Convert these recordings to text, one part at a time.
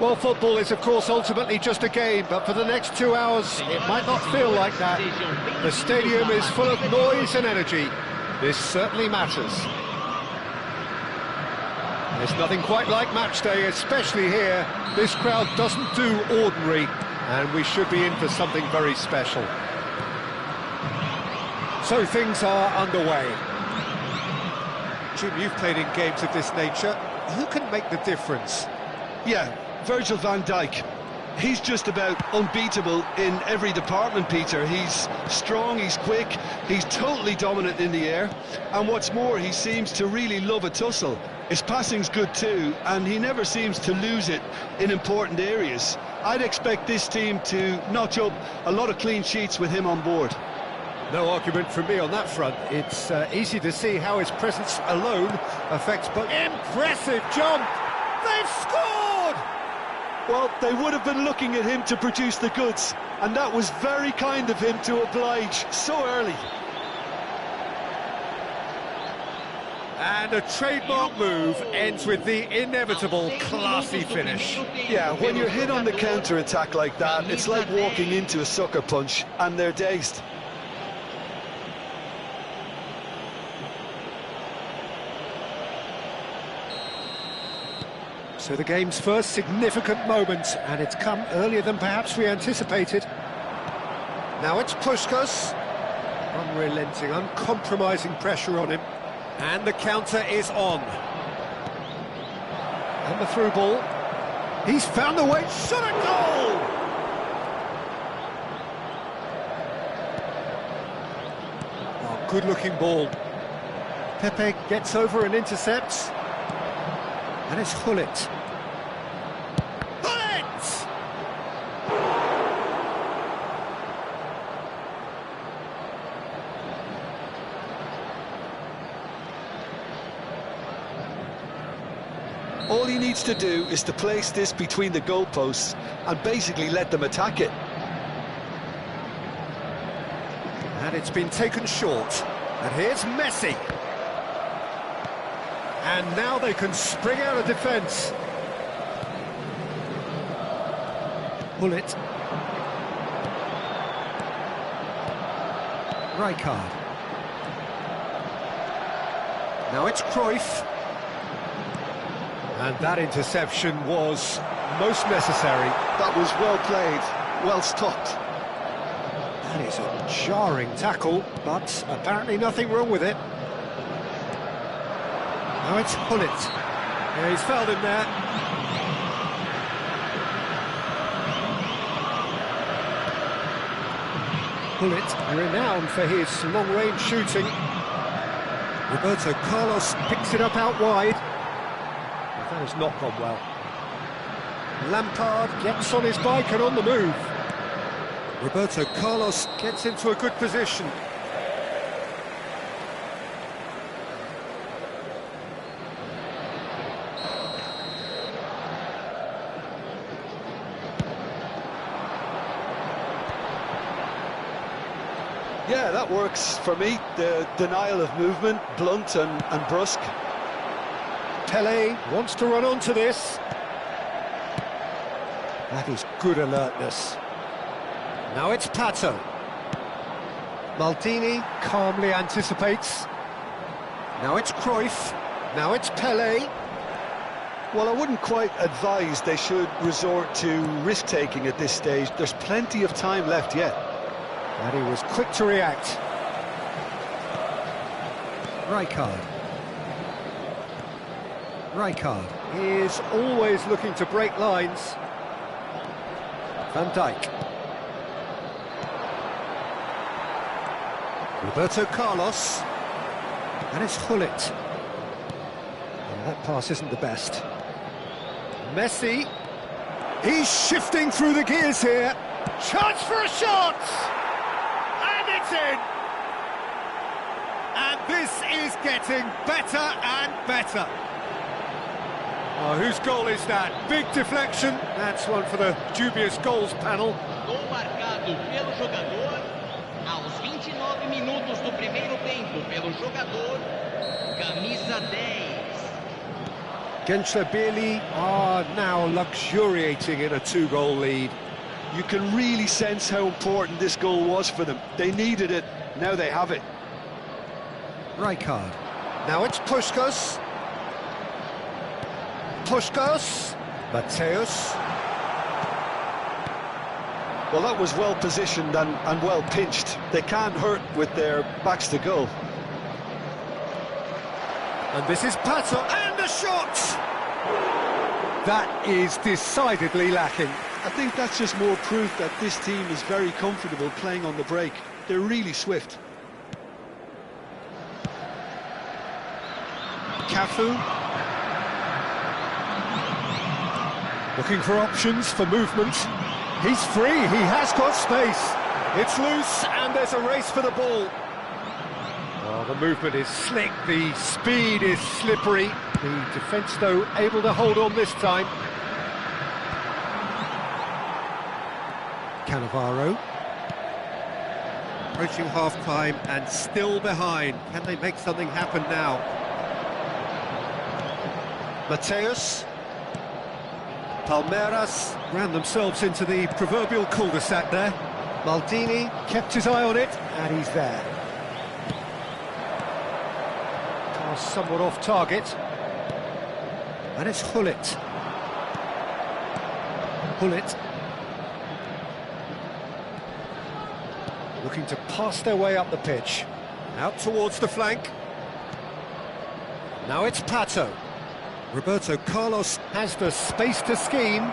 Well, football is, of course, ultimately just a game, but for the next 2 hours, it might not feel like that. The stadium is full of noise and energy. This certainly matters. There's nothing quite like match day, especially here. This crowd doesn't do ordinary, and we should be in for something very special. So things are underway. Jim, you've played in games of this nature. Who can make the difference? Yeah, Virgil van Dijk. He's just about unbeatable in every department, Peter. He's strong, he's quick, he's totally dominant in the air, and what's more, he seems to really love a tussle. His passing's good too, and he never seems to lose it in important areas. I'd expect this team to notch up a lot of clean sheets with him on board. No argument from me on that front. It's easy to see how his presence alone affects, but impressive jump! They've scored! Well, they would have been looking at him to produce the goods, and that was very kind of him to oblige so early. And a trademark move ends with the inevitable classy finish. Yeah, when you're hit on the counter-attack like that, it's like walking into a sucker punch, and they're dazed. So the game's first significant moment, and it's come earlier than perhaps we anticipated. Now it's Puskás. Unrelenting, uncompromising pressure on him. And the counter is on. And the through ball. He's found the way, shot a goal! Oh, good-looking ball. Pepe gets over and intercepts. And it's Gullit. Gullit! All he needs to do is to place this between the goalposts and basically let them attack it. And it's been taken short. And here's Messi. And now they can spring out of defence. Gullit. Rijkaard. Now it's Cruyff. And that interception was most necessary. That was well played, well stopped. That is a jarring tackle, but apparently nothing wrong with it. Now it's Gullit. Yeah, he's fouled him there. Gullit, renowned for his long-range shooting. Roberto Carlos picks it up out wide. That has not gone well. Lampard gets on his bike and on the move. Roberto Carlos gets into a good position. Yeah, that works for me. The denial of movement, blunt and brusque. Pelé wants to run onto this. That is good alertness. Now it's Pato. Maldini calmly anticipates. Now it's Cruyff. Now it's Pelé. Well, I wouldn't quite advise they should resort to risk-taking at this stage. There's plenty of time left yet. And he was quick to react. Rijkaard. Rijkaard is always looking to break lines. Van Dijk. Roberto Carlos. And it's Gullit. And that pass isn't the best. Messi. He's shifting through the gears here. Chance for a shot! And it's in! And this is getting better and better. Oh, whose goal is that? Big deflection. That's one for the dubious goals panel. Gol marcado pelo jogador aos 29 minutos do primeiro tempo pelo jogador camisa 10. Gençlerbirliği are now luxuriating in a two-goal lead. You can really sense how important this goal was for them. They needed it, now they have it. Rijkaard. Now it's Puskás. Puskás. Mateus. Well, that was well positioned and well pinched. They can't hurt with their backs to goal. And this is Pato, and a shot! That is decidedly lacking. I think that's just more proof that this team is very comfortable playing on the break. They're really swift. Cafu. Looking for options for movement. He's free, he has got space. It's loose, and there's a race for the ball. Oh, the movement is slick, the speed is slippery. The defence, though, able to hold on this time. Cannavaro. Approaching half-time and still behind. Can they make something happen now? Mateus. Palmeiras ran themselves into the proverbial cul-de-sac there. Maldini kept his eye on it, and he's there. Pass somewhat off target. And it's Gullit. Gullit. Looking to pass their way up the pitch. Out towards the flank. Now it's Pato. Roberto Carlos has the space to scheme.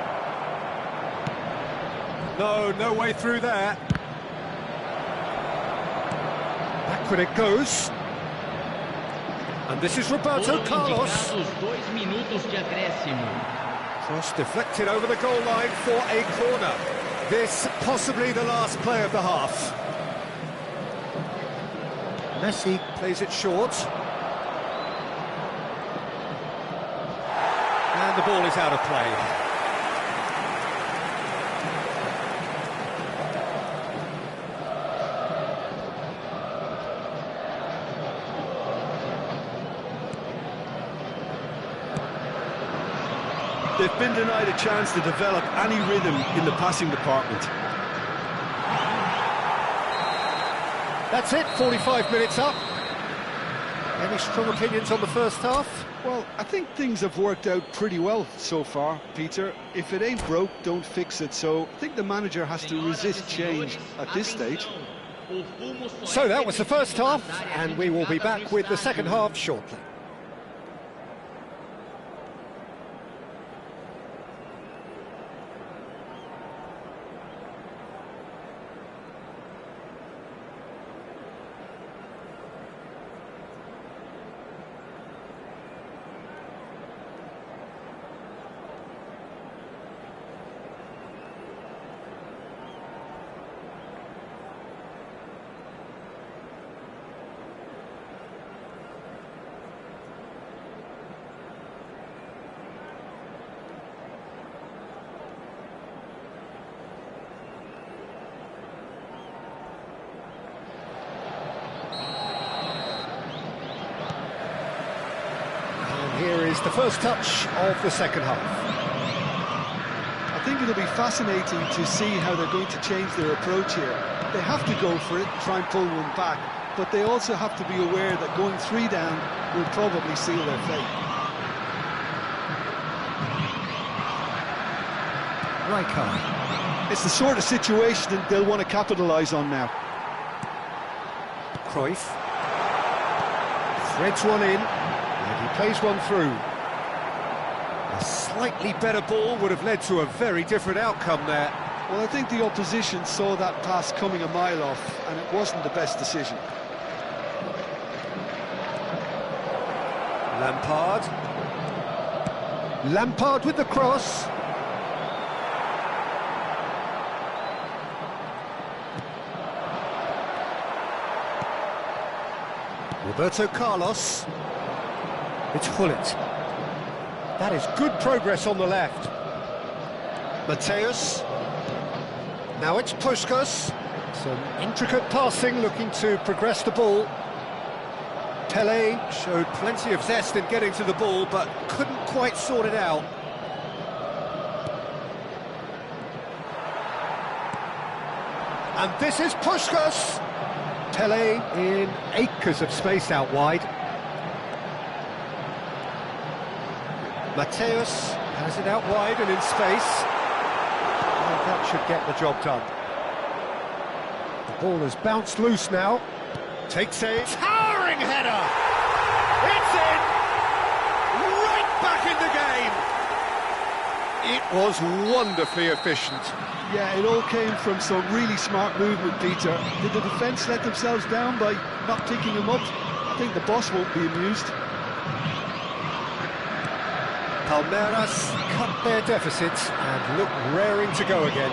No way through there. Backward it goes. And this is Roberto Carlos. 2 minutos de acréscimo. Cross deflected over the goal line for a corner. This possibly the last play of the half. Messi plays it short. And the ball is out of play. They've been denied a chance to develop any rhythm in the passing department. That's it, 45 minutes up. Any strong opinions on the first half? Well, I think things have worked out pretty well so far, Peter. If it ain't broke, don't fix it. So I think the manager has to resist change at this stage. So that was the first half, and we will be back with the second half shortly. Here is the first touch of the second half. I think it'll be fascinating to see how they're going to change their approach here. They have to go for it, try and pull one back, but they also have to be aware that going 3 down will probably seal their fate. Rijkaard. It's the sort of situation that they'll want to capitalise on now. Cruyff. Threads one in. And he plays one through. A slightly better ball would have led to a very different outcome there. Well, I think the opposition saw that pass coming a mile off, and it wasn't the best decision. Lampard. Lampard with the cross. Roberto Carlos. It's Gullit. That is good progress on the left. Mateus. Now it's Puskás. Some intricate passing, looking to progress the ball. Pele showed plenty of zest in getting to the ball, but couldn't quite sort it out. And this is Puskás. Pele in acres of space out wide. Mateus has it out wide and in space. And that should get the job done. The ball has bounced loose now. Takes a towering header! It's in! Right back in the game! It was wonderfully efficient. Yeah, it all came from some really smart movement, Peter. Did the defence let themselves down by not picking him up? I think the boss won't be amused. Palmeiras cut their deficit and look raring to go again.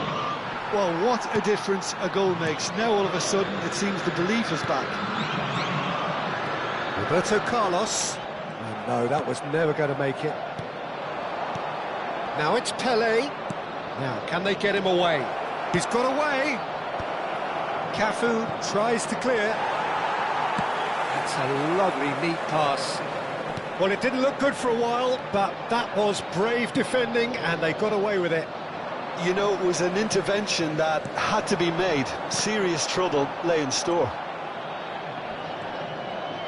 Well, what a difference a goal makes. Now all of a sudden it seems the belief is back. Roberto Carlos. And no, that was never going to make it. Now it's Pele. Now, can they get him away? He's got away. Cafu tries to clear. That's a lovely, neat pass. Well, it didn't look good for a while, but that was brave defending, and they got away with it. You know, it was an intervention that had to be made. Serious trouble lay in store.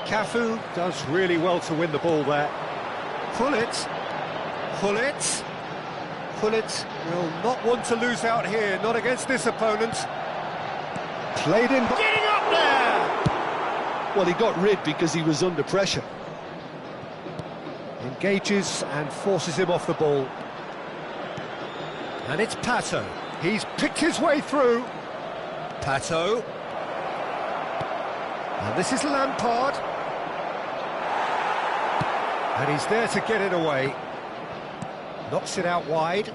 Cafu does really well to win the ball there. Gullit. Gullit will not want to lose out here, not against this opponent. Played in... Getting up there! Well, he got rid because he was under pressure. Engages and forces him off the ball. And it's Pato. He's picked his way through. Pato. And this is Lampard. And he's there to get it away. Knocks it out wide.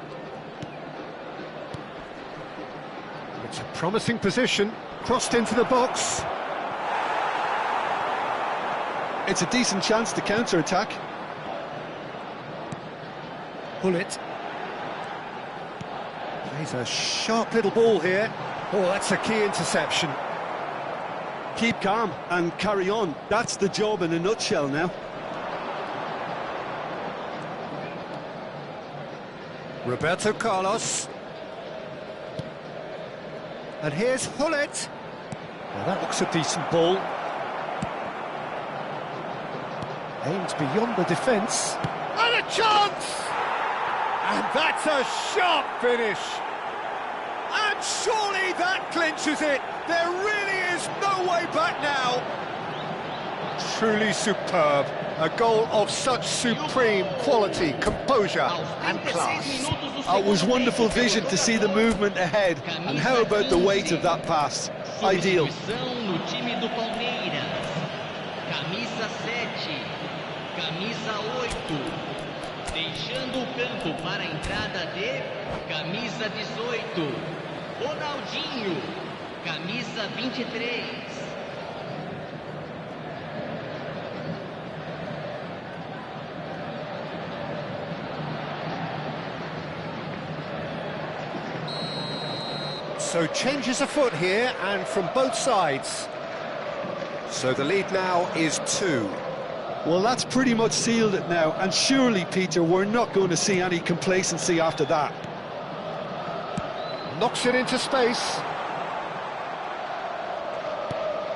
It's a promising position. Crossed into the box. It's a decent chance to counter-attack. Gullit. Plays a sharp little ball here. Oh, that's a key interception. Keep calm and carry on. That's the job in a nutshell now. Roberto Carlos. And here's Gullit. Well, that looks a decent ball. Aims beyond the defence. And a chance! And that's a sharp finish. And surely that clinches it. There really is no way back now. Truly superb. A goal of such supreme quality, composure and class. It was wonderful vision to see the movement ahead. And how about the weight of that pass? Ideal. No time do Palmeiras. Camisa 7, camisa 8. Deixando o campo para a entrada de camisa 18. Ronaldinho, camisa 23. So changes afoot here, and from both sides. So the lead now is 2. Well, that's pretty much sealed it now, and surely, Peter, we're not going to see any complacency after that. Knocks it into space.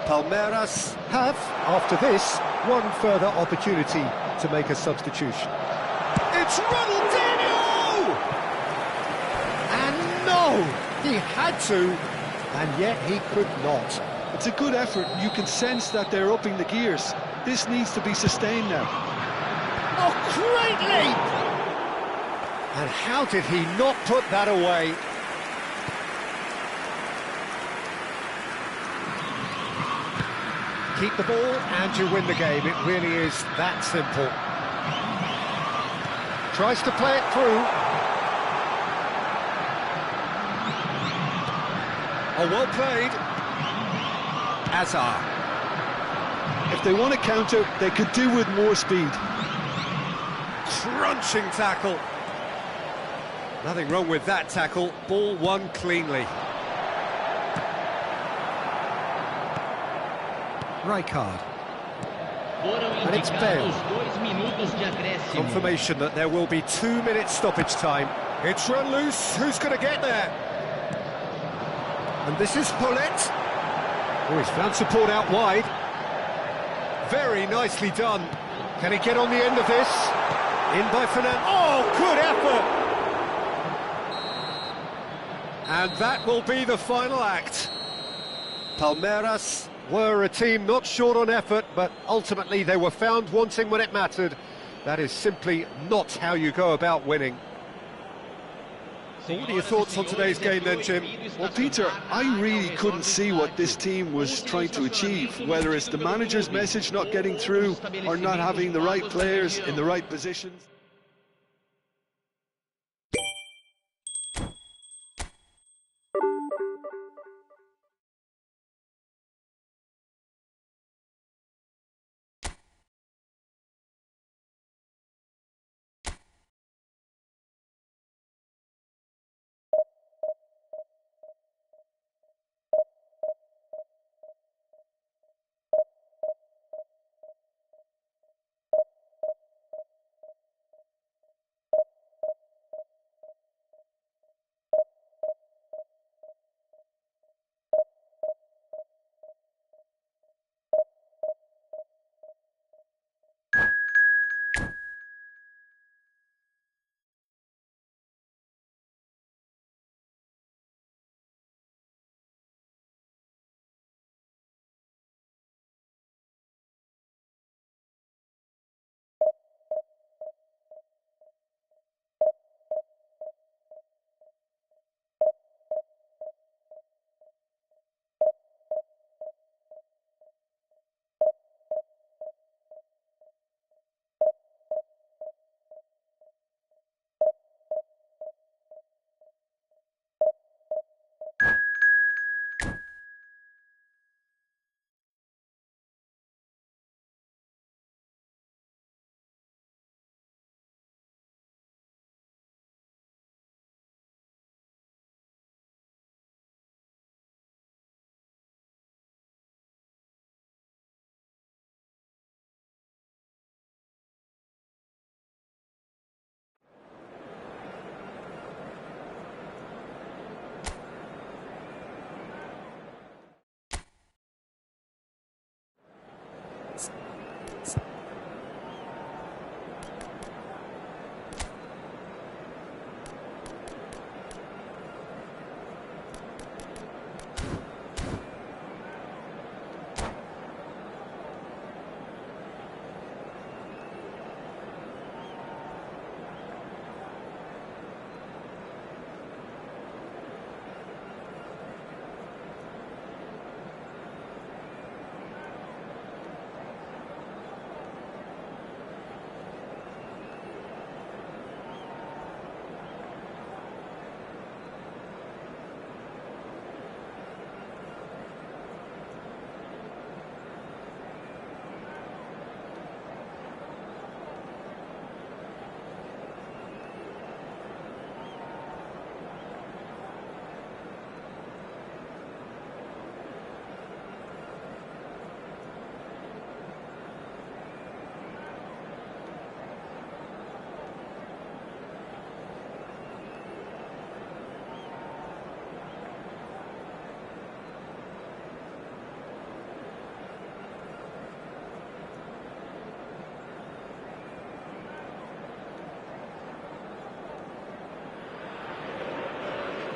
Palmeiras have, after this, one further opportunity to make a substitution. It's Ronaldinho! And no! He had to, and yet he could not. It's a good effort. You can sense that they're upping the gears. This needs to be sustained now. Oh, great leap! And how did he not put that away? Keep the ball and you win the game. It really is that simple. Tries to play it through. Oh, well played. Azar. If they want to counter, they could do with more speed. Crunching tackle. Nothing wrong with that tackle. Ball won cleanly. Rijkaard. And it's failed. 2 minutos de acréscimo. Confirmation that there will be 2 minutes stoppage time. It's run loose. Who's going to get there? And this is Paulette. Oh, he's found support out wide. Very nicely done. Can he get on the end of this? In by Fernand. Oh, good effort! And that will be the final act. Palmeiras were a team not short on effort, but ultimately they were found wanting when it mattered. That is simply not how you go about winning. So what are your thoughts on today's game then, Jim? Well, Peter, I really couldn't see what this team was trying to achieve, whether it's the manager's message not getting through or not having the right players in the right positions.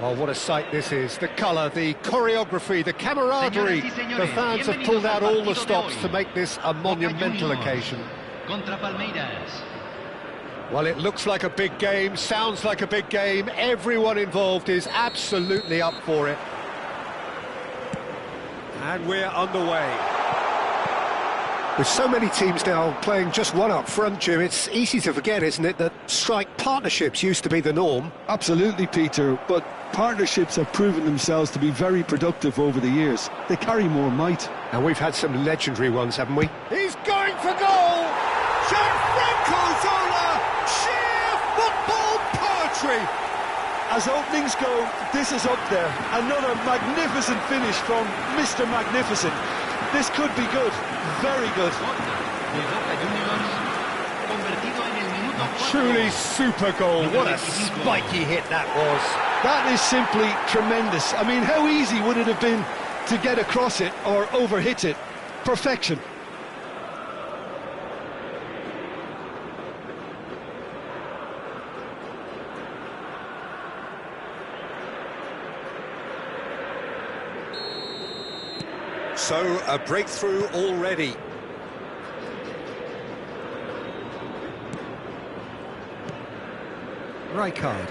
Oh, what a sight this is. The colour, the choreography, the camaraderie. The fans have pulled out all the stops to make this a monumental occasion. Contra Palmeiras. Well, it looks like a big game, sounds like a big game. Everyone involved is absolutely up for it. And we're underway. With so many teams now playing just one up front, Jim, it's easy to forget, isn't it, that strike partnerships used to be the norm. Absolutely, Peter, but partnerships have proven themselves to be very productive over the years. They carry more might. And we've had some legendary ones, haven't we? He's going for goal! Gianfranco Zola! Sheer football poetry! As openings go, this is up there. Another magnificent finish from Mr. Magnificent. This could be good, very good. Truly super goal. What a spiky hit that was. That is simply tremendous. I mean, how easy would it have been to get across it or overhit it? Perfection. So, a breakthrough already. Rijkaard.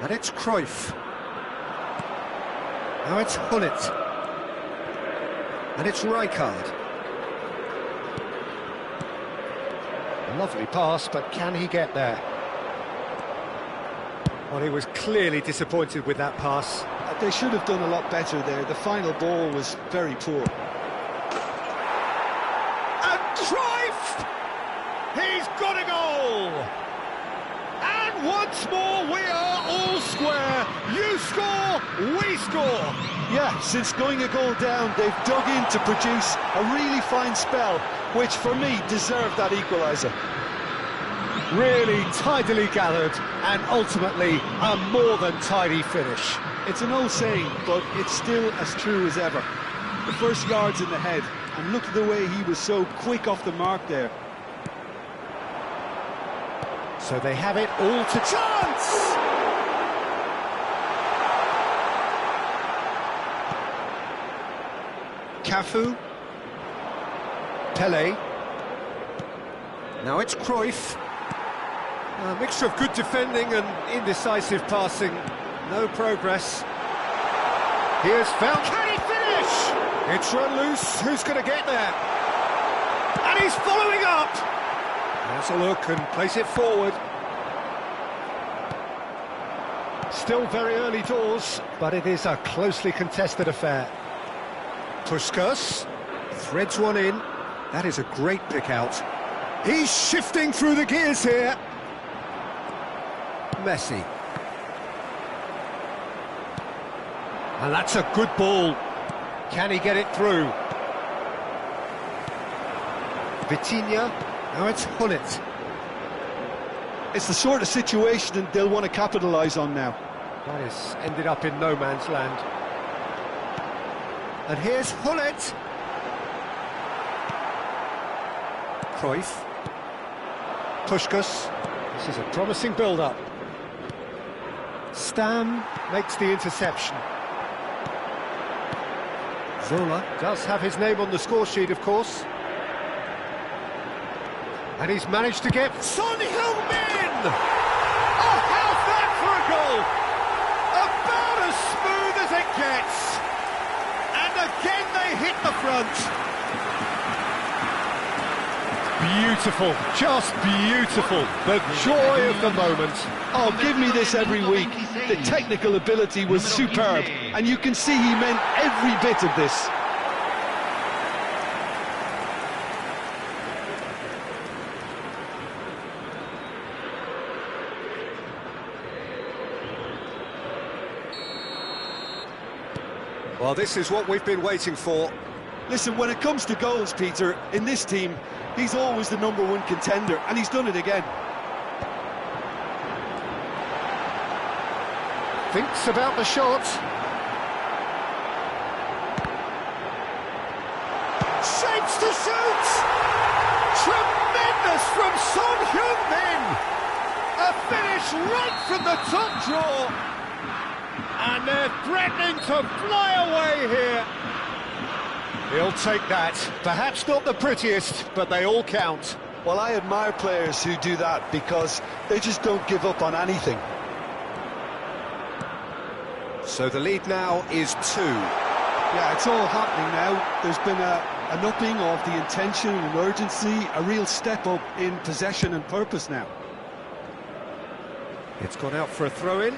And it's Cruyff. Now it's Gullit. And it's Rijkaard. A lovely pass, but can he get there? Well, he was clearly disappointed with that pass. They should have done a lot better there. The final ball was very poor. And Cruyff! He's got a goal! And once more we are all square. You score, we score. Yeah, since going a goal down, they've dug in to produce a really fine spell, which for me deserved that equaliser. Really tidily gathered, and ultimately a more than tidy finish. It's an old saying, but it's still as true as ever. The first yard's in the head, and look at the way he was so quick off the mark there. So they have it all to chance! Cafu. Pele. Now it's Cruyff. A mixture of good defending and indecisive passing. No progress. Here's found. Can he finish? It's run loose. Who's going to get there? And he's following up. Has a look and place it forward. Still very early doors, but it is a closely contested affair. Puskas threads one in. That is a great pick out. He's shifting through the gears here. Messi. And that's a good ball. Can he get it through? Vitinha. Now it's Gullit. It's the sort of situation they'll want to capitalise on now. That has ended up in no man's land. And here's Gullit. Cruyff. Puskas. This is a promising build-up. Stam makes the interception. Zola does have his name on the score sheet, of course. And he's managed to get Son Heung-min! Oh, how's that for a goal? About as smooth as it gets. And again they hit the front. Beautiful, just beautiful. The joy of the moment. Oh, give me this every week. The technical ability was superb, and you can see he meant every bit of this. Well, this is what we've been waiting for. Listen, when it comes to goals, Peter, in this team, he's always the #1 contender, and he's done it again. Thinks about the shot. Shapes to shoot! Tremendous from Son Heung-min! A finish right from the top draw! And they're threatening to fly away here. He'll take that. Perhaps not the prettiest, but they all count. Well, I admire players who do that because they just don't give up on anything. So the lead now is 2. Yeah, it's all happening now. There's been an upping of the intention and urgency, a real step up in possession and purpose now. It's gone out for a throw-in.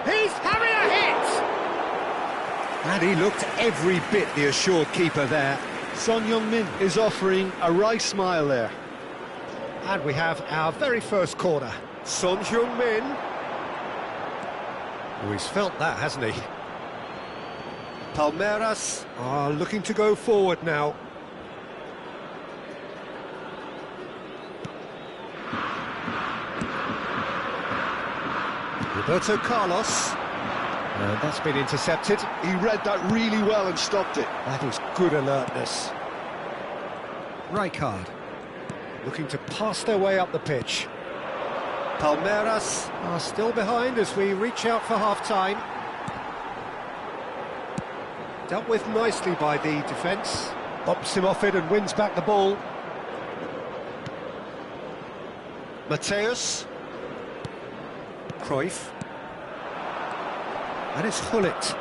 He's having a hit! And he looked every bit the assured keeper there. Son Heung-min is offering a wry smile there. And we have our very first corner. Son Heung-min. Oh, he's felt that, hasn't he? Palmeiras are looking to go forward now. Roberto Carlos. And that's been intercepted. He read that really well and stopped it. That is good alertness. Rijkaard looking to pass their way up the pitch. Palmeiras are still behind as we reach out for half-time. Dealt with nicely by the defence. Bumps him off it and wins back the ball. Mateus. Cruyff. And it's Gullit.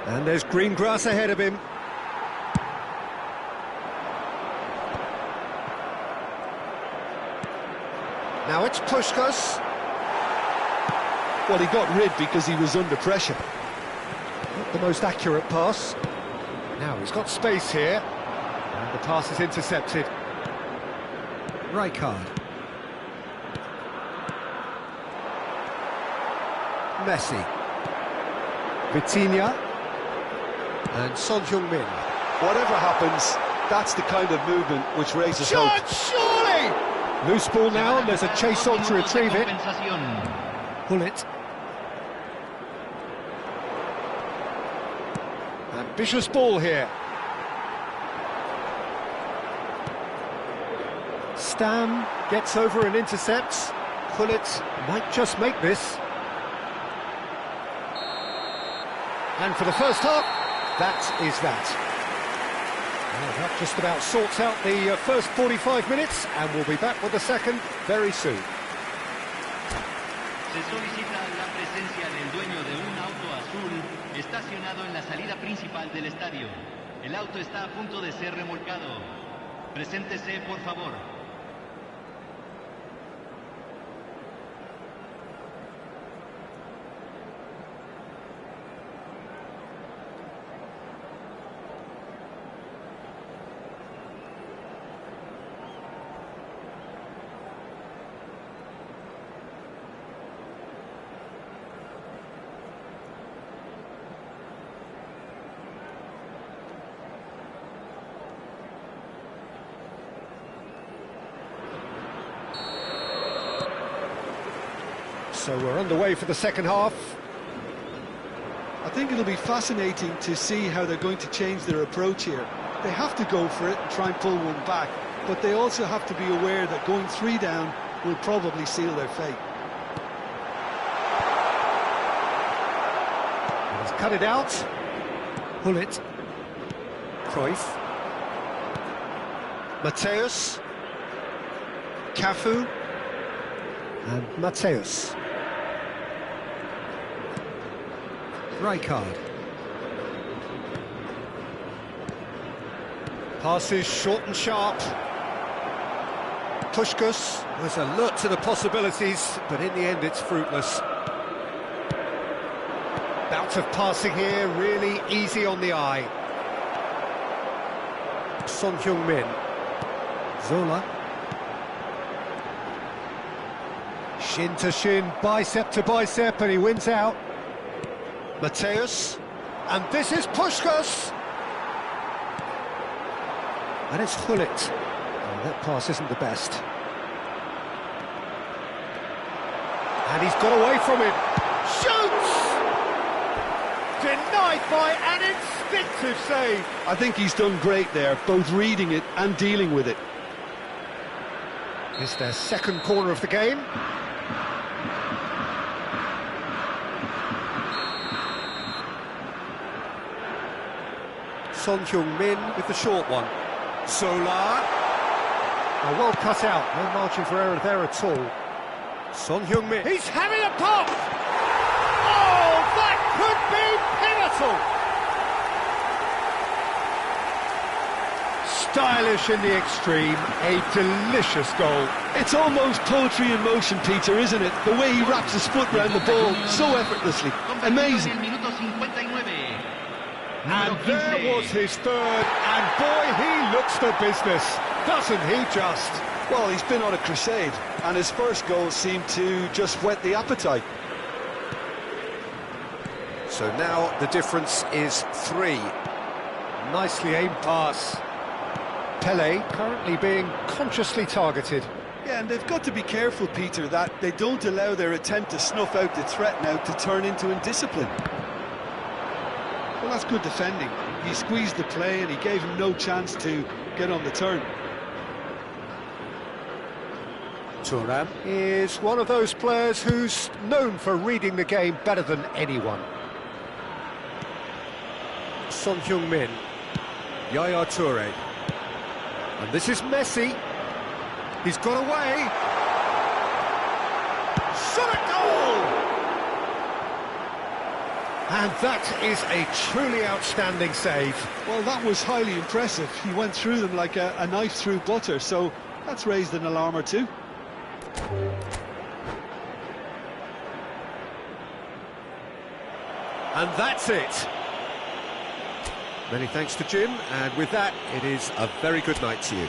And there's green grass ahead of him. Now it's Puskás. Well, he got rid because he was under pressure. Not the most accurate pass. Now he's got space here. And the pass is intercepted. Rijkaard. Messi. Vitinha. And Son Heung-min. Whatever happens, that's the kind of movement which raises hope. Shot, surely! Loose ball now, and there's a chase on to retrieve it. Gullit. Ambitious ball here. Stam gets over and intercepts. Gullit might just make this. And for the first half, that is that. Well, that just about sorts out the first 45 minutes, and we'll be back with the second very soon. Se solicita la presencia del dueño de un auto azul estacionado en la salida principal del estadio. El auto está a punto de ser remolcado. Preséntese, por favor. So we're underway for the second half. I think it'll be fascinating to see how they're going to change their approach here. They have to go for it and try and pull one back, but they also have to be aware that going 3 down will probably seal their fate. He's cut it out. Gullit. Cruyff. Mateus. Cafu. And Mateus. Rijkaard. Passes short and sharp. Puskás was alert to the possibilities, but in the end it's fruitless. Bout of passing here, really easy on the eye. Son Heung-min. Zola. Shin to shin, bicep to bicep, and he wins out. Mateus, and this is Puskás. And it's Gullit. Oh, that pass isn't the best. And he's got away from it. Shoots! Denied by an instinctive save. I think he's done great there, both reading it and dealing with it. It's their second corner of the game. Son Heung-min with the short one. Zola. Oh, well cut out. No margin for error there at all. Son Heung-min. He's having a pop! Oh, that could be pivotal! Stylish in the extreme. A delicious goal. It's almost poetry in motion, Peter, isn't it? The way he wraps his foot round the ball so effortlessly. Amazing. And there was his third, and boy, he looks the business, doesn't he just? Well, he's been on a crusade, and his first goal seemed to just whet the appetite. So now the difference is 3. Nicely aimed pass. Pele currently being consciously targeted. Yeah, and they've got to be careful, Peter, that they don't allow their attempt to snuff out the threat now to turn into indiscipline. Well, that's good defending. He squeezed the play and he gave him no chance to get on the turn. Thuram is one of those players who's known for reading the game better than anyone. Son Heung-min, Yaya Toure, and this is Messi. He's got away. Shot at goal! And that is a truly outstanding save. Well, that was highly impressive. He went through them like a knife through butter, so that's raised an alarm or two. And that's it. Many thanks to Jim, and with that, it is a very good night to you.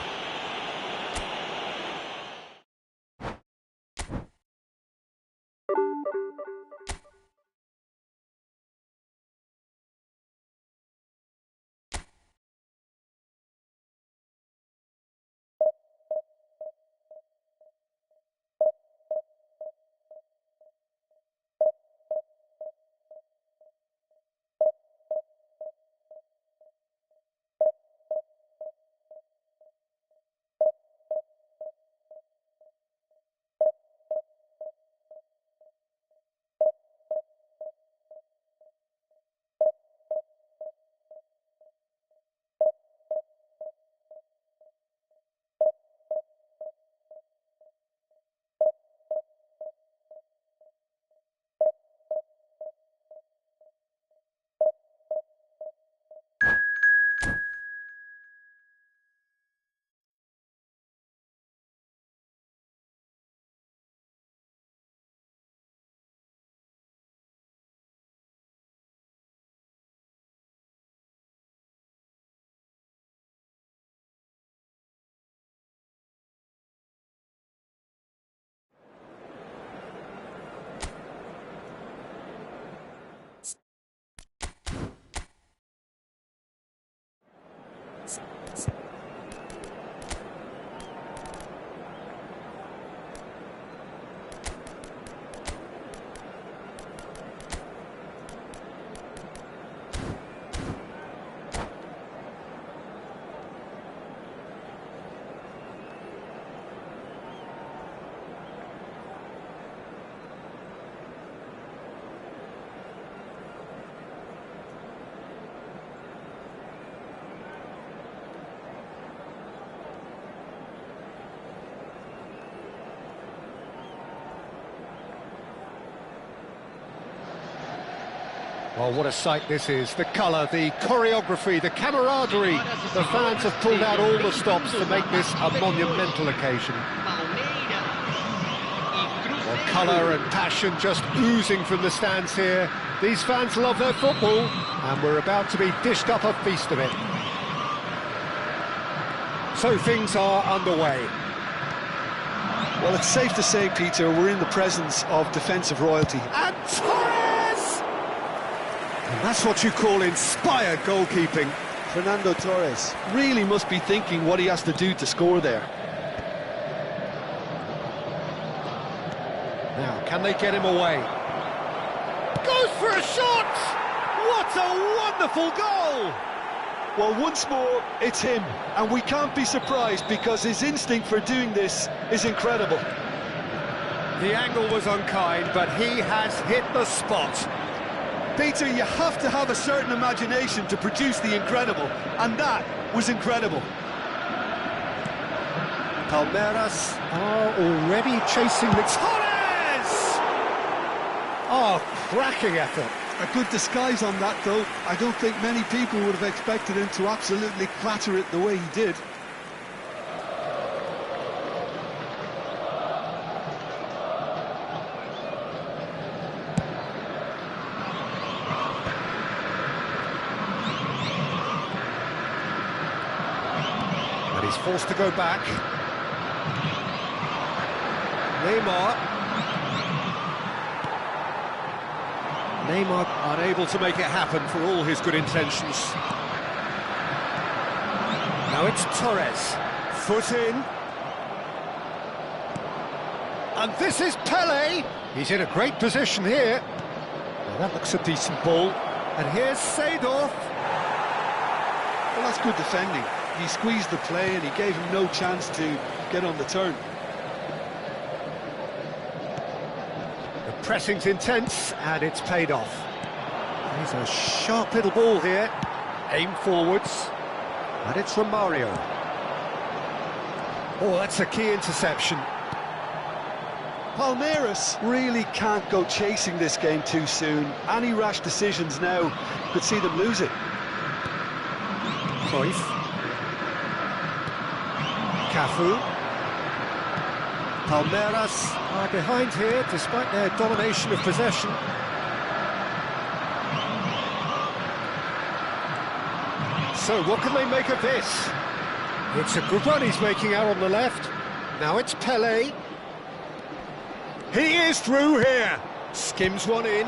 Well, what a sight this is. The colour, the choreography, the camaraderie. The fans have pulled out all the stops to make this a monumental occasion. Well, colour and passion just oozing from the stands here. These fans love their football, and we're about to be dished up a feast of it. So things are underway. Well, it's safe to say, Peter, we're in the presence of defensive royalty. And Torres! And that's what you call inspired goalkeeping. Fernando Torres really must be thinking what he has to do to score there. Now, can they get him away? Goes for a shot! What a wonderful goal! Well, once more, it's him, and we can't be surprised because his instinct for doing this is incredible. The angle was unkind, but he has hit the spot. Peter, you have to have a certain imagination to produce the incredible, and that was incredible. Palmeiras are already chasing the... Torres! Oh, cracking effort. A good disguise on that, though. I don't think many people would have expected him to absolutely clatter it the way he did. And he's forced to go back. Neymar. Neymar unable to make it happen for all his good intentions. Now it's Torres. Foot in. And this is Pele. He's in a great position here. Now that looks a decent ball. And here's Seedorf. Well, that's good defending. He squeezed the play and he gave him no chance to get on the turn. The pressing's intense and it's paid off. Here's a sharp little ball here. Aim forwards. And it's Romario. Oh, that's a key interception. Palmeiras really can't go chasing this game too soon. Any rash decisions now could see them lose it. Cruyff. Cafu. Palmeiras are behind here despite their domination of possession. So what can they make of this? It's a good run he's making out on the left. Now it's Pele. He is through here. Skims one in.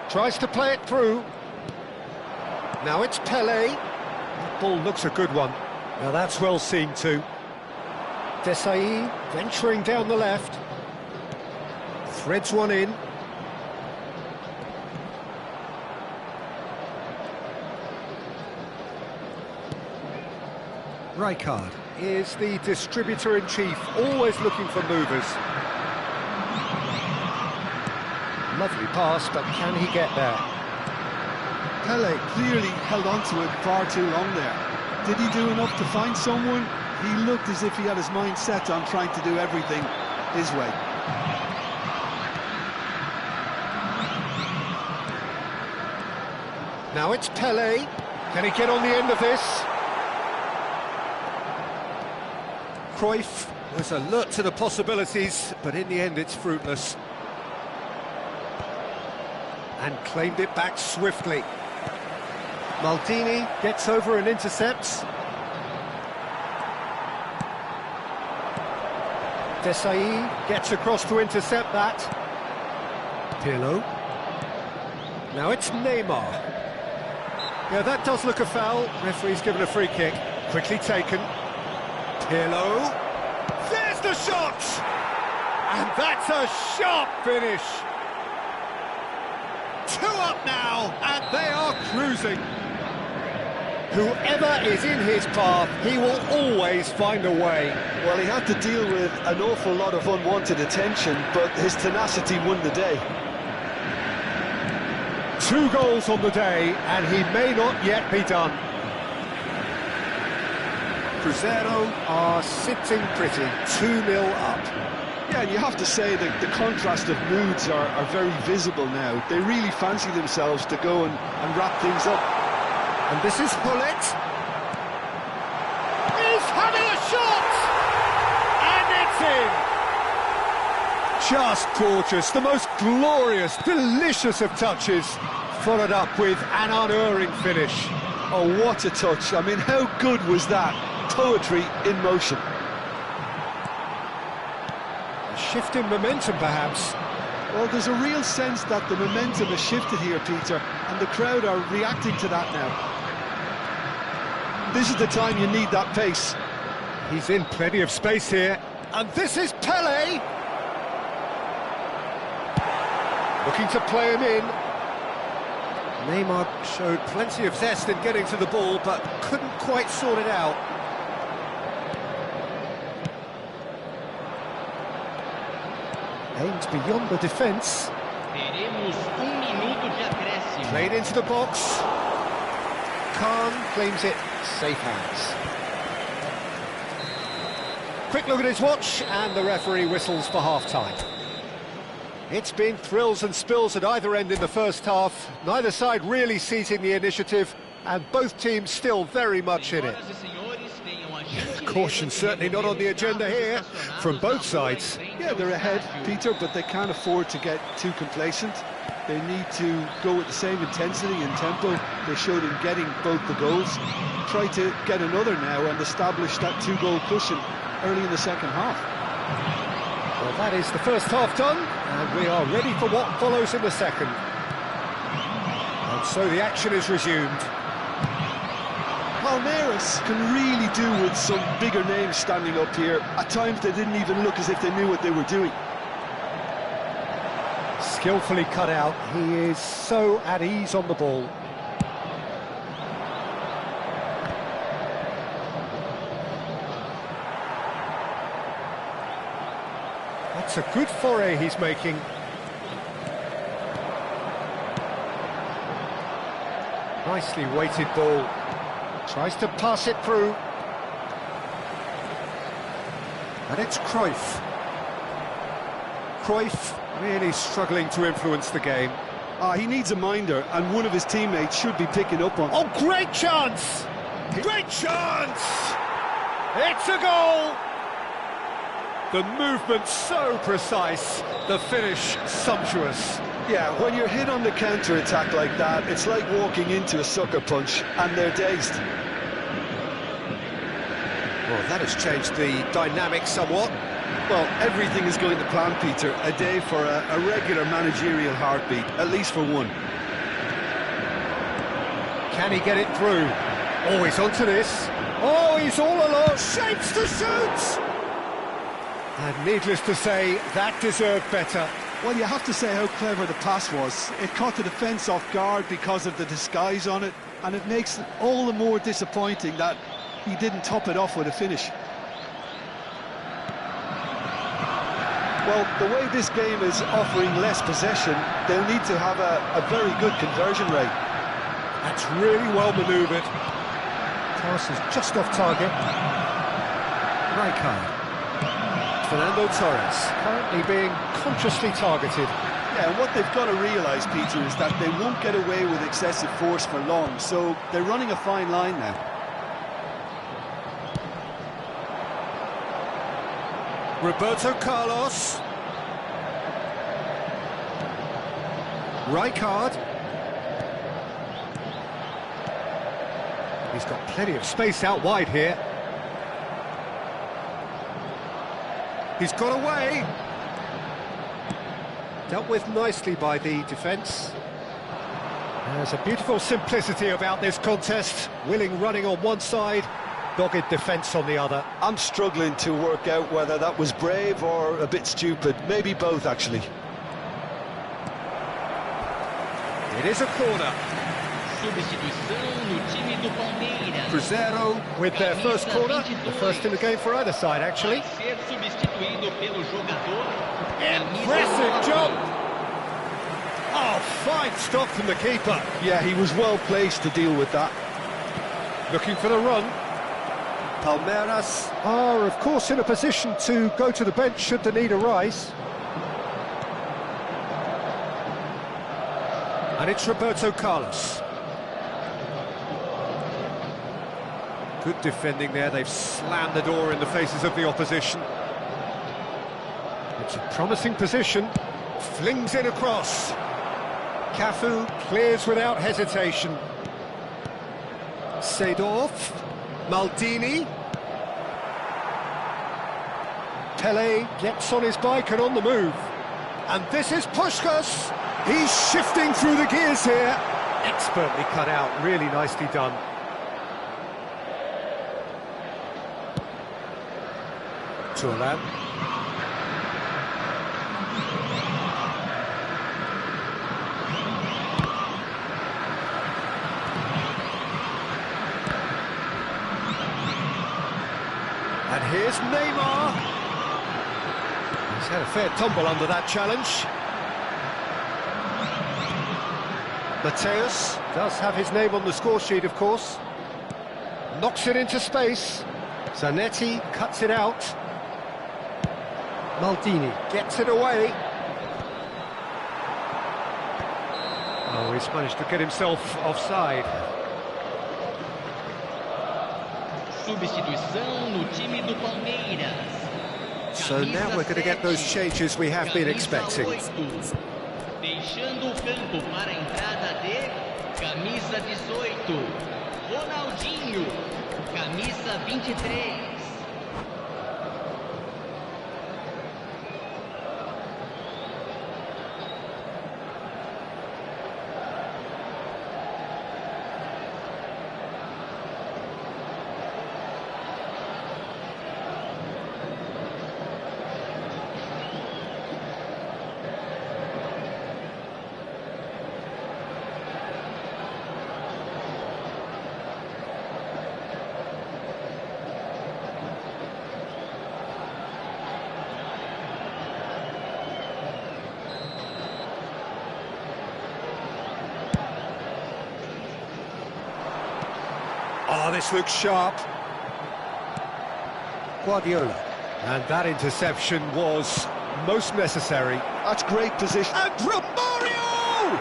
Tries to play it through. Now it's Pele. That ball looks a good one. Now that's well seen too. Desai venturing down the left. Threads one in. Rijkaard is the distributor-in-chief, always looking for movers. Lovely pass, but can he get there? Pele clearly held on to it far too long there. Did he do enough to find someone? He looked as if he had his mind set on trying to do everything his way. Now it's Pele. Can he get on the end of this? Cruyff was alert to the possibilities, but in the end it's fruitless. And claimed it back swiftly. Maldini gets over and intercepts. Desai gets across to intercept that. Pirlo. Now it's Neymar. Yeah, that does look a foul. Referee's given a free kick. Quickly taken. Pirlo. There's the shot! And that's a sharp finish. 2 up now, and they are cruising. Whoever is in his path, he will always find a way. Well, he had to deal with an awful lot of unwanted attention, but his tenacity won the day. 2 goals on the day, and he may not yet be done. Cruzeiro are sitting pretty, 2-0 up. Yeah, and you have to say that the contrast of moods are very visible now. They really fancy themselves to go and wrap things up. And this is Gullit. He's having a shot! And it's in! Just gorgeous, the most glorious, delicious of touches, followed up with an unerring finish. Oh, what a touch. I mean, how good was that? Poetry in motion. A shift in momentum, perhaps. Well, there's a real sense that the momentum has shifted here, Peter, and the crowd are reacting to that now. This is the time you need that pace. He's in plenty of space here. And this is Pele. Looking to play him in. Neymar showed plenty of zest in getting to the ball, but couldn't quite sort it out. Aimed beyond the defence. Played into the box. Khan claims it, safe hands. Quick look at his watch, and the referee whistles for half-time. It's been thrills and spills at either end in the first half. Neither side really seizing the initiative, and both teams still very much in it. Caution certainly not on the agenda here, from both sides. Yeah, they're ahead, Peter, but they can't afford to get too complacent. They need to go with the same intensity and tempo they showed in getting both the goals. Try to get another now and establish that 2-goal cushion early in the second half. Well, that is the first half done, And we are ready for what follows in the second. And so the action is resumed. Palmeiras can really do with some bigger names standing up here. At times they didn't even look as if they knew what they were doing. Skillfully cut out. He is so at ease on the ball. That's a good foray he's making. Nicely weighted ball. Tries to pass it through. And it's Cruyff. Cruyff really struggling to influence the game. He needs a minder, and one of his teammates should be picking up on. Oh, great chance! Great chance! It's a goal! The movement so precise, the finish sumptuous. Yeah, when you're hit on the counter-attack like that, it's like walking into a sucker punch, and they're dazed. Well, that has changed the dynamic somewhat. Well, everything is going to plan, Peter. A day for a regular managerial heartbeat, at least for one. Can he get it through? Oh, he's onto this. Oh, he's all alone. Shapes to shoot! And needless to say, that deserved better. Well, you have to say how clever the pass was. It caught the defence off guard because of the disguise on it, and it makes it all the more disappointing that he didn't top it off with a finish. Well, the way this game is offering less possession, they'll need to have a very good conversion rate. That's really well manoeuvred. Pass is just off target. Rijkaard. Fernando Torres, currently being consciously targeted. Yeah, and what they've got to realise, Peter, is that they won't get away with excessive force for long, so they're running a fine line now. Roberto Carlos. Rijkaard. He's got plenty of space out wide here. He's got away. Dealt with nicely by the defence. There's a beautiful simplicity about this contest. Willing running on one side, dogged defence on the other. I'm struggling to work out whether that was brave or a bit stupid. Maybe both, actually. It is a corner. Substituição no time do Palmeiras. Cruzeiro with their first corner. The first in the game for either side, actually. Ser substituído pelo jogador. Impressive jump! Oh, fine stop from the keeper. Yeah, he was well placed to deal with that. Looking for the run. Palmeiras are, of course, in a position to go to the bench should the need arise. And it's Roberto Carlos. Good defending there. They've slammed the door in the faces of the opposition. It's a promising position. Flings it across. Cafu clears without hesitation. Seedorf. Maldini. Pele gets on his bike and on the move. And this is Puskás. He's shifting through the gears here. Expertly cut out, really nicely done. Turan. And here's Neymar. He's had a fair tumble under that challenge. Mateus does have his name on the score sheet, of course. Knocks it into space. Zanetti cuts it out. Maldini gets it away. Oh, he's managed to get himself offside. Substituição no time do Palmeiras. So now we're going to get those changes we have been expecting. Deixando o campo para a entrada de camisa 18, Ronaldinho, camisa 23. Oh, this looks sharp. Guardiola. And that interception was most necessary. That's great position. And Romario!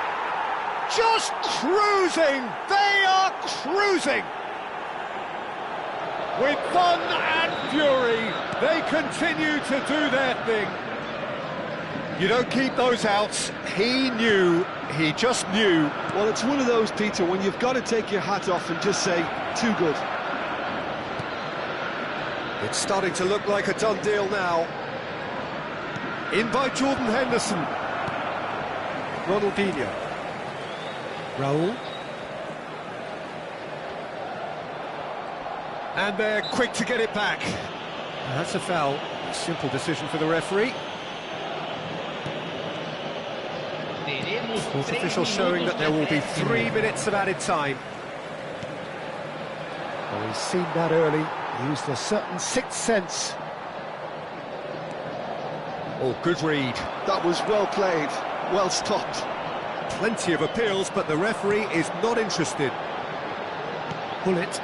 Just cruising! They are cruising! With fun and fury, they continue to do their thing. You don't keep those out. He knew, he just knew. Well, it's one of those, Peter, when you've got to take your hat off and just say, too good. It's starting to look like a done deal now. In by Jordan Henderson. Ronaldinho. Raul. And they're quick to get it back. And that's a foul. Simple decision for the referee. Fourth official showing that there will be 3 minutes of added time. Well, he's seen that early. He used a certain sixth sense. Oh, good read. That was well played, well stopped. Plenty of appeals, but the referee is not interested. Bullet.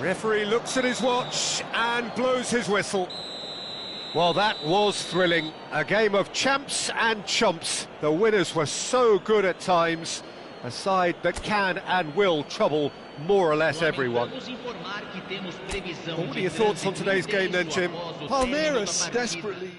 Referee looks at his watch and blows his whistle. Well, that was thrilling. A game of champs and chumps. The winners were so good at times. A side that can and will trouble more or less everyone. What are your thoughts on today's game then, Jim? Palmeiras desperately...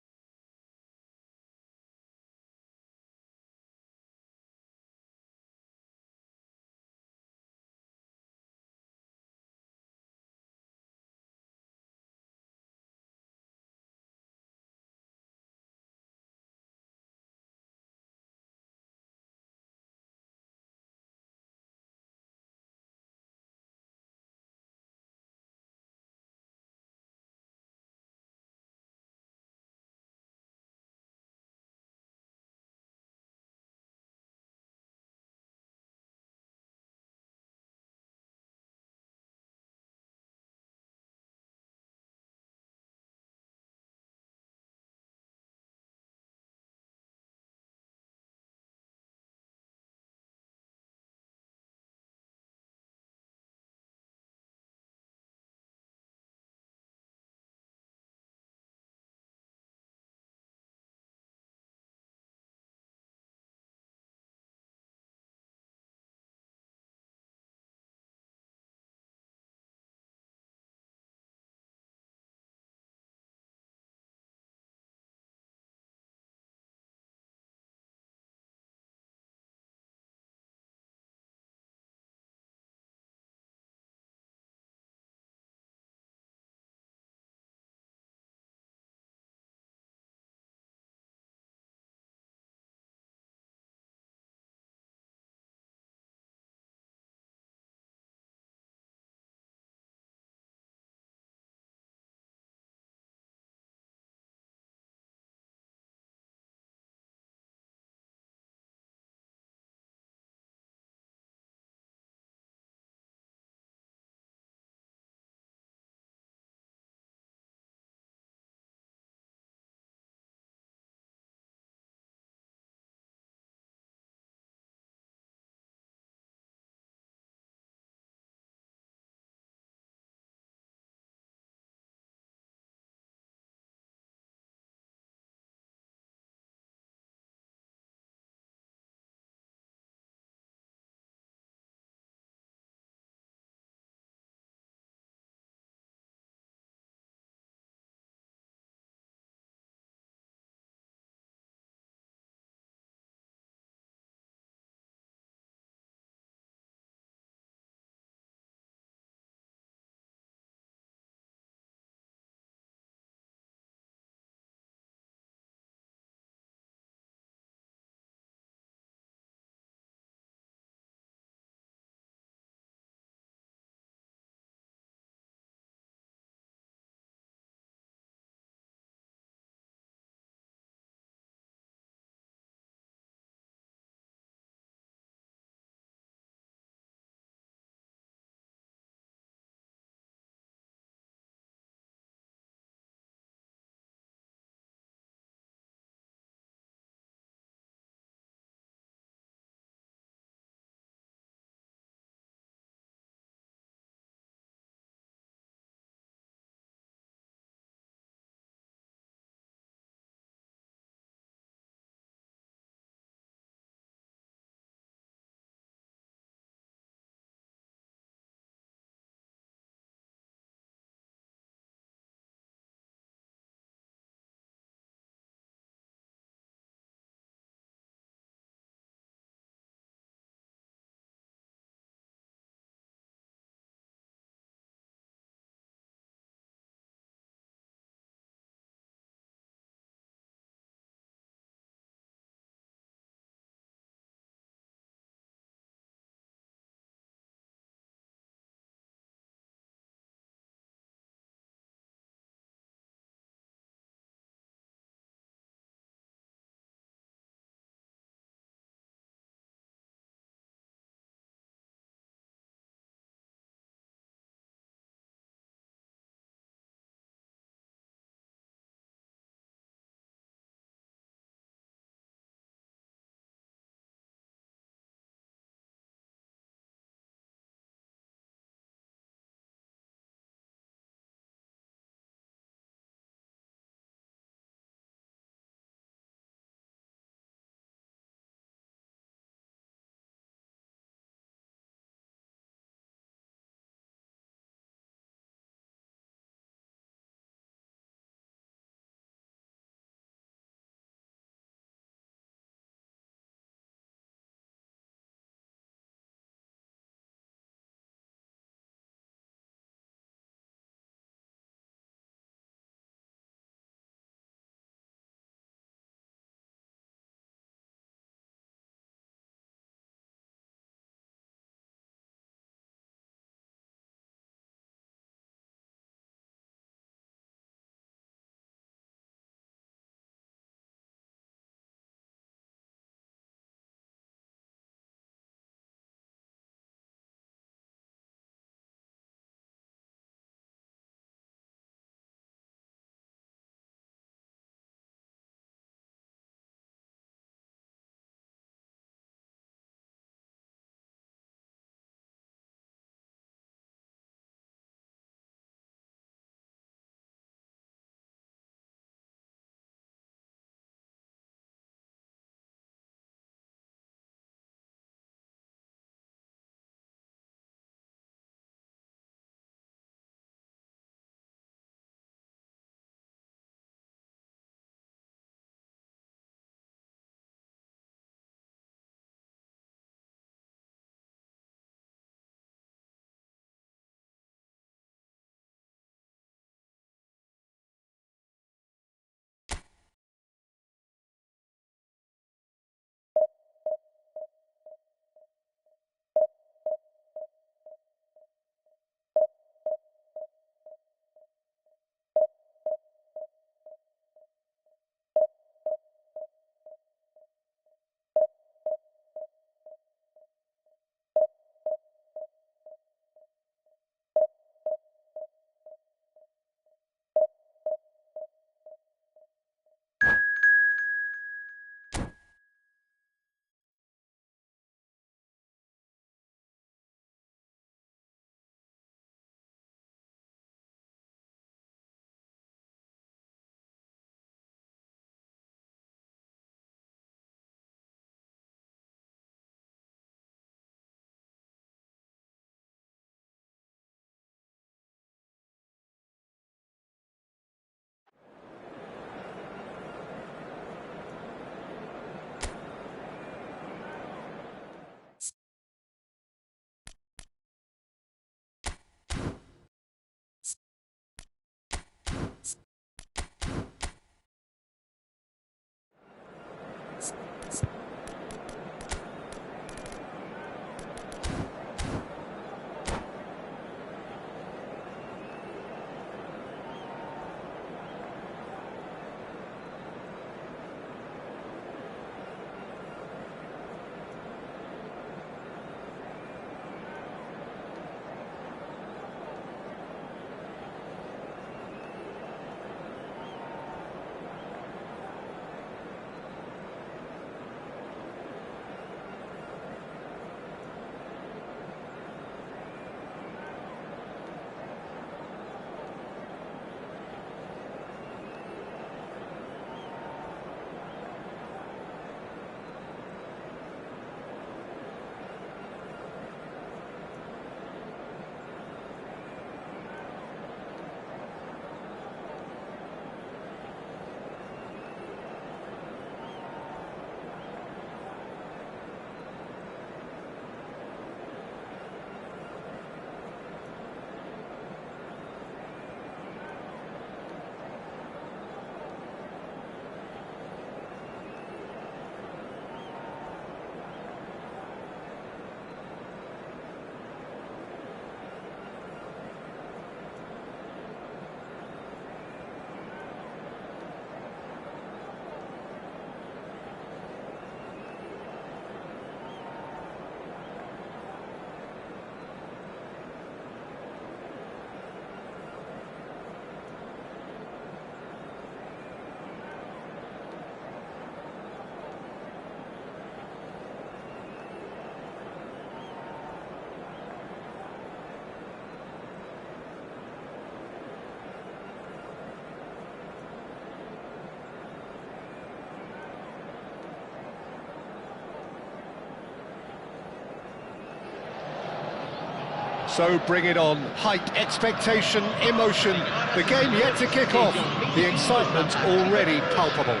So bring it on. Hype, expectation, emotion. The game yet to kick off. The excitement already palpable.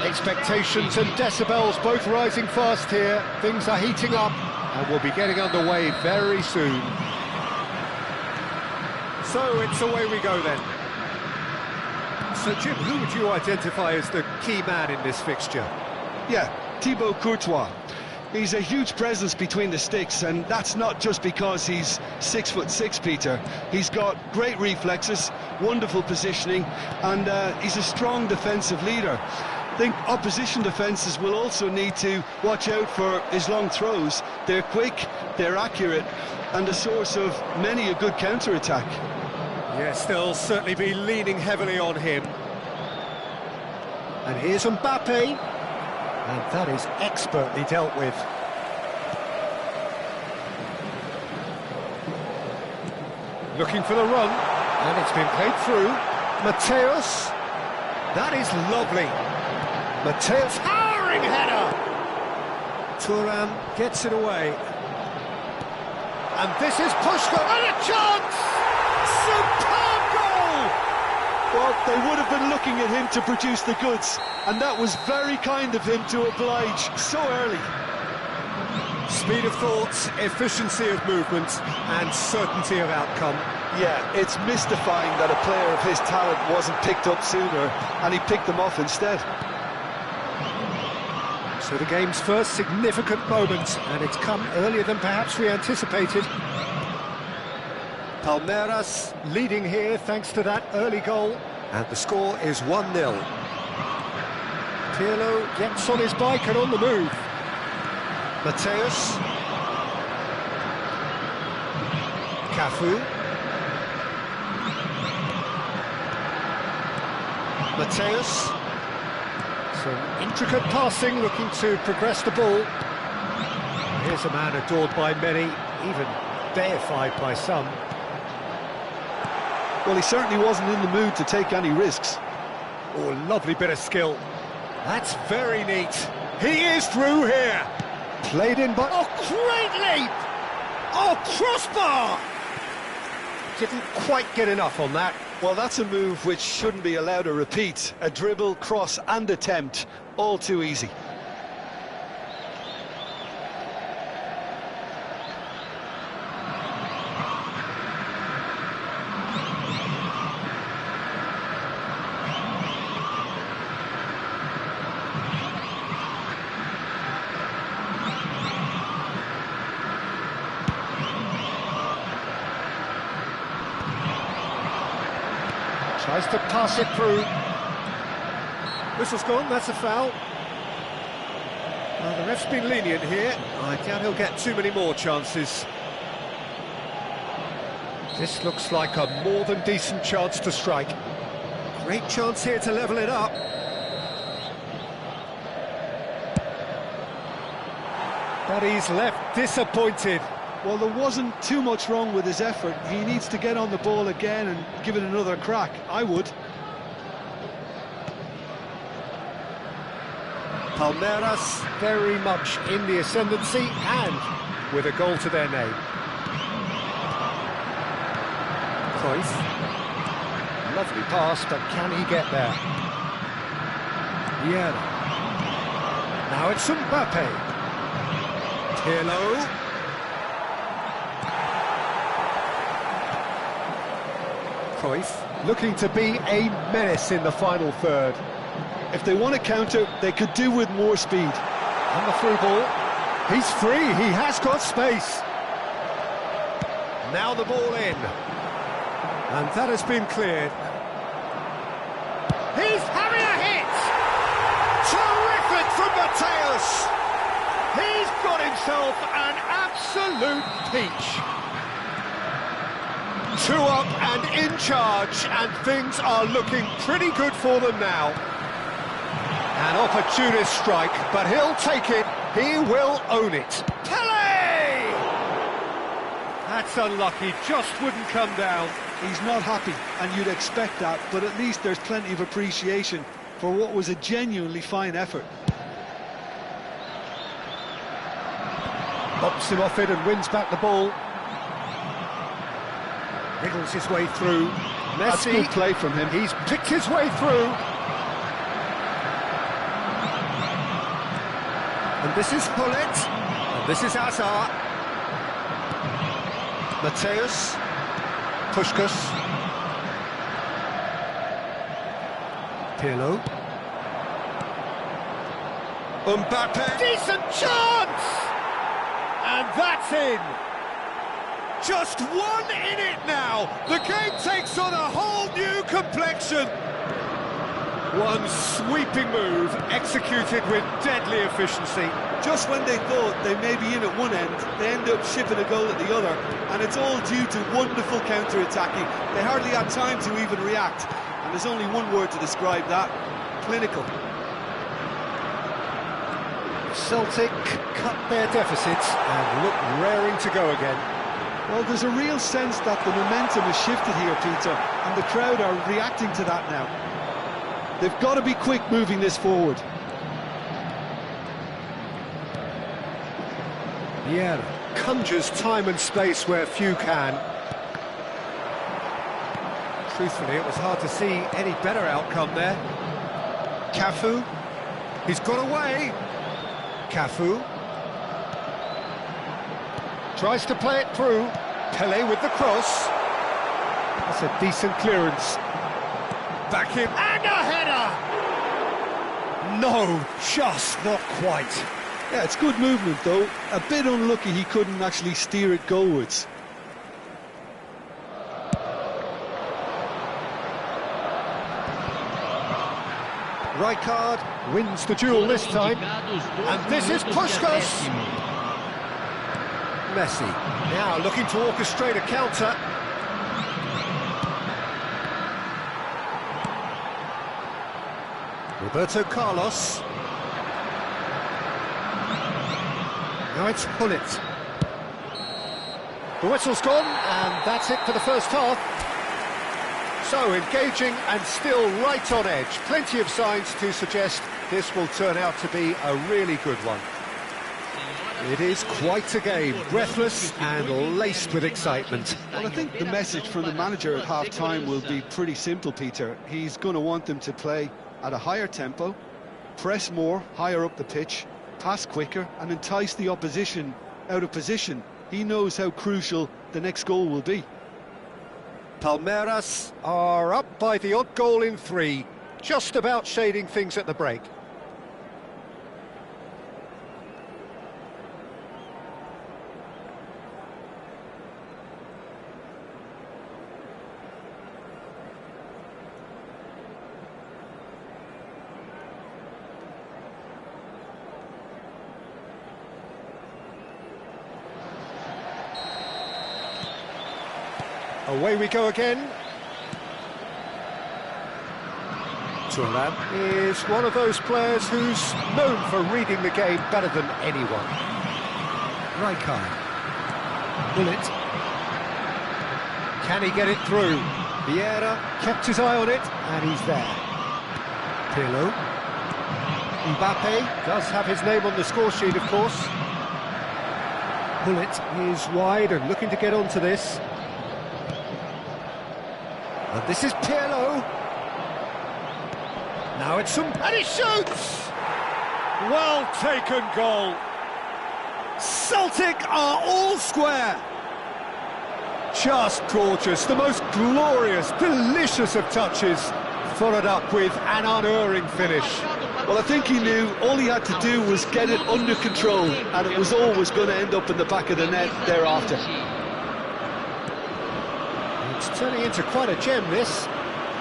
Expectations and decibels both rising fast here. Things are heating up and we'll be getting underway very soon. So it's away we go then. So Jim, who would you identify as the key man in this fixture? Yeah, Thibaut Courtois. He's a huge presence between the sticks, and that's not just because he's 6'6", Peter. He's got great reflexes, wonderful positioning, and he's a strong defensive leader. I think opposition defences will also need to watch out for his long throws. They're quick, they're accurate, and a source of many a good counter-attack. Yes, they'll certainly be leaning heavily on him. And here's Mbappe. And that is expertly dealt with. Looking for the run, and it's been played through. Mateus, that is lovely. Mateus, towering header! Thuram gets it away. And this is Pushka, and a chance! Superb goal! Well, they would have been looking at him to produce the goods, and that was very kind of him to oblige so early. Speed of thought, efficiency of movement, and certainty of outcome. Yeah, it's mystifying that a player of his talent wasn't picked up sooner, and he picked them off instead. So the game's first significant moment, and it's come earlier than perhaps we anticipated. Palmeiras leading here thanks to that early goal, and the score is 1-0. Pirlo gets on his bike and on the move. Mateus. Cafu. Mateus. Some intricate passing, looking to progress the ball. Here's a man adored by many, even deified by some. Well, he certainly wasn't in the mood to take any risks. Oh, lovely bit of skill. That's very neat. He is through here. Played in by... Oh, great leap! Oh, crossbar! Didn't quite get enough on that. Well, that's a move which shouldn't be allowed to repeat. A dribble, cross and attempt, all too easy. Tries to pass it through. Whistle's gone, that's a foul. Well, the ref's been lenient here. I doubt he'll get too many more chances. This looks like a more than decent chance to strike. Great chance here to level it up. But he's left disappointed. Well, there wasn't too much wrong with his effort. He needs to get on the ball again and give it another crack. I would. Palmeiras very much in the ascendancy and with a goal to their name. Cruyff. Lovely pass, but can he get there? Yeah. Now it's Mbappe. Pirlo. Cruyff looking to be a menace in the final third. If they want to counter, they could do with more speed. On the through ball. He's free, he has got space. Now the ball in. And that has been cleared. He's having a hit! Terrific from Mateus! He's got himself an absolute peach. 2 up and in charge, and things are looking pretty good for them now. An opportunist strike, but he'll take it. He will own it. Pele! That's unlucky, just wouldn't come down. He's not happy, and you'd expect that, but at least there's plenty of appreciation for what was a genuinely fine effort. Bops him off it and wins back the ball. Wriggles his way through. Messi. That's good play from him. He's picked his way through. And this is Hullet. And this is Hazard. Mateus. Puskas. Pirlo. Mbappe. Decent chance! And that's in. Just one in it now. The game takes on a whole new complexion. One sweeping move executed with deadly efficiency. Just when they thought they may be in at one end, they end up shipping a goal at the other, and it's all due to wonderful counter-attacking. They hardly had time to even react, and there's only one word to describe that: clinical. Celtic cut their deficits and look raring to go again. Well, there's a real sense that the momentum has shifted here, Peter, and the crowd are reacting to that now. They've got to be quick moving this forward. Yeah, conjures time and space where few can. Truthfully, it was hard to see any better outcome there. Cafu, he's got away. Cafu tries to play it through. Pele with the cross. That's a decent clearance. Back in, and a header! No, just not quite. Yeah, it's good movement though. A bit unlucky he couldn't actually steer it goalwards. Rijkaard wins the duel this time. And this is Puskas. Messi now looking to orchestrate a counter. Roberto Carlos. Now it's Hullet. The whistle's gone, and that's it for the first half. So engaging and still right on edge. Plenty of signs to suggest this will turn out to be a really good one. It is quite a game, breathless and laced with excitement. Well, I think the message from the manager at half-time will be pretty simple, Peter. He's going to want them to play at a higher tempo, press more, higher up the pitch, pass quicker and entice the opposition out of position. He knows how crucial the next goal will be. Palmeiras are up by the odd goal in 3, just about shading things at the break. Away we go again. Thuram is one of those players who's known for reading the game better than anyone. Rijkaard. Bullet. Can he get it through? Vieira kept his eye on it, and he's there. Pirlo. Mbappe does have his name on the score sheet, of course. Bullet is wide and looking to get onto this. And this is Pirlo. Now it's and he shoots! Well taken goal. Celtic are all square. Just gorgeous, the most glorious, delicious of touches, followed up with an unerring finish. Well, I think he knew all he had to do was get it under control, and it was always going to end up in the back of the net thereafter. It's turning into quite a gem, this.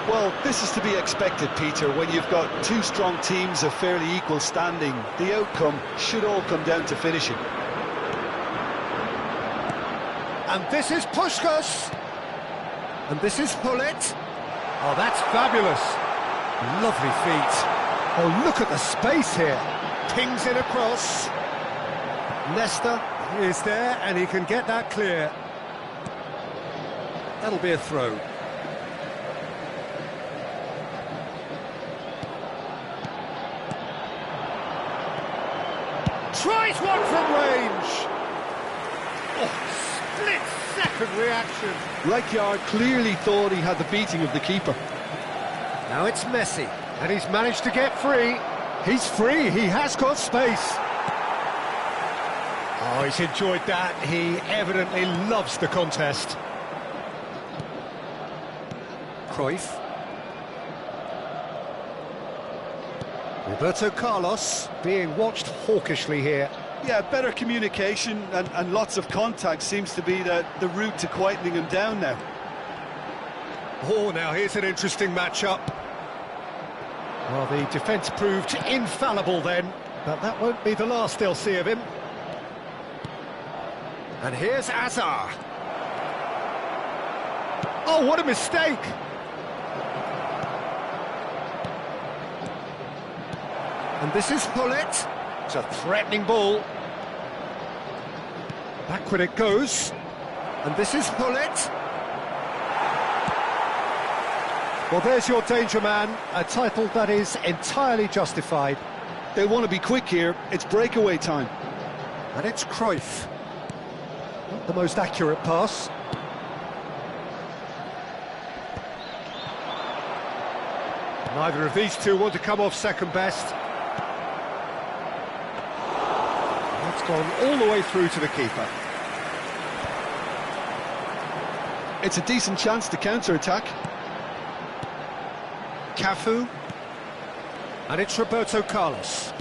Well, this is to be expected, Peter. When you've got two strong teams of fairly equal standing, the outcome should all come down to finishing. And this is Puskás. And this is Hullet. Oh, that's fabulous. Lovely feet. Oh, look at the space here. Pings it across. Leicester is there, and he can get that clear. That'll be a throw. Tries one from range. Oh, split-second reaction. Rijkaard clearly thought he had the beating of the keeper. Now it's Messi, and he's managed to get free. He's free, he has got space. Oh, he's enjoyed that. He evidently loves the contest. Cruyff. Roberto Carlos being watched hawkishly here. Yeah, better communication and lots of contact seems to be the route to quietening him down now. Oh, now here's an interesting matchup. Well, the defence proved infallible then, but that won't be the last they'll see of him. And here's Hazard. Oh, what a mistake! And this is Hullet. It's a threatening ball. Backward it goes. And this is Hullet. Well, there's your danger man, a title that is entirely justified. They want to be quick here, it's breakaway time. And it's Cruyff. Not the most accurate pass. Neither of these two want to come off second best. That's gone all the way through to the keeper. It's a decent chance to counter-attack. Cafu. And it's Roberto Carlos.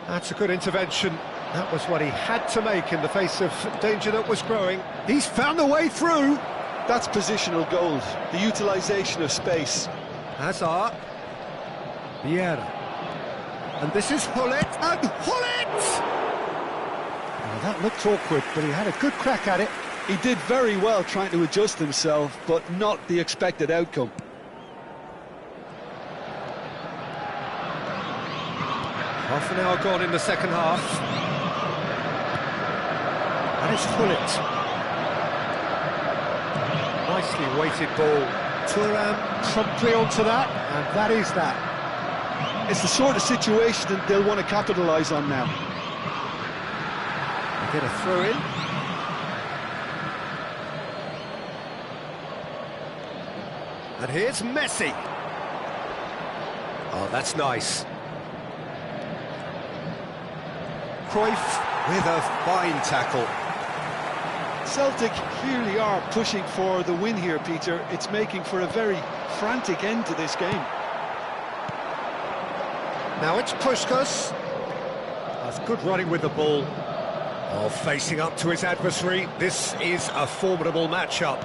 That's a good intervention. That was what he had to make in the face of danger that was growing. He's found a way through. That's positional gold, the utilisation of space. Hazard. Vieira. And this is Hullet. And Hullet! Well, that looked awkward, but he had a good crack at it. He did very well trying to adjust himself, but not the expected outcome. Half an hour gone in the second half. And it's Hullet. Nicely weighted ball. Thuram promptly onto that, and that is that. It's the sort of situation that they'll want to capitalise on now. They get a throw in. And here's Messi. Oh, that's nice. Cruyff with a fine tackle. Celtic clearly are pushing for the win here, Peter. It's making for a very frantic end to this game. Now it's Puskás. That's good running with the ball. Oh, facing up to his adversary. This is a formidable matchup.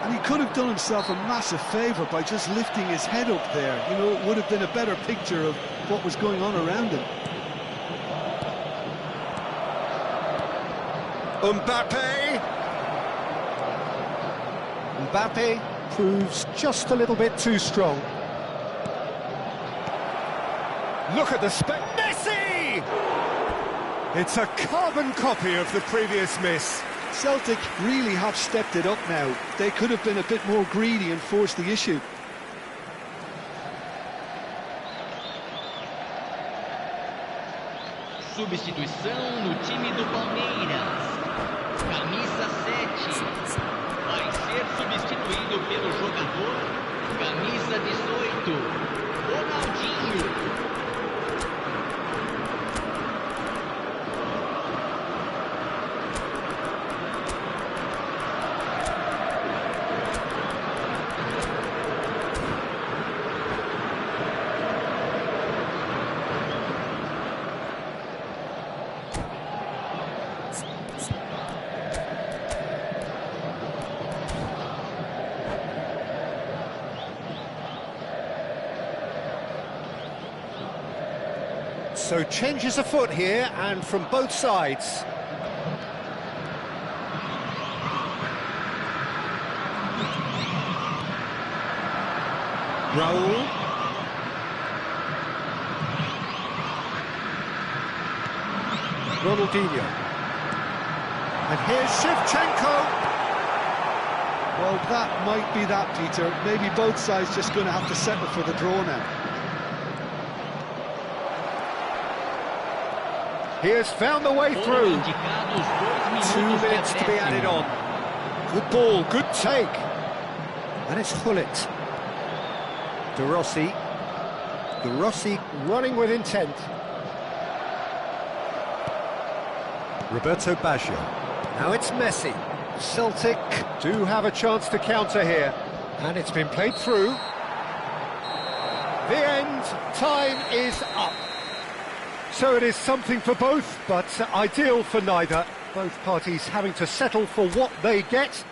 And he could have done himself a massive favour by just lifting his head up there. You know, it would have been a better picture of what was going on around him. Mbappe. Mbappe proves just a little bit too strong. Look at the Messi! It's a carbon copy of the previous miss. Celtic really have stepped it up now. They could have been a bit more greedy and forced the issue. Substituição no time do Palmeiras. Camisa 7. Vai ser substituído pelo jogador. Camisa 18. Ronaldinho. So changes afoot here, and from both sides. Raul. Ronaldinho. And here's Shevchenko. Well, that might be that, Peter. Maybe both sides just going to have to settle for the draw now. He has found the way through. 2 minutes to be added on. Good ball, good take. And it's Gullit. De Rossi. De Rossi running with intent. Roberto Baggio. Now it's Messi. Celtic do have a chance to counter here. And it's been played through. The end time is up. So it is something for both, but ideal for neither. Both parties having to settle for what they get.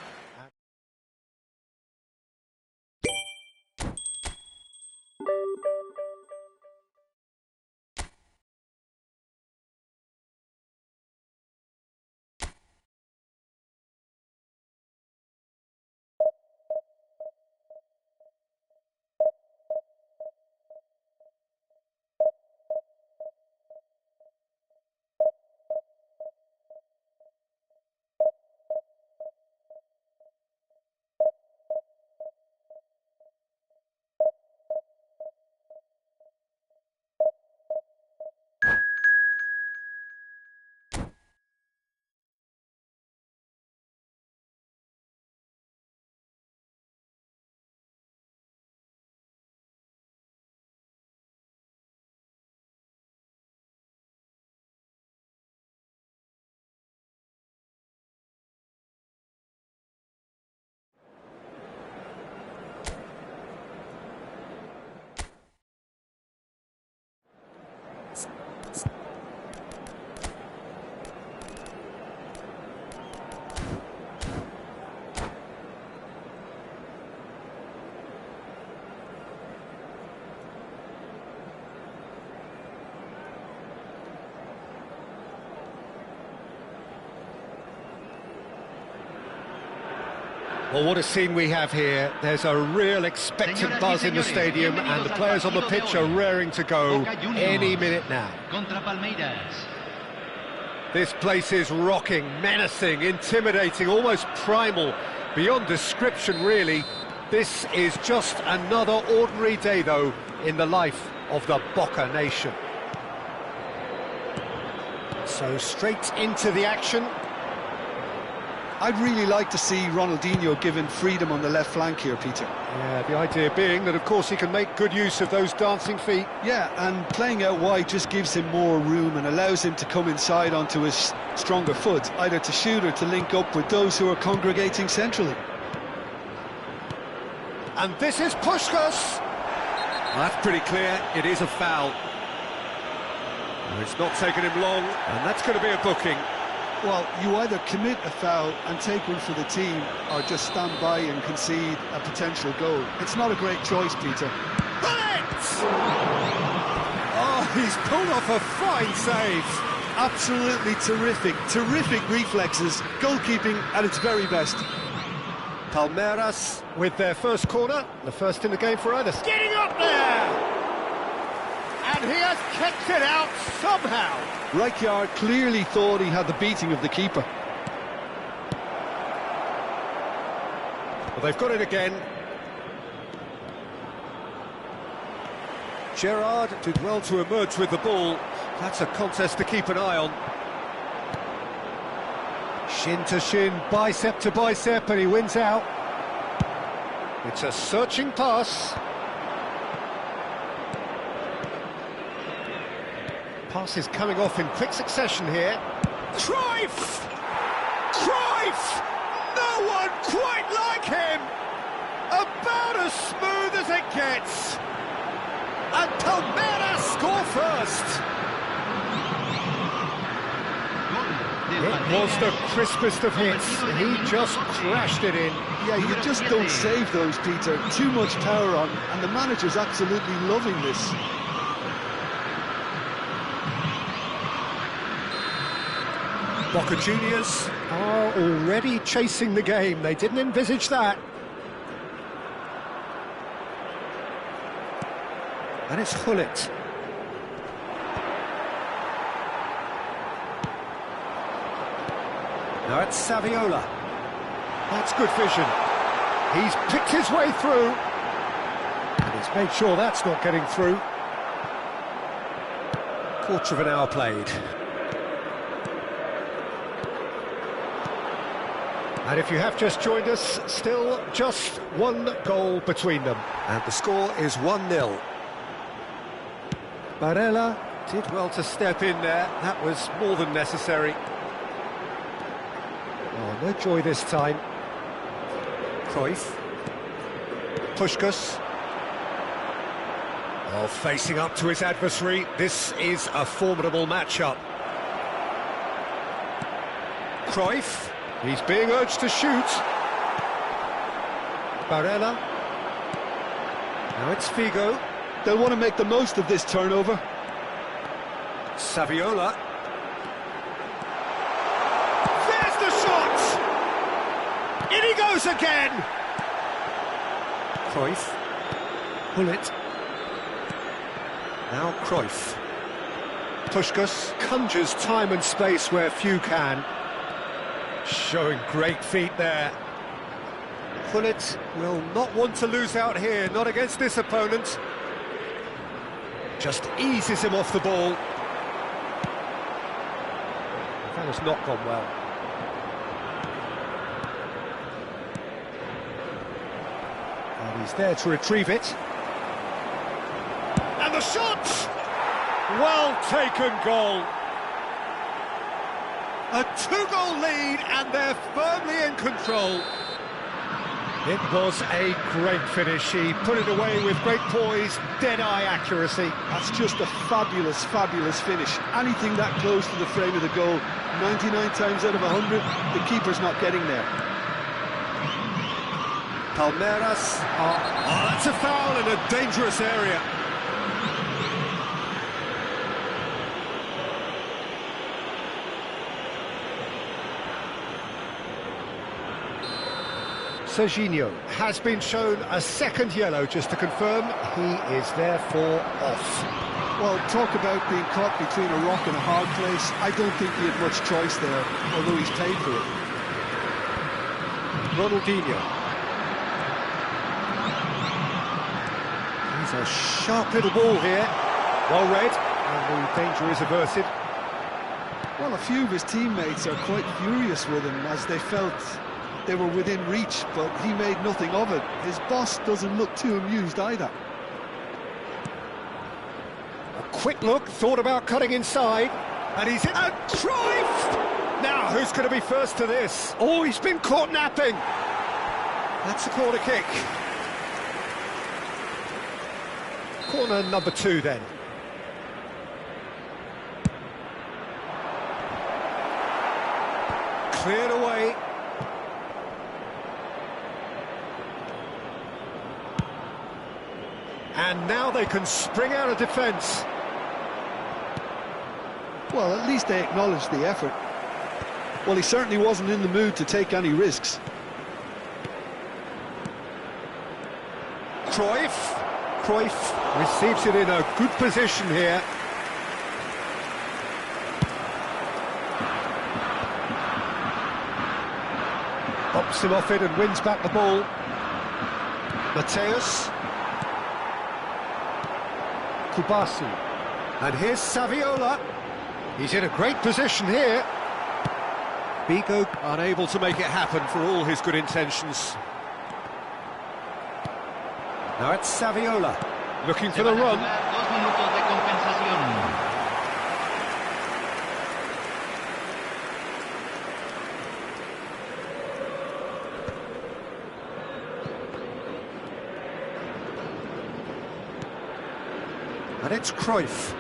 Well, what a scene we have here. There's a real expectant buzz in the stadium, and the players on the pitch are raring to go any minute now. This place is rocking, menacing, intimidating, almost primal, beyond description, really. This is just another ordinary day, though, in the life of the Boca nation. So straight into the action. I'd really like to see Ronaldinho given freedom on the left flank here, Peter. Yeah, the idea being that, of course, he can make good use of those dancing feet. Yeah, and playing out wide just gives him more room and allows him to come inside onto his stronger foot, either to shoot or to link up with those who are congregating centrally. And this is Puskás. That's pretty clear, it is a foul. It's not taken him long, and that's going to be a booking. Well, you either commit a foul and take one for the team, or just stand by and concede a potential goal. It's not a great choice, Peter. Oh, he's pulled off a fine save. Absolutely terrific reflexes, goalkeeping at its very best. Palmeiras with their first corner, the first in the game for either. Getting up there! And he has kept it out somehow. Rijkaard clearly thought he had the beating of the keeper. Well, they've got it again. Gerrard did well to emerge with the ball. That's a contest to keep an eye on. Shin to shin, bicep to bicep, and he wins out. It's a searching pass. Pass is coming off in quick succession here. Cruyff! Cruyff! No one quite like him! About as smooth as it gets. And Palmeiras score first. It was the crispest of hits. He just crashed it in. Yeah, you just don't save those, Peter. Too much power on, and the manager's absolutely loving this. Boca Juniors are already chasing the game. They didn't envisage that. And it's Gullit. Now it's Saviola. That's good vision. He's picked his way through. And he's made sure that's not getting through. Quarter of an hour played. And if you have just joined us, still just one goal between them. And the score is 1-0. Barella did well to step in there. That was more than necessary. Oh, no joy this time. Cruyff. Puskás. Oh, facing up to his adversary. This is a formidable matchup. Cruyff. He's being urged to shoot. Barella. Now it's Figo. They'll want to make the most of this turnover. Saviola. There's the shot! In he goes again! Cruyff. Gullit. Now Cruyff. Puskás conjures time and space where few can. Showing great feet there. Gullit will not want to lose out here, not against this opponent. Just eases him off the ball. That has not gone well. And he's there to retrieve it. And the shot! Well taken goal. A two-goal lead, and they're firmly in control. It was a great finish. He put it away with great poise, dead-eye accuracy. That's just a fabulous, fabulous finish. Anything that close to the frame of the goal, 99 times out of 100, the keeper's not getting there. Palmeiras. Oh, that's a foul in a dangerous area. Serginho has been shown a second yellow, just to confirm. He is therefore off. Well, talk about being caught between a rock and a hard place. I don't think he had much choice there, although he's paid for it. Ronaldinho. He's a sharp little ball here. Well read, and the danger is averted. Well, a few of his teammates are quite furious with him, as they felt they were within reach, but he made nothing of it. His boss doesn't look too amused either. A quick look, thought about cutting inside, and he's in. And Cruyff! Now, who's going to be first to this? Oh, he's been caught napping. That's a corner kick. Corner number 2, then. Cleared away. And now they can spring out of defence. Well, at least they acknowledged the effort. Well, he certainly wasn't in the mood to take any risks. Cruyff receives it in a good position here. Pops him off it and wins back the ball. Mateus. Kubasi. And here's Saviola. He's in a great position here. Vigo unable to make it happen for all his good intentions. Now it's Saviola, looking for the run. 2 minutos de compensación. And it's Cruyff.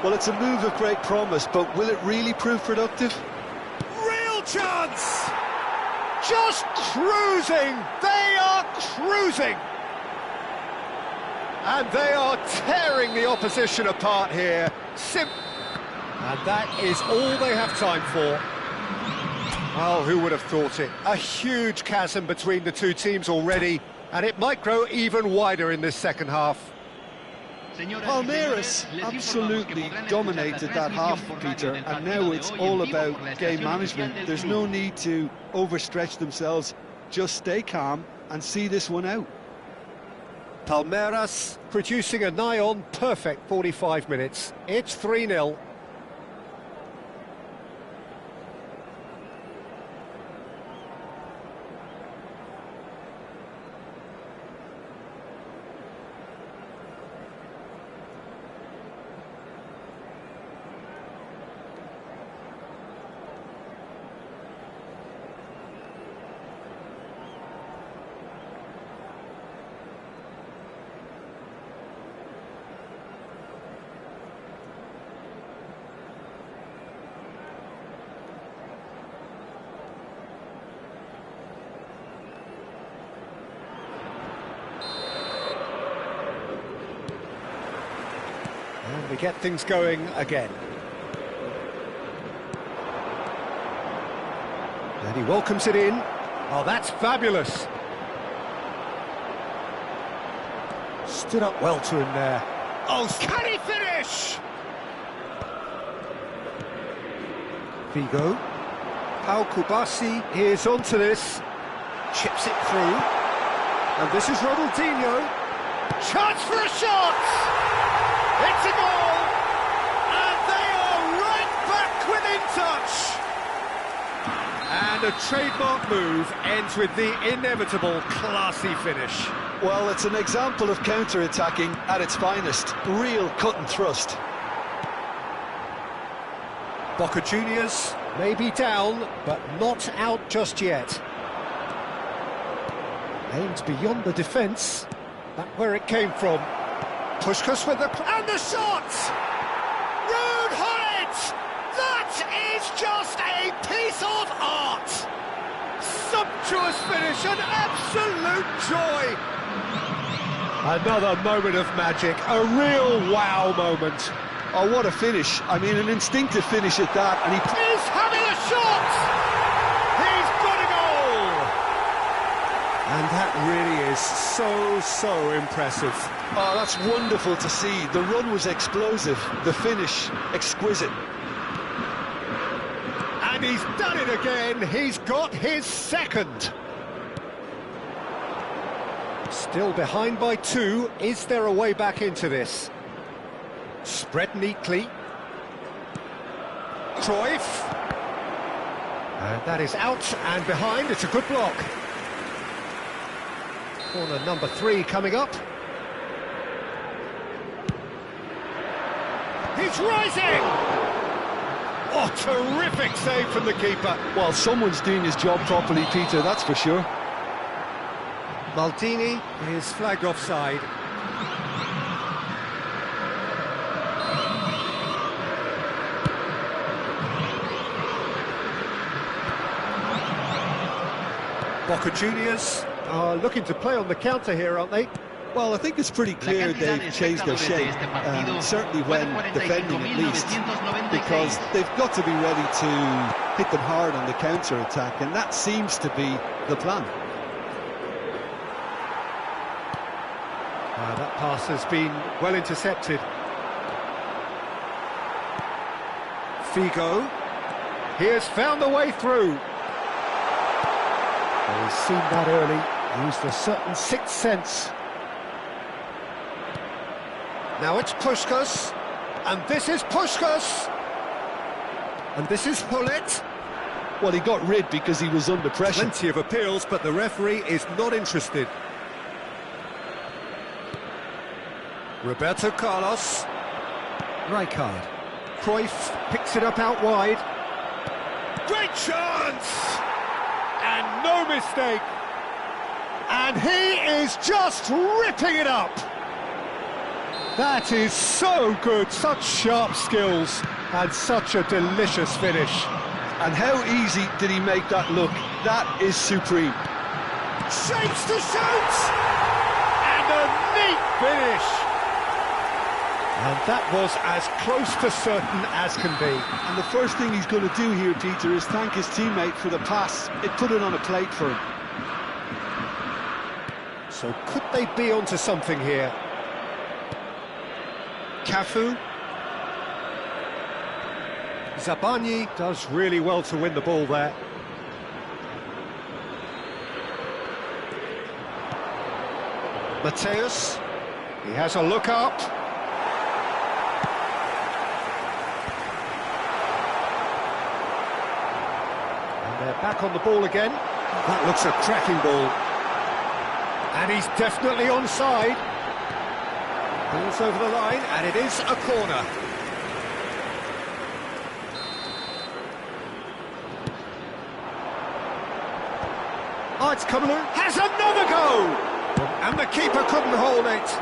Well, it's a move of great promise, but will it really prove productive? Real chance! Just cruising! They are cruising! And they are tearing the opposition apart here. And that is all they have time for. Oh, who would have thought it? A huge chasm between the two teams already, and it might grow even wider in this second half. Palmeiras absolutely dominated that half, Peter, and now it's all about game management. There's no need to overstretch themselves. Just stay calm and see this one out. Palmeiras producing a nigh-on perfect 45 minutes. It's 3-0. And we get things going again. And he welcomes it in. Oh, that's fabulous. Stood up well to him there. Oh, can he finish? Vigo. Pau Kubasi is onto this. Chips it through. And this is Ronaldinho. Chance for a shot! It's a goal! And they are right back within touch! And a trademark move ends with the inevitable classy finish. Well, it's an example of counter-attacking at its finest. Real cut and thrust. Boca Juniors may be down, but not out just yet. Aimed beyond the defence. Back where it came from. Puskás with the... and the shot! Ruud Gullit! That is just a piece of art! Sumptuous finish, an absolute joy! Another moment of magic, a real wow moment. Oh, what a finish. I mean, an instinctive finish at that, and He's having a shot! He's got a goal! And that really is so impressive. Oh, that's wonderful to see. The run was explosive, the finish exquisite. And he's done it again. He's got his second. Still behind by 2. Is there a way back into this? Spread neatly. Cruyff. And that is out and behind. It's a good block. Corner number 3 coming up. He's rising! Oh, terrific save from the keeper. Well, someone's doing his job properly, Peter, that's for sure. Maldini is flagged offside. Boca Juniors are looking to play on the counter here, aren't they? Well, I think it's pretty clear they've changed their shape, certainly when defending at least, because they've got to be ready to hit them hard on the counter-attack, and that seems to be the plan. That pass has been well intercepted. Figo. He has found the way through. Well, he's seen that early, used a certain sixth sense. Now it's Puskás, and this is Puskás, and this is Hullet. Well, he got rid because he was under pressure. Plenty of appeals, but the referee is not interested. Roberto Carlos. Rijkaard. Cruyff picks it up out wide. Great chance! And no mistake. And he is just ripping it up. That is so good, such sharp skills, and such a delicious finish. And how easy did he make that look? That is supreme. Shapes to shoot! And a neat finish. And that was as close to certain as can be. And the first thing he's going to do here, Peter, is thank his teammate for the pass. It put it on a plate for him. So could they be onto something here? Cafu. Zabani does really well to win the ball there. Mateus. He has a look up. And they're back on the ball again. That looks a cracking ball. And he's definitely onside. Ball's over the line, and it is a corner. Oh, it's Kamelu, has another go! And the keeper couldn't hold it.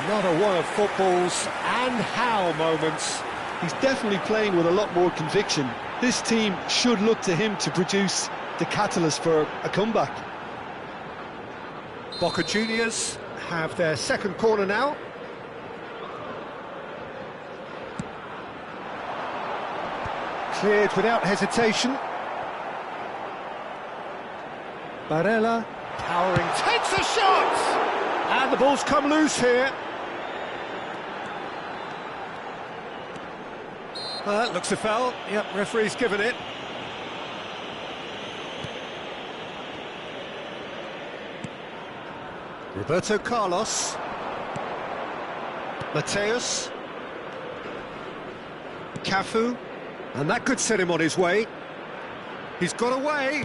Another one of football's and how moments. He's definitely playing with a lot more conviction. This team should look to him to produce the catalyst for a comeback. Boca Juniors have their second corner now. Cleared without hesitation. Barella, powering, takes a shot! And the ball's come loose here. That looks a foul. Yep, referee's given it. Roberto Carlos. Mateus. Cafu. And that could set him on his way. He's got away.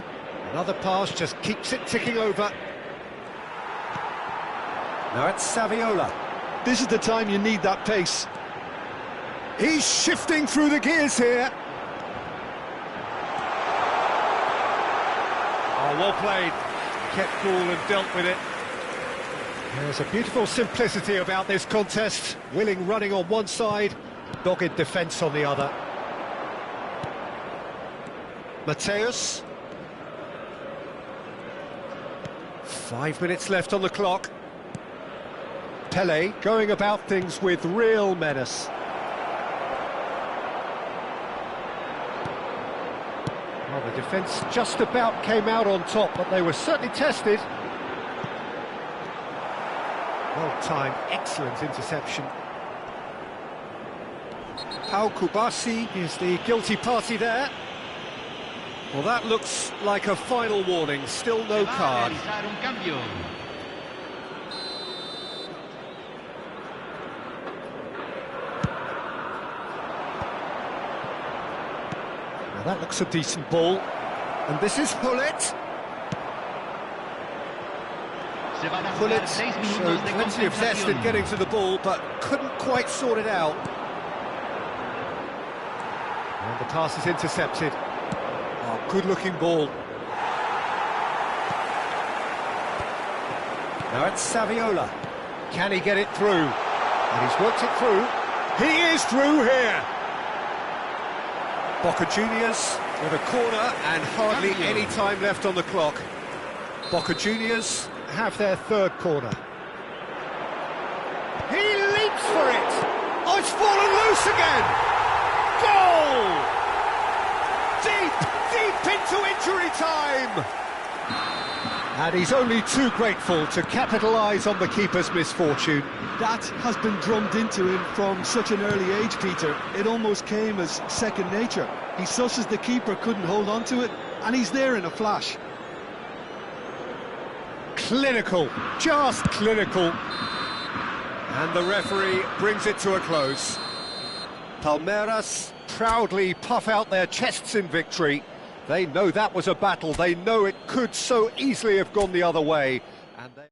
Another pass just keeps it ticking over. Now it's Saviola. This is the time you need that pace. He's shifting through the gears here. Oh, well played. Kept cool and dealt with it. There's a beautiful simplicity about this contest. Willing running on one side, dogged defence on the other. Mateus. 5 minutes left on the clock. Pele going about things with real menace. Well, the defence just about came out on top, but they were certainly tested. Well-timed, excellent interception. Pau Kubasi is the guilty party there. Well, that looks like a final warning, still no card. Now that looks a decent ball. And this is Hullet. Hullet showed plenty of zest in getting to the ball, but couldn't quite sort it out. And the pass is intercepted. Oh, good-looking ball. Now it's Saviola. Can he get it through? And he's worked it through. He is through here. Boca Juniors with a corner and hardly any time left on the clock. Boca Juniors have their third corner. He leaps for it. Oh, it's fallen loose again. Goal! Deep into injury time. And he's only too grateful to capitalise on the keeper's misfortune. That has been drummed into him from such an early age, Peter. It almost came as second nature. He susses the keeper couldn't hold on to it, and he's there in a flash. Clinical, just clinical. And the referee brings it to a close. Palmeiras proudly puff out their chests in victory. They know that was a battle. They know it could so easily have gone the other way. And they...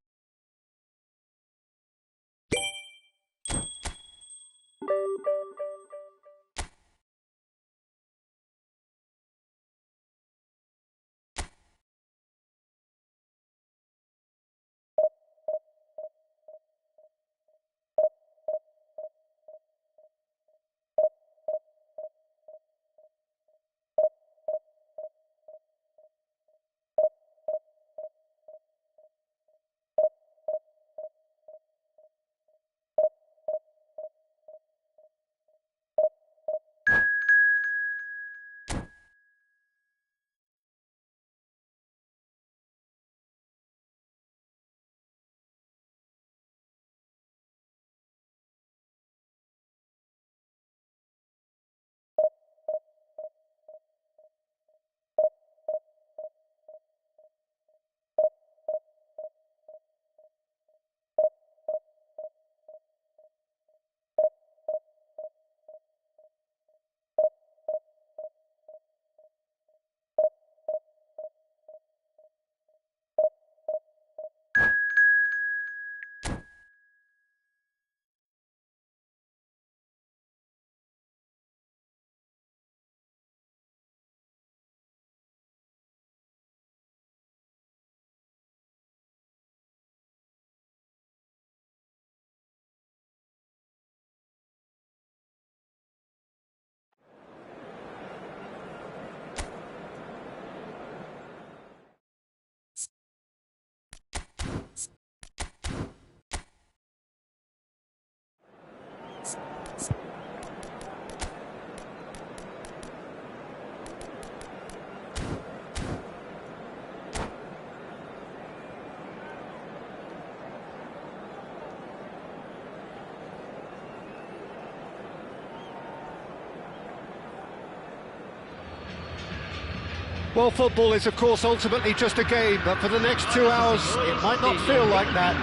Well, football is, of course, ultimately just a game, but for the next 2 hours, it might not feel like that.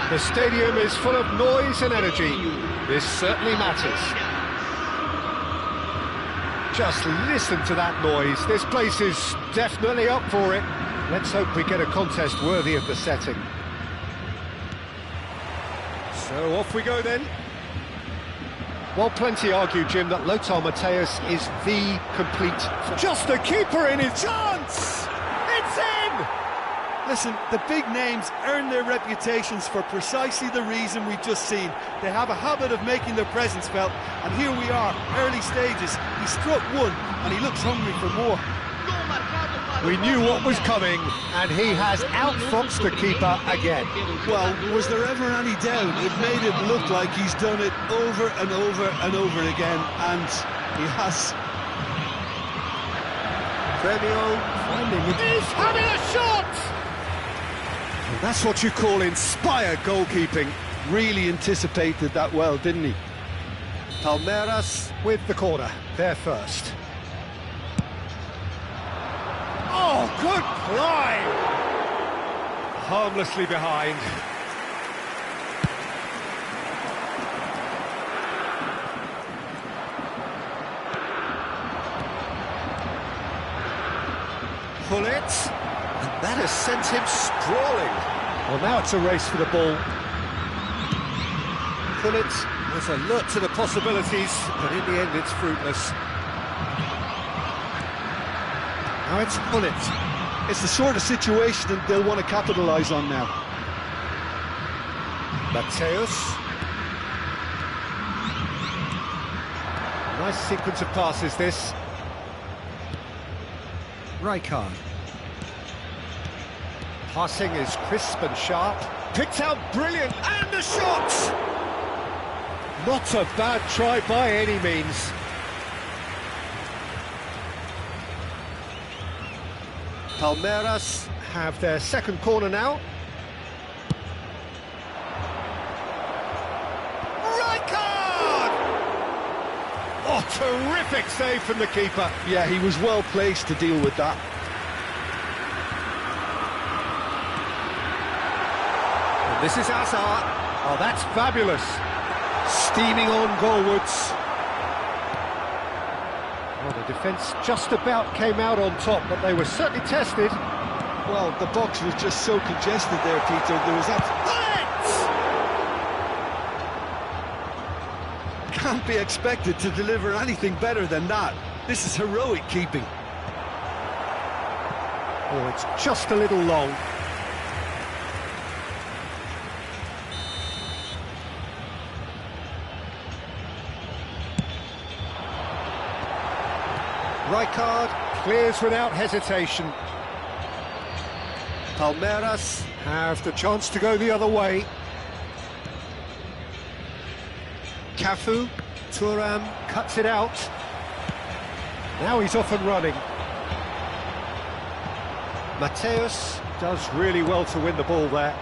The stadium is full of noise and energy. This certainly matters. Just listen to that noise. This place is definitely up for it. Let's hope we get a contest worthy of the setting. So off we go then. Well, plenty argue, Jim, that Lothar Matthäus is the complete... Just a keeper in his chance! It's in! Listen, the big names earn their reputations for precisely the reason we've just seen. They have a habit of making their presence felt, and here we are, early stages. He struck one, and he looks hungry for more. We knew what was coming, and he has outfoxed the keeper again. Well, was there ever any doubt? It made it look like he's done it over and over and over again, and he has. Premio finding it. He's having a shot! And that's what you call inspired goalkeeping. Really anticipated that well, didn't he? Palmeiras with the corner, they're first. Oh, good climb! Harmlessly behind. Pull it, and that has sent him sprawling. Well, now it's a race for the ball. Pull it was alert to the possibilities, but in the end it's fruitless. Now it's Pullet. It's the sort of situation that they'll want to capitalise on now. Matthäus. Nice sequence of passes, this. Rijkaard. Passing is crisp and sharp. Picked out brilliant, and the shot! Not a bad try by any means. Palmeiras have their second corner now. Right card! Oh, terrific save from the keeper. Yeah, he was well placed to deal with that. And this is Hazard. Oh, that's fabulous. Steaming on goalwards. Well, the defence just about came out on top, but they were certainly tested. Well, the box was just so congested there, Peter. There was can't be expected to deliver anything better than that. This is heroic keeping. Oh, it's just a little long. Rijkaard clears without hesitation. Palmeiras have the chance to go the other way. Cafu, Thuram cuts it out. Now he's off and running. Mateus does really well to win the ball there.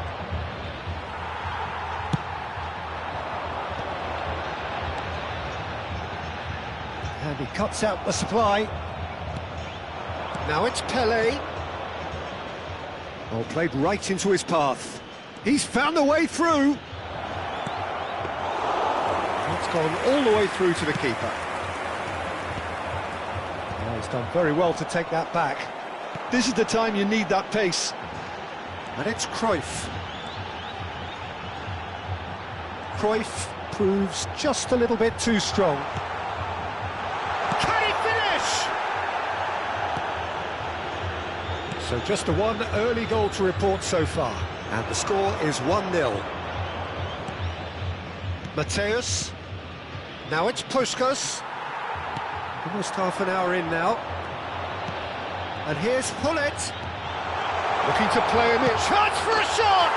And he cuts out the supply. Now it's Pelé. Oh, played right into his path. He's found the way through. It's gone all the way through to the keeper. Oh, he's done very well to take that back. This is the time you need that pace. And it's Cruyff. Cruyff proves just a little bit too strong. Can he finish? So just a one early goal to report so far. And the score is 1-0. Mateus. Now it's Puskas. Almost half an hour in now. And here's Hullet. Looking to play him in. Chance for a shot!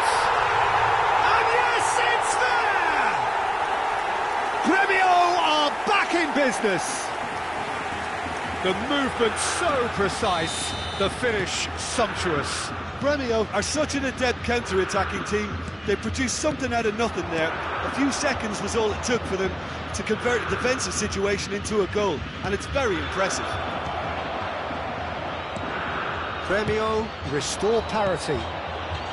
And yes, it's there! Gremio are back in business. The movement so precise, the finish sumptuous. Gremio are such an adept counter-attacking team. They produced something out of nothing there. A few seconds was all it took for them to convert a defensive situation into a goal, and it's very impressive. Gremio restore parity.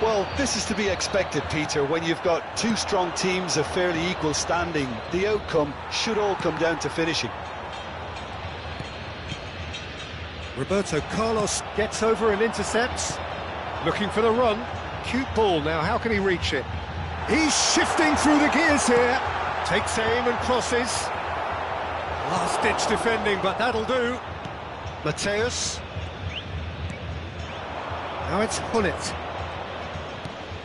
Well, this is to be expected, Peter. When you've got two strong teams of fairly equal standing, the outcome should all come down to finishing. Roberto Carlos gets over and intercepts. Looking for the run. Cute ball now, how can he reach it? He's shifting through the gears here. Takes aim and crosses. Last-ditch defending, but that'll do. Mateus. Now it's Hullet.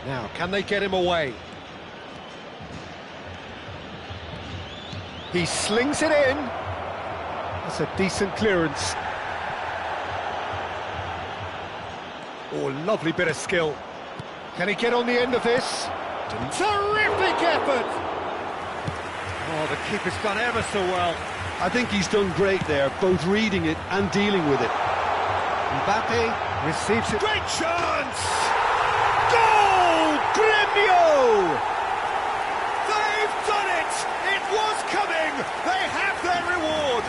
Now, can they get him away? He slings it in. That's a decent clearance. Oh, lovely bit of skill. Can he get on the end of this? Terrific effort! Oh, the keeper's done ever so well. I think he's done great there, both reading it and dealing with it. Mbappe receives it. Great chance! Goal! Gremio! They've done it! It was coming! They have their reward!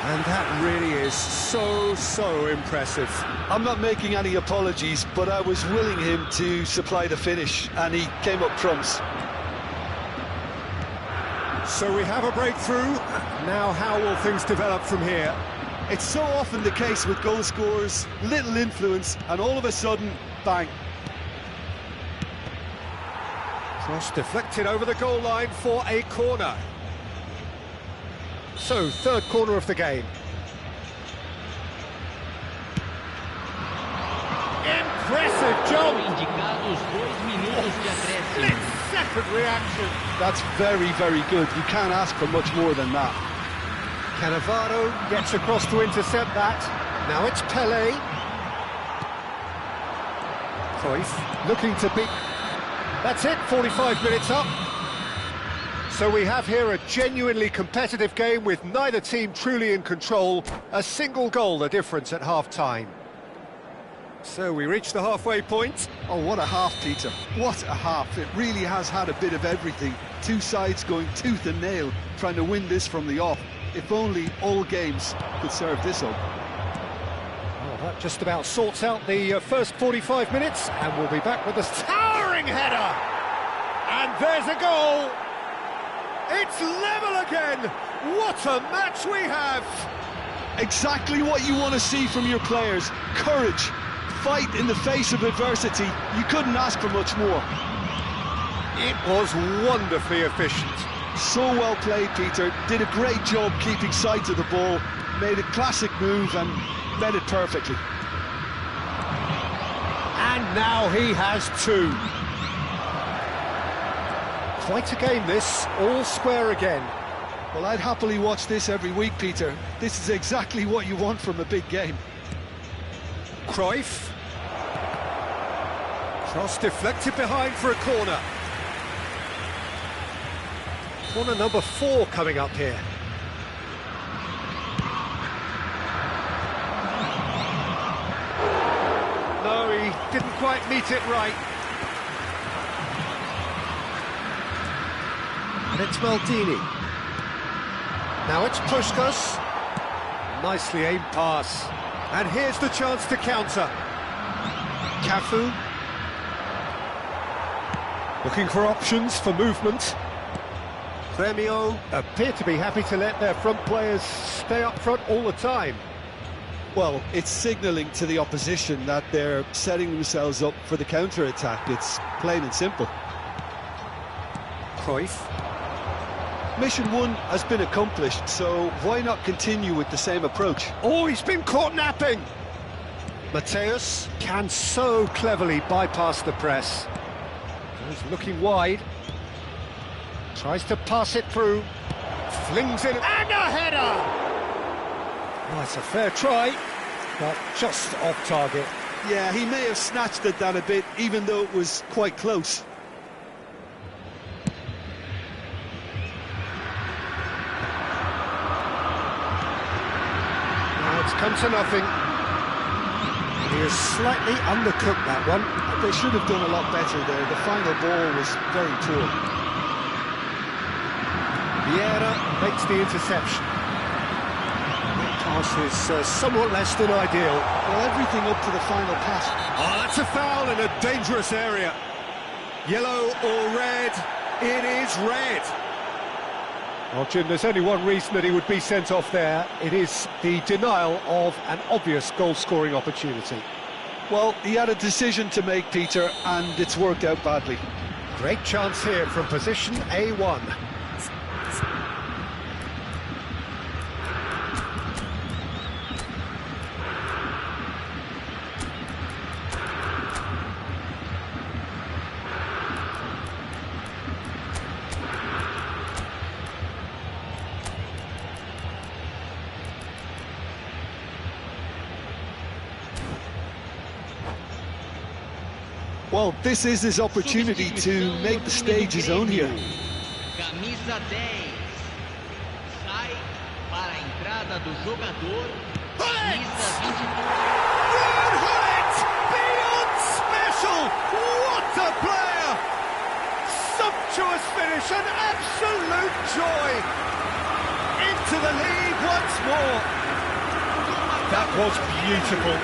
And that really is so impressive. I'm not making any apologies, but I was willing him to supply the finish, and he came up trumps. So we have a breakthrough. Now how will things develop from here? It's so often the case with goal scorers, little influence, and all of a sudden, bang. Cross deflected over the goal line for a corner. So, third corner of the game. Impressive jump! Split-second reaction. That's very good. You can't ask for much more than that. Cannavaro gets across to intercept that. Now it's Pelé. Cruyff looking to beat. That's it, 45 minutes up. So we have here a genuinely competitive game with neither team truly in control. A single goal the difference at half-time. So we reach the halfway point. Oh, what a half, Peter. What a half. It really has had a bit of everything. Two sides going tooth and nail, trying to win this from the off. If only all games could serve this up. Well, that just about sorts out the first 45 minutes, and we'll be back with a towering header. And there's a goal. It's level again. What a match we have. Exactly what you want to see from your players. Courage. Fight in the face of adversity. You couldn't ask for much more. It was wonderfully efficient. So well played, Peter. Did a great job keeping sight of the ball. Made a classic move and met it perfectly. And now he has two. Quite a game this, all square again. Well, I'd happily watch this every week, Peter. This is exactly what you want from a big game. Cruyff. Cross deflected behind for a corner. Corner number 4 coming up here. No, he didn't quite meet it right. And it's Maldini. Now it's Puskás. Nicely aimed pass. And here's the chance to counter. Cafu. Looking for options for movement. Grêmio appear to be happy to let their front players stay up front all the time. Well, it's signalling to the opposition that they're setting themselves up for the counter-attack. It's plain and simple. Cruyff. Mission 1 has been accomplished, so why not continue with the same approach? Oh, he's been caught napping! Mateus can so cleverly bypass the press. He's looking wide. Tries to pass it through. Flings it, and a header! Oh, it's a fair try, but just off target. Yeah, he may have snatched at that a bit, even though it was quite close. It's come to nothing. He has slightly undercooked that one. They should have done a lot better there. The final ball was very poor. Primeira makes the interception. That pass is somewhat less than ideal. Well, everything up to the final pass. Oh, that's a foul in a dangerous area. Yellow or red? It is red. Well, Jim, there's only one reason that he would be sent off there. It is the denial of an obvious goal-scoring opportunity. Well, he had a decision to make, Peter, and it's worked out badly. Great chance here from position A1. Well, this is his opportunity to make the stage his own here. Camisa 10. Sai para a entrada do jogador. Camisa 22. Gullit! Beyond special! What a player! Sumptuous finish, an absolute joy! Into the lead once more. That was beautiful.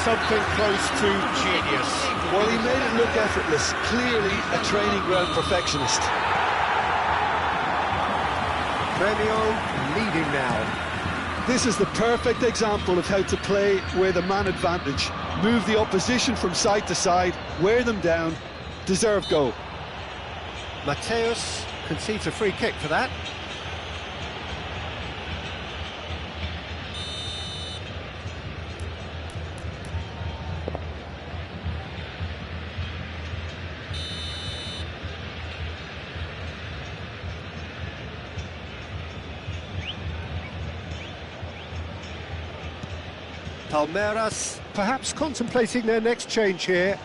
Something close to genius. Well, he made it look effortless. Clearly a training ground perfectionist. Grêmio leading now. This is the perfect example of how to play with a man advantage. Move the opposition from side to side, wear them down, deserve goal. Mateus concedes a free kick for that. Palmeiras perhaps contemplating their next change here.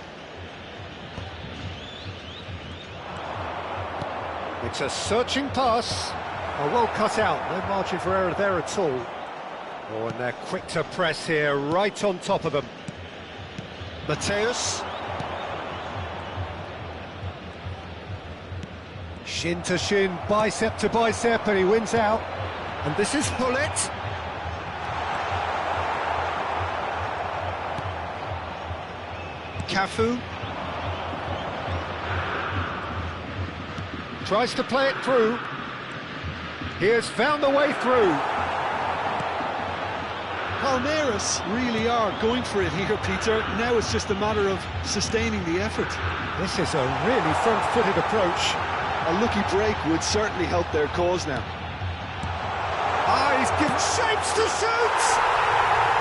It's a searching pass. Oh, well cut out, no margin for error there at all. Oh, and they're quick to press here, right on top of them. Mateus. Shin to shin, bicep to bicep, and he wins out. And this is Hullet. Cafu. Tries to play it through. He has found the way through. Palmeiras really are going for it here, Peter. Now it's just a matter of sustaining the effort. This is a really front-footed approach. A lucky break would certainly help their cause now. Ah, he's given shapes to shoot!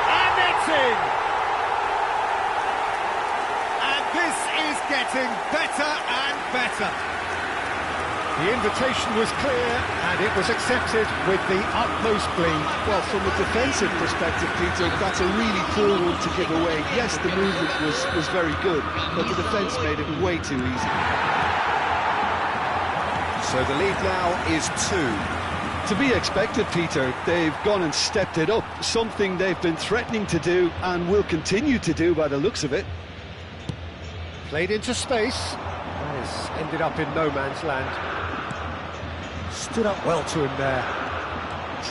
And it's in! And this is getting better and better. The invitation was clear, and it was accepted with the utmost glee. Well, from a defensive perspective, Peter, that's a really poor one to give away. Yes, the movement was very good, but the defence made it way too easy. So the lead now is 2. To be expected, Peter. They've gone and stepped it up, something they've been threatening to do and will continue to do by the looks of it. Played into space. That has ended up in no man's land. Stood up well to him there.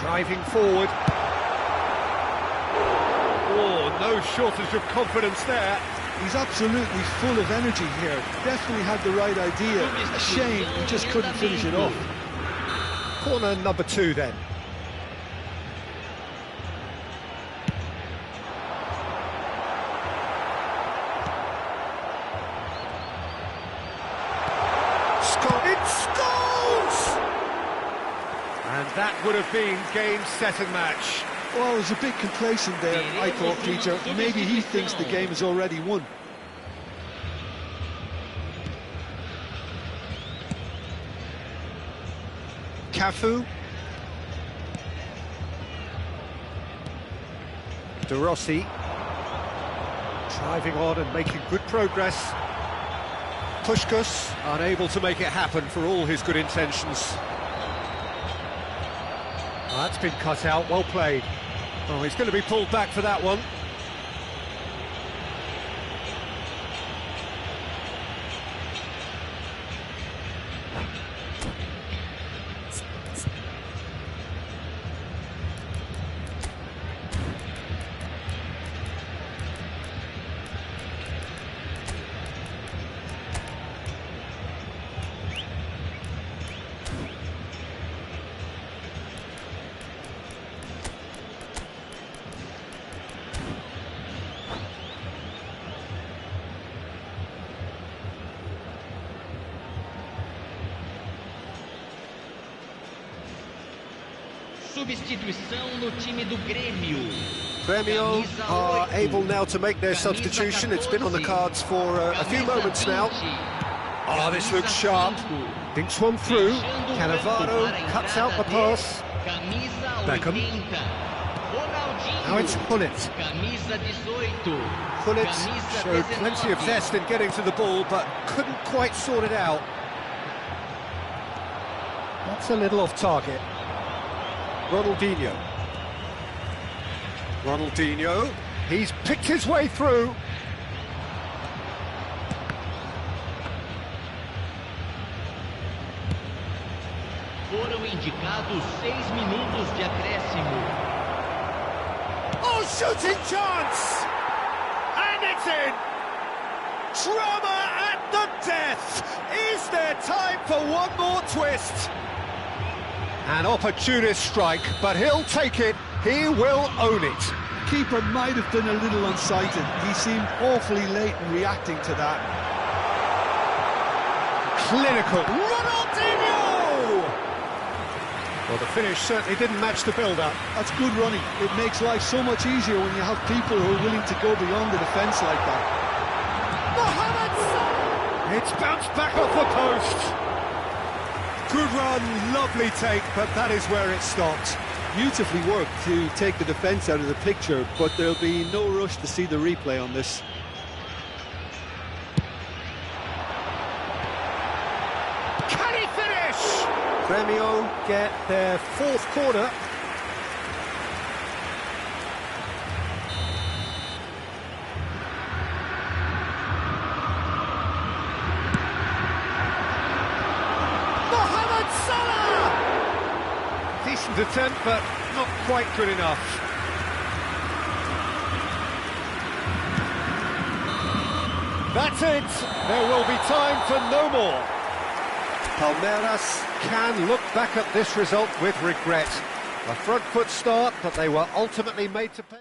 Driving forward. Oh, no shortage of confidence there. He's absolutely full of energy here. Definitely had the right idea. A shame he just couldn't finish it off. Corner number 2 then. It scores! And that would have been game, set and match. Well, I was a bit complacent there, I thought, Peter. Maybe he thinks the game is already won. Cafu. De Rossi. Driving on and making good progress. Puskás unable to make it happen for all his good intentions. Oh, that's been cut out, well played. Oh, he's going to be pulled back for that one. Substituição no time do Grêmio. Grêmio are able now to make their substitution. It's been on the cards for a few moments now. Oh, this looks sharp. Dinks one through. Cannavaro cuts out the pass. Beckham. Now it's Hullet. Hullet showed plenty of zest in getting to the ball, but couldn't quite sort it out. That's a little off target. Ronaldinho. Ronaldinho, he's picked his way through. Foram indicados 6 minutos de acréscimo. Oh, shooting chance! And it's in! Drama at the death! Is there time for one more twist? An opportunist strike, but he'll take it, he will own it. Keeper might have been a little unsighted. He seemed awfully late in reacting to that. Clinical. Ronaldinho! Well, the finish certainly didn't match the build-up. That's good running. It makes life so much easier when you have people who are willing to go beyond the defence like that. Mohamed Salah! It's bounced back off the post. Good run, lovely take, but that is where it stopped. Beautifully worked to take the defence out of the picture, but there'll be no rush to see the replay on this. Can he finish? Grêmio get their 4th corner. decent attempt, but not quite good enough. That's it. There will be time for no more. Palmeiras can look back at this result with regret. A front foot start, but they were ultimately made to pay.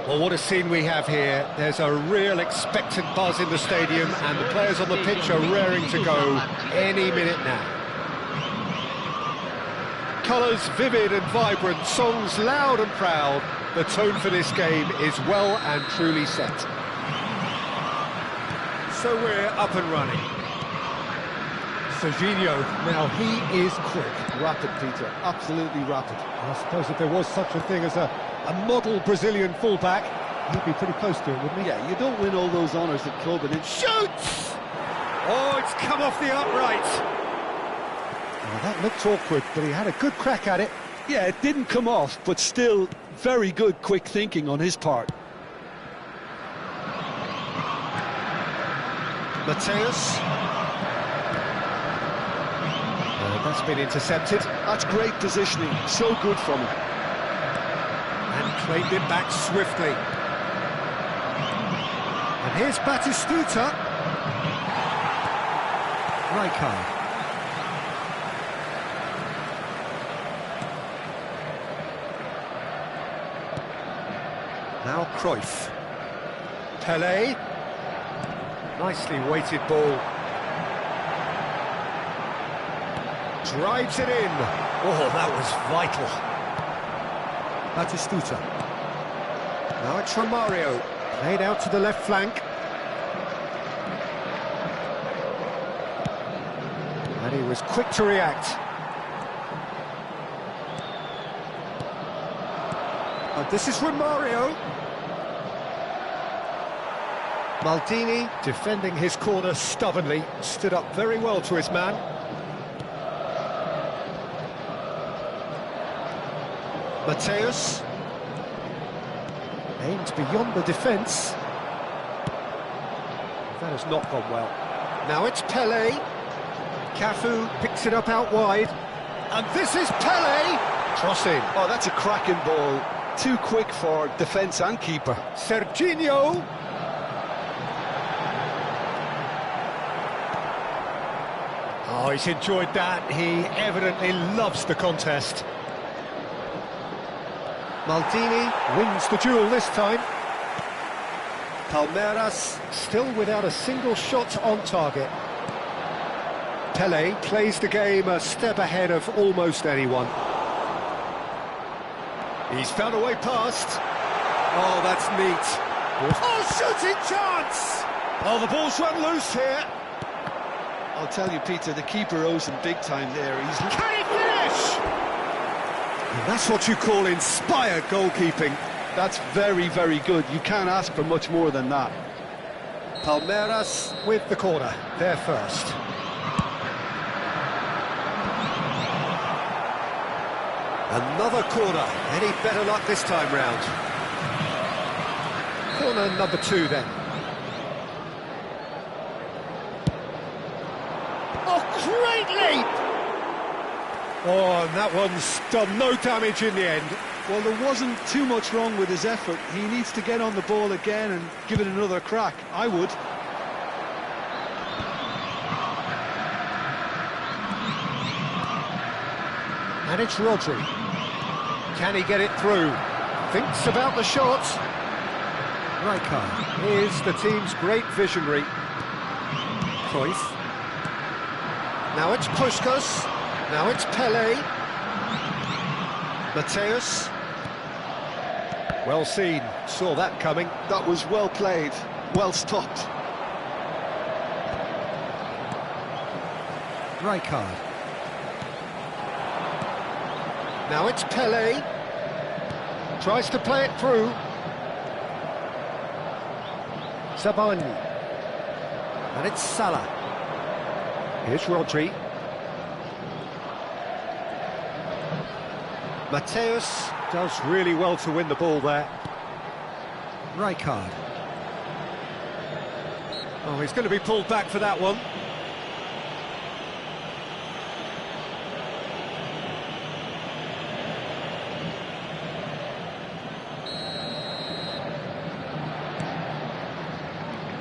Well, what a scene we have here. There's a real expectant buzz in the stadium, and the players on the pitch are raring to go any minute now. Colours vivid and vibrant, songs loud and proud. The tone for this game is well and truly set. So we're up and running. Serginho, now he is quick. Rapid, Peter, absolutely rapid. I suppose if there was such a thing as a model Brazilian fullback, he'd be pretty close to it, wouldn't he? Yeah, you don't win all those honours at club and it shoots! Oh, it's come off the upright. Oh, that looked awkward, but he had a good crack at it. Yeah, it didn't come off, but still very good quick thinking on his part. Mateus. That's been intercepted. That's great positioning, so good from him. And claimed it back swiftly. And here's Batistuta. Rijkaard. Now Cruyff. Pelé. Nicely weighted ball. Drives it in. Oh, that was vital. Batistuta. Now it's Romario. Played out to the left flank. And he was quick to react. And this is Romario. Maldini, defending his corner stubbornly, stood up very well to his man. Mateus aimed beyond the defence. That has not gone well. Now it's Pele. Cafu picks it up out wide. And this is Pele! Crossing. Oh, that's a cracking ball. Too quick for defence and keeper. Serginho. Oh, he's enjoyed that. He evidently loves the contest. Maldini wins the duel this time. Palmeiras still without a single shot on target. Pele plays the game a step ahead of almost anyone. He's found a way past. Oh, that's neat. Oh, shooting chance! Oh, the ball's run loose here. I'll tell you, Peter, the keeper owes him big time there. Can he finish? And that's what you call inspired goalkeeping. That's very, very good. You can't ask for much more than that. Palmeiras with the corner. They're first. Another corner. Any better luck this time round? Corner number 2 then. Oh, great leap! Oh, and that one's done no damage in the end. Well, there wasn't too much wrong with his effort. He needs to get on the ball again and give it another crack. I would. And it's Rodri. Can he get it through? Thinks about the shot. Rijkaard is the team's great visionary. Cruyff. Now it's Puskas. Now it's Pele. Mateus. Well seen. Saw that coming. That was well played. Well stopped. Rijkaard. Now it's Pele. Tries to play it through. Zabani. And it's Salah. Here's Rodri. Mateus does really well to win the ball there. Rijkaard. Oh, he's going to be pulled back for that one.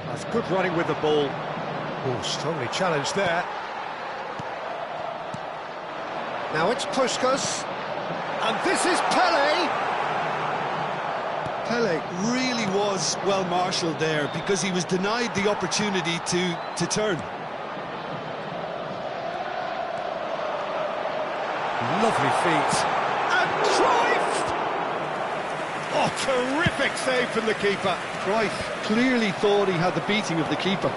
That's good running with the ball. Oh, strongly challenged there. Now it's Puskas. And this is Pele! Pele really was well marshalled there because he was denied the opportunity to turn. Lovely feet. And Cruyff! Oh, terrific save from the keeper. Cruyff clearly thought he had the beating of the keeper.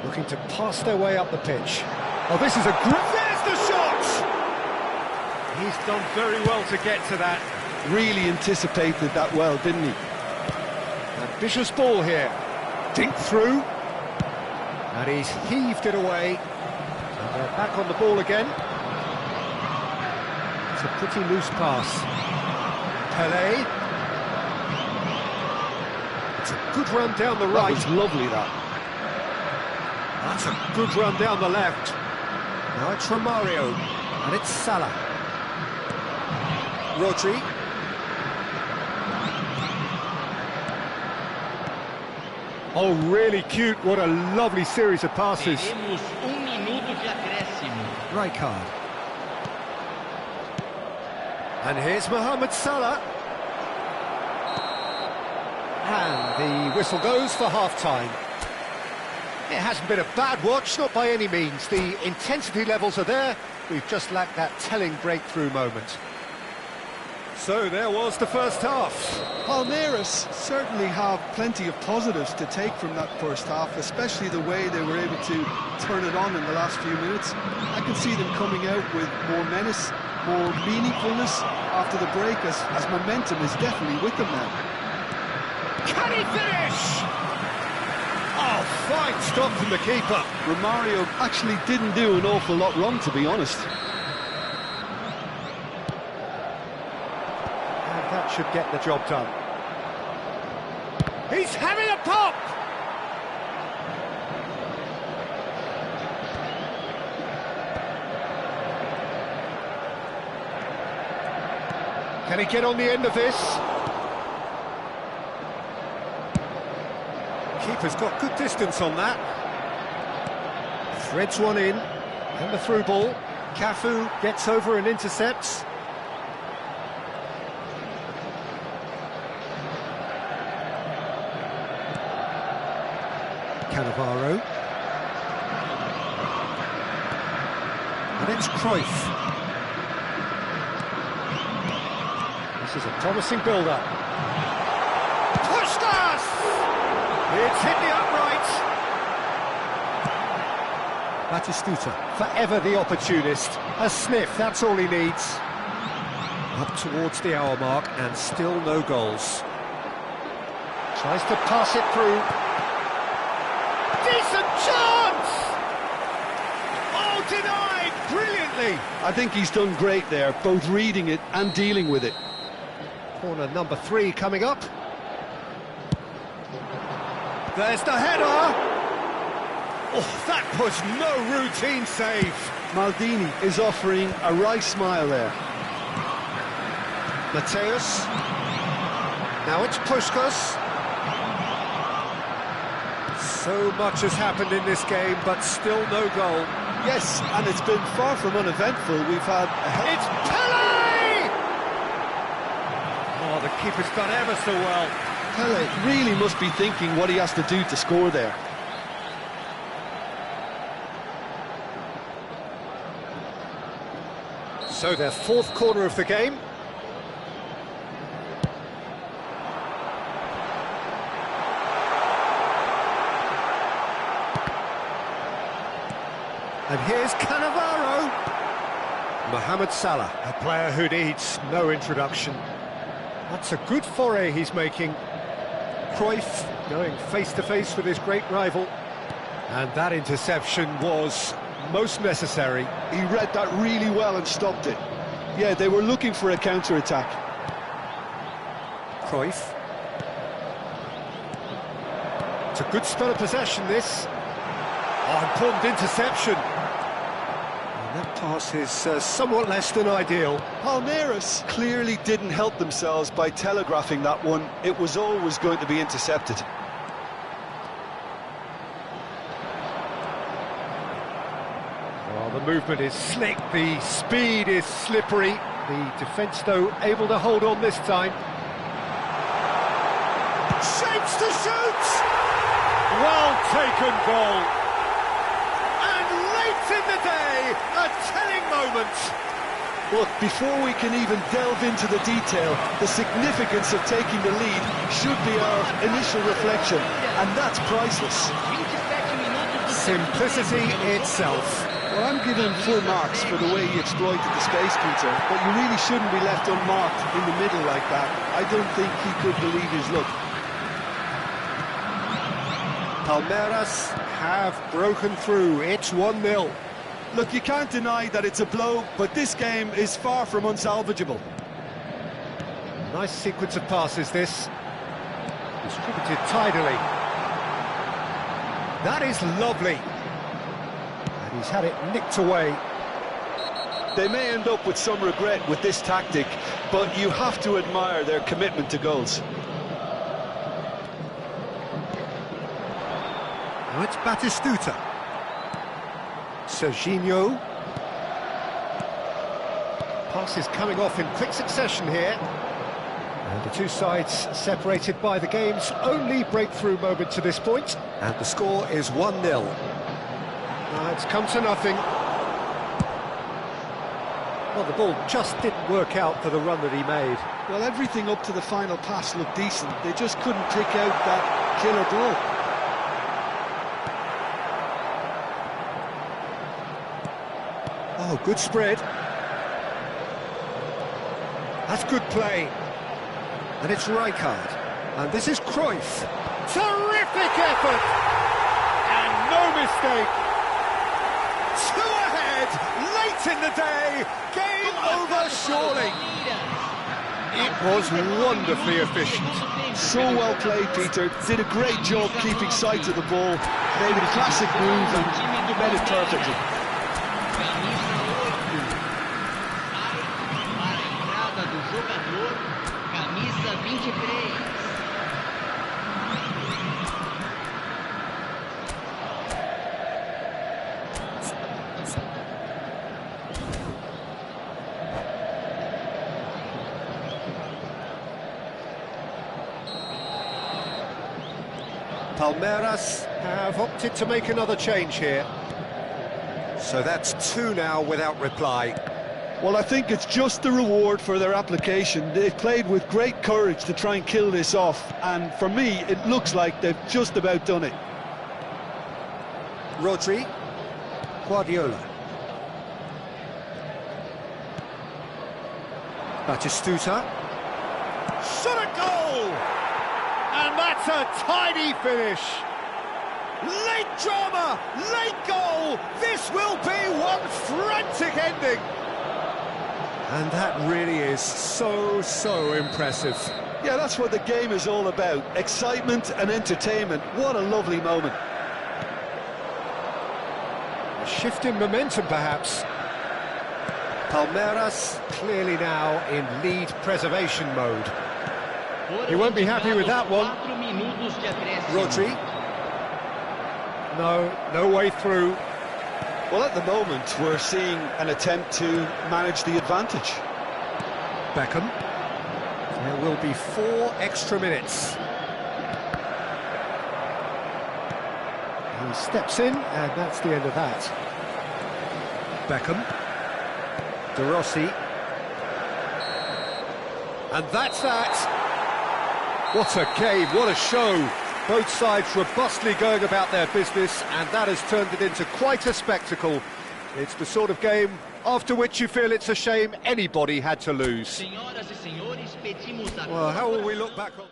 Looking to pass their way up the pitch. Oh, this is a grip. There's the shot! He's done very well to get to that. Really anticipated that well, didn't he? Ambitious ball here. Dink through. And he's heaved it away. And they're back on the ball again. It's a pretty loose pass. Pele. It's a good run down the right. That was lovely, that. That's a good run down the left. Now it's Romario. And it's Salah. Rodri. Oh, really cute. What a lovely series of passes. Rijkaard. And here's Mohamed Salah. And the whistle goes for half-time. It hasn't been a bad watch, not by any means. The intensity levels are there. We've just lacked that telling breakthrough moment. So there was the first half. Palmeiras certainly have plenty of positives to take from that first half, especially the way they were able to turn it on in the last few minutes. I can see them coming out with more menace, more meaningfulness after the break, as momentum is definitely with them now. Can he finish? Oh, fine stop from the keeper. Romario actually didn't do an awful lot wrong, to be honest. That should get the job done. He's having a pop! Can he get on the end of this? Keeper's got good distance on that. Threads one in, and the through ball. Cafu gets over and intercepts. Cannavaro. And it's Cruyff. This is a promising build-up. Puskas! It's hit the upright. Batistuta, forever the opportunist. A sniff, that's all he needs. Up towards the hour mark and still no goals. Tries to pass it through. Decent chance! Oh, denied brilliantly! I think he's done great there, both reading it and dealing with it. Corner number 3 coming up. There's the header! Oh, that was no routine save. Maldini is offering a right smile there. Mateus. Now it's Puskas. So much has happened in this game, but still no goal. Yes, and it's been far from uneventful. We've had It's Pele! Oh, the keeper's done ever so well. Pele really must be thinking what he has to do to score there. So their 4th corner of the game. And here's Cannavaro. Mohamed Salah, a player who needs no introduction. That's a good foray he's making. Cruyff going face-to-face with his great rival. And that interception was most necessary. He read that really well and stopped it. Yeah, they were looking for a counter-attack. Cruyff. It's a good spell of possession, this. Oh, important interception. And that pass is somewhat less than ideal. Palmeiras clearly didn't help themselves by telegraphing that one. It was always going to be intercepted. Well, the movement is slick, the speed is slippery. The defence, though, able to hold on this time. Shapes to shoot! Well taken goal. In the day, a telling moment. Look, before we can even delve into the detail, the significance of taking the lead should be our initial reflection, and that's priceless. Simplicity itself. Well, I'm giving full marks for the way he exploited the space, Peter, but you really shouldn't be left unmarked in the middle like that. I don't think he could believe his luck. Palmeiras have broken through. It's 1-0. Look, you can't deny that it's a blow, but this game is far from unsalvageable. Nice sequence of passes, this. Distributed tidily. That is lovely. And he's had it nicked away. They may end up with some regret with this tactic, but you have to admire their commitment to goals. Now it's Batistuta. Serginho. Passes coming off in quick succession here. And the two sides separated by the game's only breakthrough moment to this point. And the score is 1-0. It's come to nothing. Well, the ball just didn't work out for the run that he made. Well, everything up to the final pass looked decent. They just couldn't pick out that killer ball. Oh, good spread. That's good play. And it's Rijkaard. And this is Cruyff. Terrific effort! And no mistake. 2 ahead, late in the day. Game over, surely. It was wonderfully efficient. So well played, Peter. Did a great job keeping sight of the ball. Made a classic move and made it perfectly. A entrada do jogador Palmeiras have opted to make another change here. So that's 2 now without reply. Well, I think it's just the reward for their application. They've played with great courage to try and kill this off, and for me, it looks like they've just about done it. Rodri, Guardiola. Batistuta. Shot a goal! And that's a tidy finish. Late drama, late goal. This will be one frantic ending. And that really is so impressive. Yeah, that's what the game is all about. Excitement and entertainment. What a lovely moment. A shift in momentum, perhaps. Palmeiras clearly now in lead preservation mode. He won't be happy with that one. Rodri. No way through. Well, at the moment, we're seeing an attempt to manage the advantage. Beckham. There will be 4 extra minutes. He steps in, and that's the end of that. Beckham. De Rossi. And that's that. What a game, what a show. Both sides robustly going about their business, and that has turned it into quite a spectacle. It's the sort of game after which you feel it's a shame anybody had to lose. Well, how will we look back on...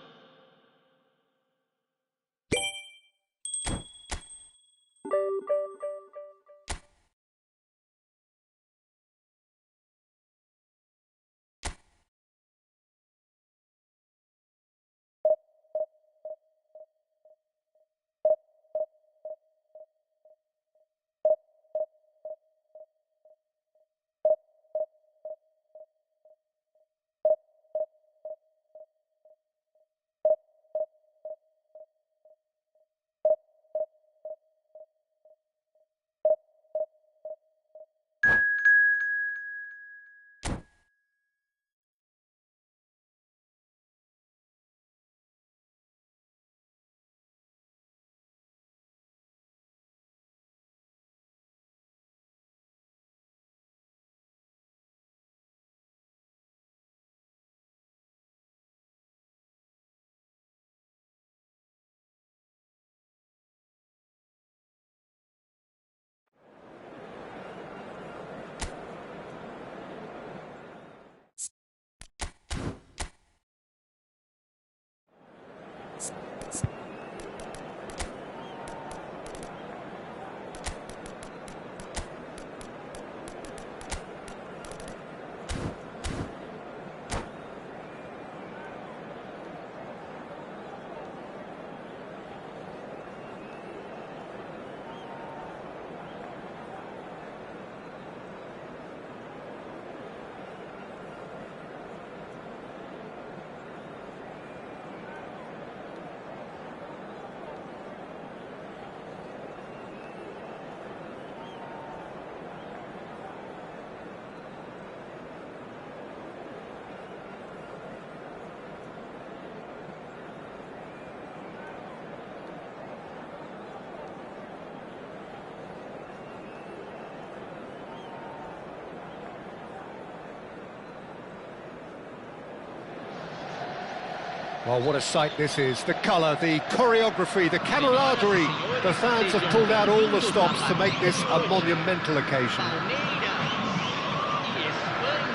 Well, what a sight this is. The colour, the choreography, the camaraderie. The fans have pulled out all the stops to make this a monumental occasion.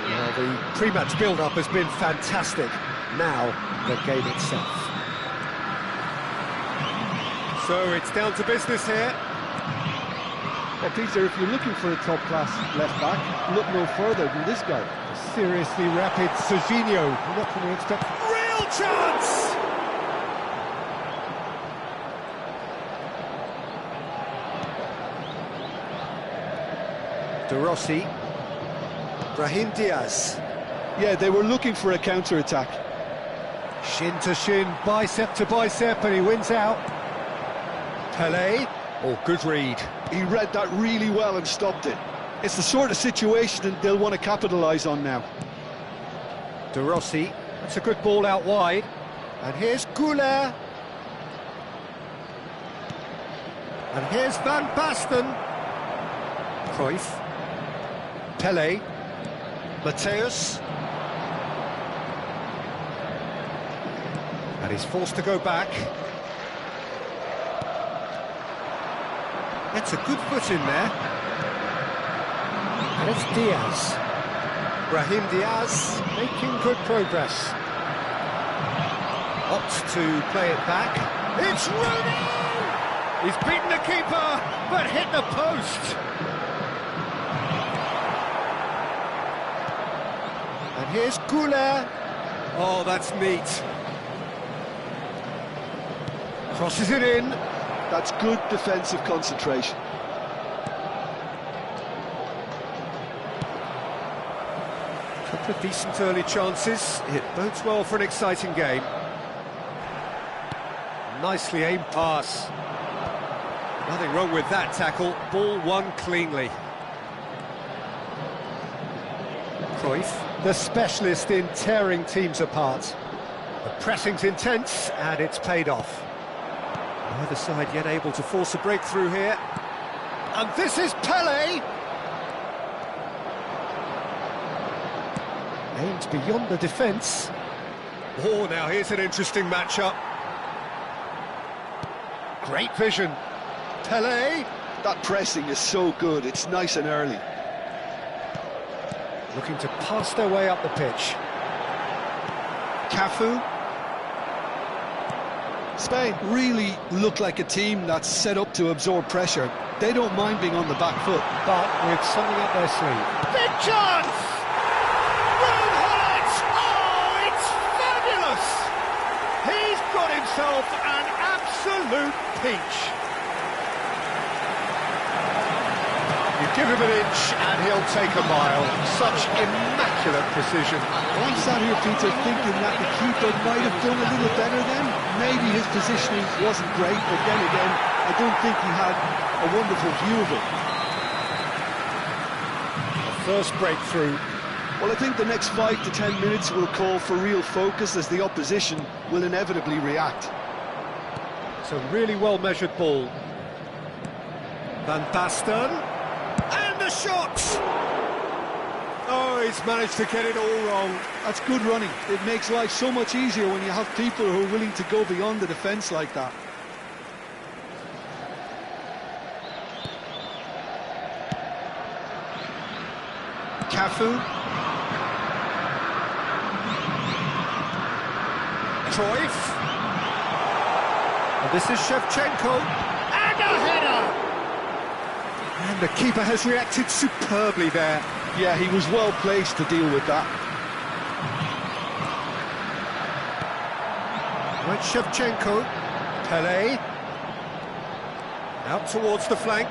Well, the pre-match build-up has been fantastic. Now, the game itself. So it's down to business here. Well, Peter, if you're looking for a top-class left-back, look no further than this guy. Seriously rapid Serginho. What can we expect? Real chance! De Rossi. Brahim Diaz. Yeah, they were looking for a counter-attack. Shin to shin, bicep to bicep, and he wins out. Pelé. Oh, good read. He read that really well and stopped it. It's the sort of situation that they'll want to capitalise on now. De Rossi, that's a good ball out wide. And here's Goulet. And here's Van Basten. Cruyff. Pele. Mateus. And he's forced to go back. That's a good foot in there. And it's Diaz. Brahim Diaz making good progress. Opts to play it back. It's Rooney! He's beaten the keeper, but hit the post. And here's Goulet. Oh, that's neat. Crosses it in. That's good defensive concentration. Couple of decent early chances. It bodes well for an exciting game. Nicely aimed pass. Nothing wrong with that tackle. Ball won cleanly. Cruyff, the specialist in tearing teams apart. The pressing's intense, and it's paid off. Neither side yet able to force a breakthrough here. And this is Pele! Aimed beyond the defence. Oh, now here's an interesting matchup. Great vision. Pele. That pressing is so good, it's nice and early. Looking to pass their way up the pitch. Cafu. Spain really look like a team that's set up to absorb pressure. They don't mind being on the back foot. But with something up their sleeve. Big chance! Oh, it's fabulous! He's got himself an absolute peach. You give him an inch and he'll take a mile. Such immaculate precision. I'm sat here, Peter, thinking that the keeper might have done a little better then. Maybe his positioning wasn't great, but then again, I don't think he had a wonderful view of it. The first breakthrough. Well, I think the next 5 to 10 minutes will call for real focus as the opposition will inevitably react. It's a really well-measured ball. Van Basten. And the shot! Oh, he's managed to get it all wrong. That's good running. It makes life so much easier when you have people who are willing to go beyond the defence like that. Cafu. Cruyff. And this is Shevchenko. And a header! And the keeper has reacted superbly there. Yeah, he was well placed to deal with that. Right, Shevchenko. Pele. Out towards the flank.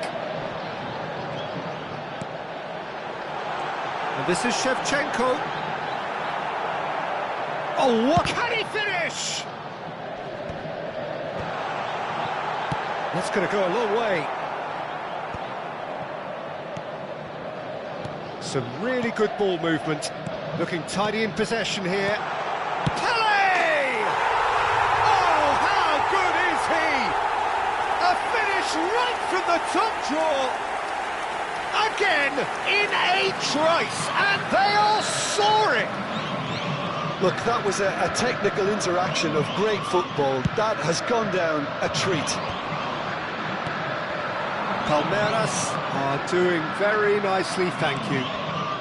And this is Shevchenko. Oh, what can he finish? That's going to go a long way. Some really good ball movement. Looking tidy in possession here. Pele! Oh, how good is he? A finish right from the top draw. Again, in a trice, and they are soaring. Look, that was a technical interaction of great football. That has gone down a treat. Palmeiras are doing very nicely, thank you.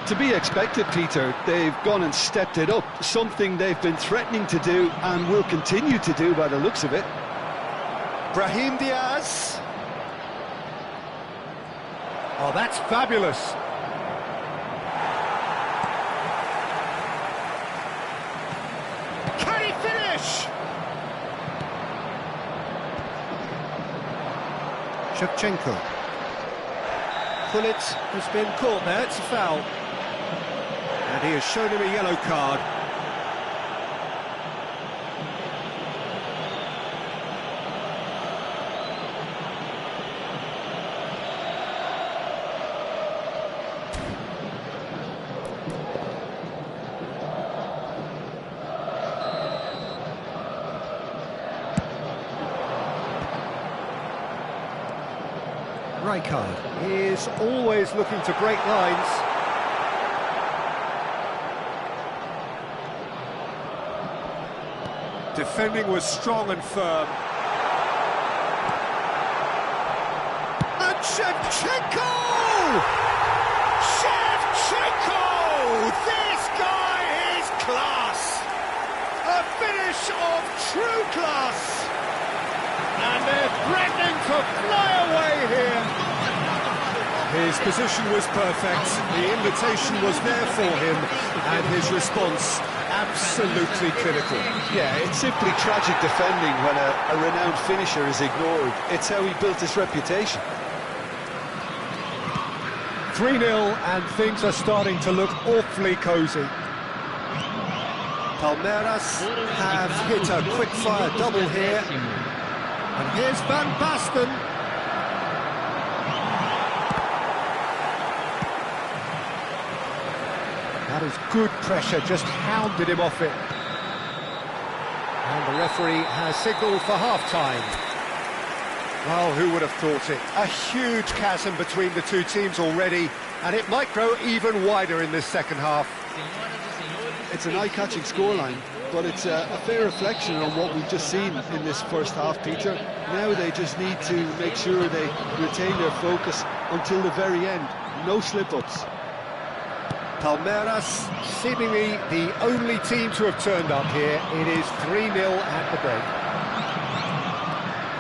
To be expected, Peter. They've gone and stepped it up, something they've been threatening to do and will continue to do by the looks of it. Brahim Diaz. Oh, that's fabulous. Can he finish? Shevchenko. Pullet has been caught there, it's a foul. And he has shown him a yellow card. Rijkaard is always looking to break lines. Defending was strong and firm. And Shevchenko! Shevchenko! This guy is class! A finish of true class! And they're threatening to fly away here. His position was perfect, the invitation was there for him, and his response absolutely clinical. Yeah, it's simply tragic defending when a renowned finisher is ignored. It's how he built his reputation. 3-0 and things are starting to look awfully cosy. Palmeiras have hit a quick-fire double here. And here's Van Basten. That is good pressure, just hounded him off it. And the referee has signalled for half-time. Well, who would have thought it? A huge chasm between the two teams already, and it might grow even wider in this second half. It's an eye-catching scoreline, but it's a fair reflection on what we've just seen in this first half, Peter. Now they just need to make sure they retain their focus until the very end. No slip-ups. Palmeiras, seemingly the only team to have turned up here. It is 3-0 at the break.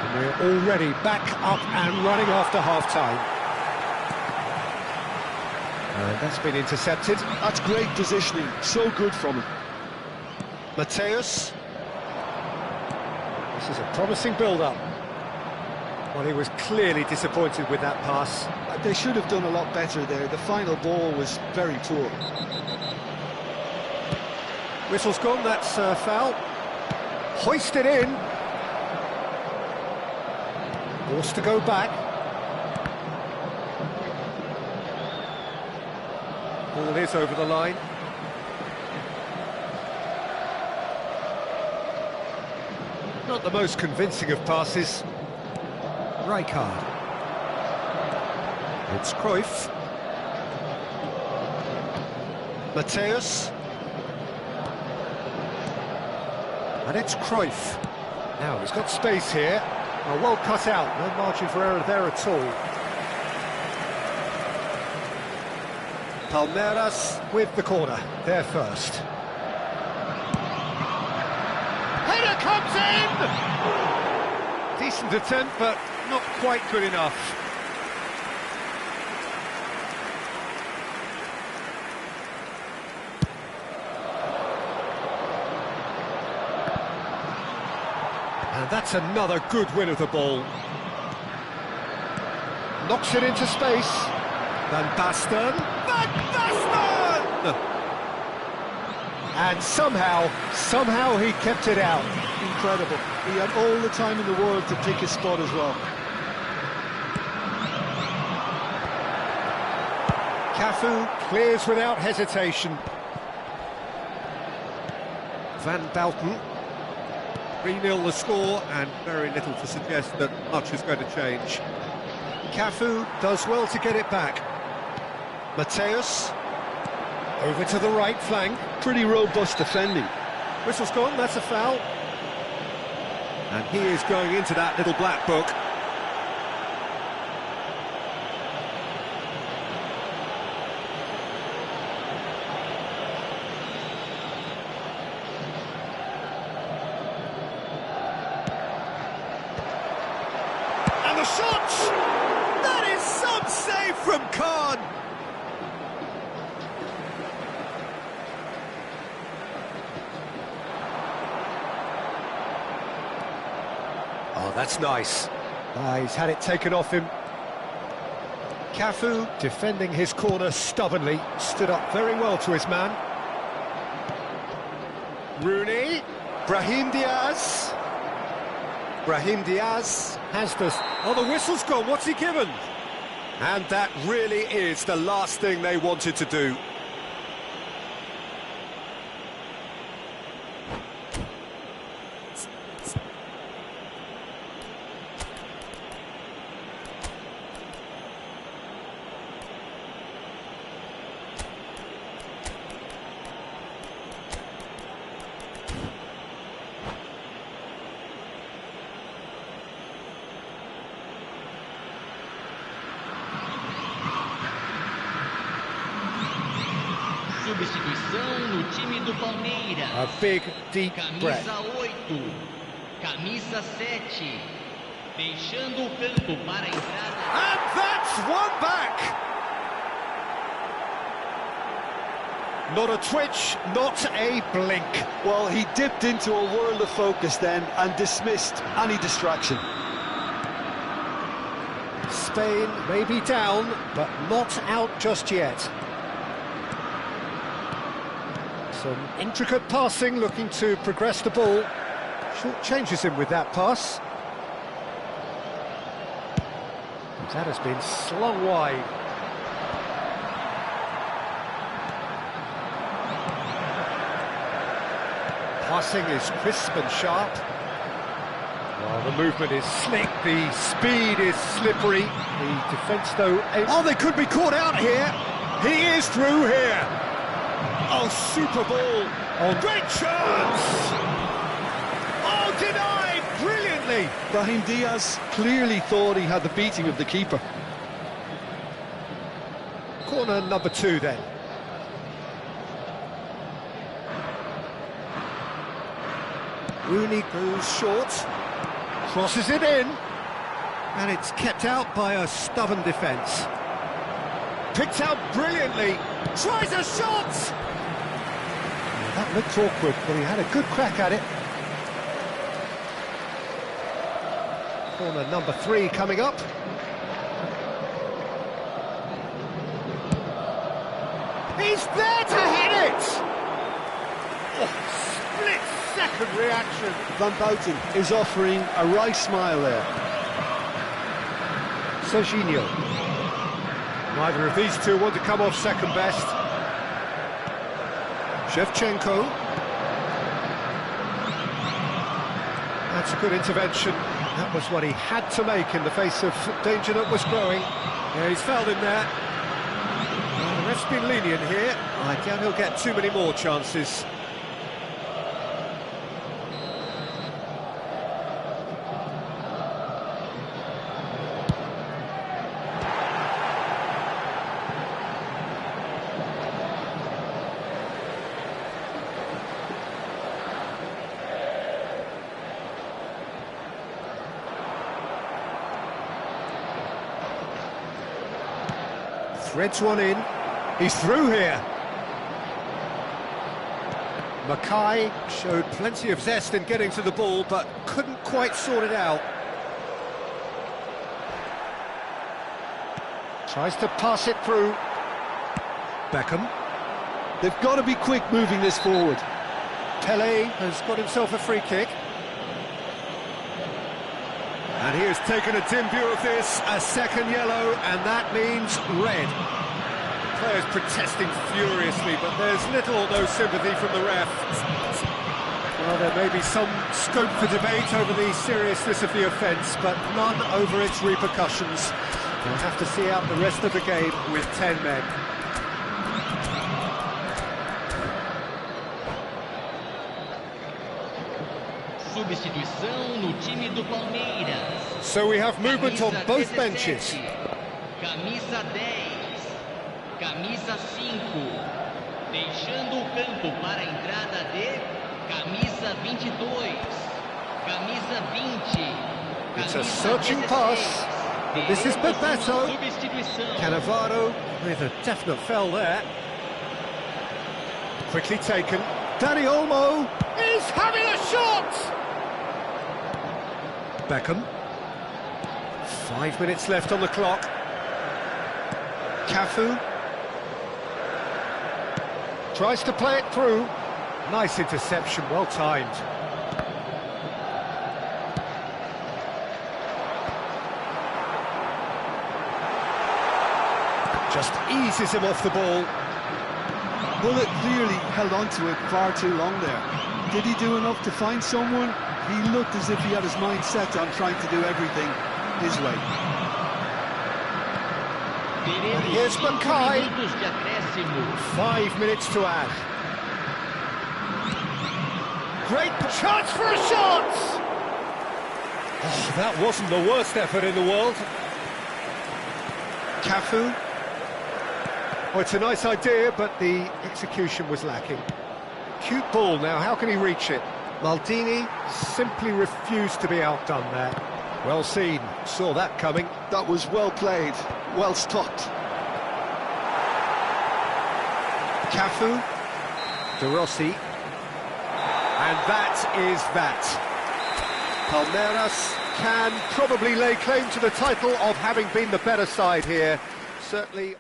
And we're already back up and running after half-time. And that's been intercepted. That's great positioning, so good from him. Mateus. This is a promising build-up. Well, he was clearly disappointed with that pass. They should have done a lot better there. The final ball was very poor. Whistle's gone, that's foul. Hoisted in. Forced to go back. Ball is over the line. Not the most convincing of passes. Rijkaard. It's Cruyff. Mateus. And it's Cruyff. Now, he's got space here. Well cut out, no margin for error there at all. Palmeiras with the corner, there first. Header comes in! Decent attempt, but not quite good enough. And that's another good win of the ball. Knocks it into space. Van Basten. Van Basten! And somehow he kept it out. Incredible. He had all the time in the world to pick his spot as well. Cafu clears without hesitation. Van Basten. 3-0 the score, and very little to suggest that much is going to change. Cafu does well to get it back. Mateus, over to the right flank. Pretty robust defending. Whistle's gone, that's a foul. And he is going into that little black book. The shot! That is some save from Khan! Oh, that's nice. He's had it taken off him. Cafu, defending his corner stubbornly, stood up very well to his man. Rooney, Brahim Diaz. Brahim Diaz has this. Oh, the whistle's gone. What's he given? And that really is the last thing they wanted to do. Substituição no time do Palmeiras. A big, deep breath. Camisa 8, camisa 7, deixando o campo para a entrada. And that's one back! Not a twitch, not a blink. Well, he dipped into a world of focus then and dismissed any distraction. Spain may be down, but not out just yet. Some intricate passing, looking to progress the ball. Short changes him with that pass. That has been slung wide. Passing is crisp and sharp. Well, the movement is slick, the speed is slippery. The defence, though... Oh, they could be caught out here. He is through here. Oh, super ball. Oh, great chance! Oh, denied brilliantly. Brahim Diaz clearly thought he had the beating of the keeper. Corner number 2 then. Rooney goes short, crosses it in, and it's kept out by a stubborn defence. Picked out brilliantly, tries a shot! That looked awkward, but he had a good crack at it. Corner number 3 coming up. He's there to hit it! Oh, split-second reaction. Van Bouten is offering a right smile there. Serginho. Neither of these two want to come off second best. Shevchenko. That's a good intervention. That was what he had to make in the face of danger that was growing. Yeah, he's fouled him there. Well, the ref's been lenient here. I doubt he'll get too many more chances. Threads one in. He's through here. Mackay showed plenty of zest in getting to the ball, but couldn't quite sort it out. Tries to pass it through. Beckham. They've got to be quick moving this forward. Pele has got himself a free kick. And he has taken a dim view of this, a second yellow, and that means red. The players protesting furiously, but there's little or no sympathy from the ref. Well, there may be some scope for debate over the seriousness of the offence, but none over its repercussions. We'll have to see out the rest of the game with 10 men. Substituição no time do Palmeiras. So we have movement on both benches. Camisa 10, camisa 5, deixando o campo para a entrada de camisa 22, camisa 20. It's a searching pass, but this is Bebeto. Cannavaro with a definite foul there. Quickly taken. Dani Olmo is having a shot! Beckham. 5 minutes left on the clock. Cafu. Tries to play it through. Nice interception, well timed. Just eases him off the ball. Bullet clearly held on to it far too long there. Did he do enough to find someone? He looked as if he had his mind set on trying to do everything his way. And here's Mackay. 5 minutes to add. Great chance for a shot! Oh, that wasn't the worst effort in the world. Cafu. Well, it's a nice idea, but the execution was lacking. Cute ball now, how can he reach it? Maldini simply refused to be outdone there. Well seen, saw that coming. That was well played, well stopped. Cafu, De Rossi, and that is that. Palmeiras can probably lay claim to the title of having been the better side here. Certainly...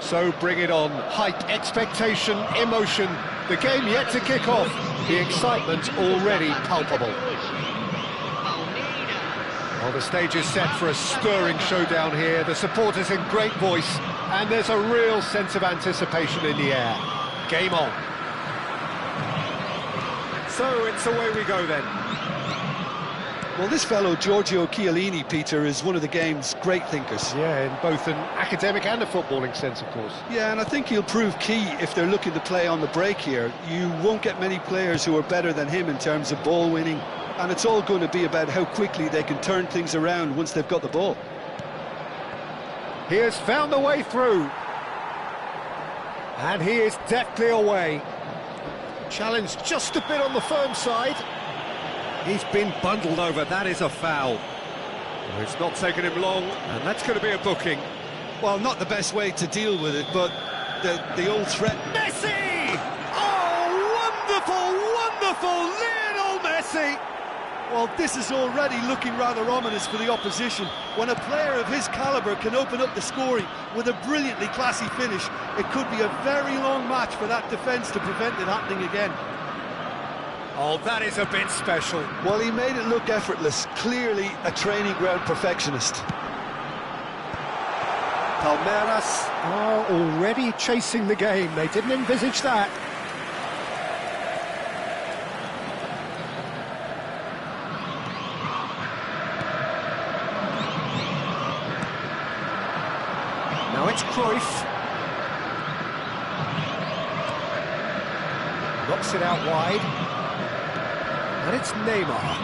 So bring it on. Hype, expectation, emotion. The game yet to kick off. The excitement already palpable. Well, the stage is set for a stirring showdown here. The supporters in great voice, and there's a real sense of anticipation in the air. Game on. So it's away we go then. Well, this fellow, Giorgio Chiellini, Peter, is one of the game's great thinkers. Yeah, in both an academic and a footballing sense, of course. Yeah, and I think he'll prove key if they're looking to play on the break here. You won't get many players who are better than him in terms of ball winning, and it's all going to be about how quickly they can turn things around once they've got the ball. He has found the way through. And he is deftly away. Challenged just a bit on the firm side. He's been bundled over, that is a foul. Well, it's not taken him long, and that's going to be a booking. Well, not the best way to deal with it, but the old threat... Messi! Oh, wonderful, wonderful, Lionel Messi! Well, this is already looking rather ominous for the opposition. When a player of his calibre can open up the scoring with a brilliantly classy finish, it could be a very long match for that defence to prevent it happening again. Oh, that is a bit special. Well, he made it look effortless. Clearly a training ground perfectionist. Palmeiras are already chasing the game. They didn't envisage that. Now it's Cruyff. Knocks it out wide. And it's Neymar.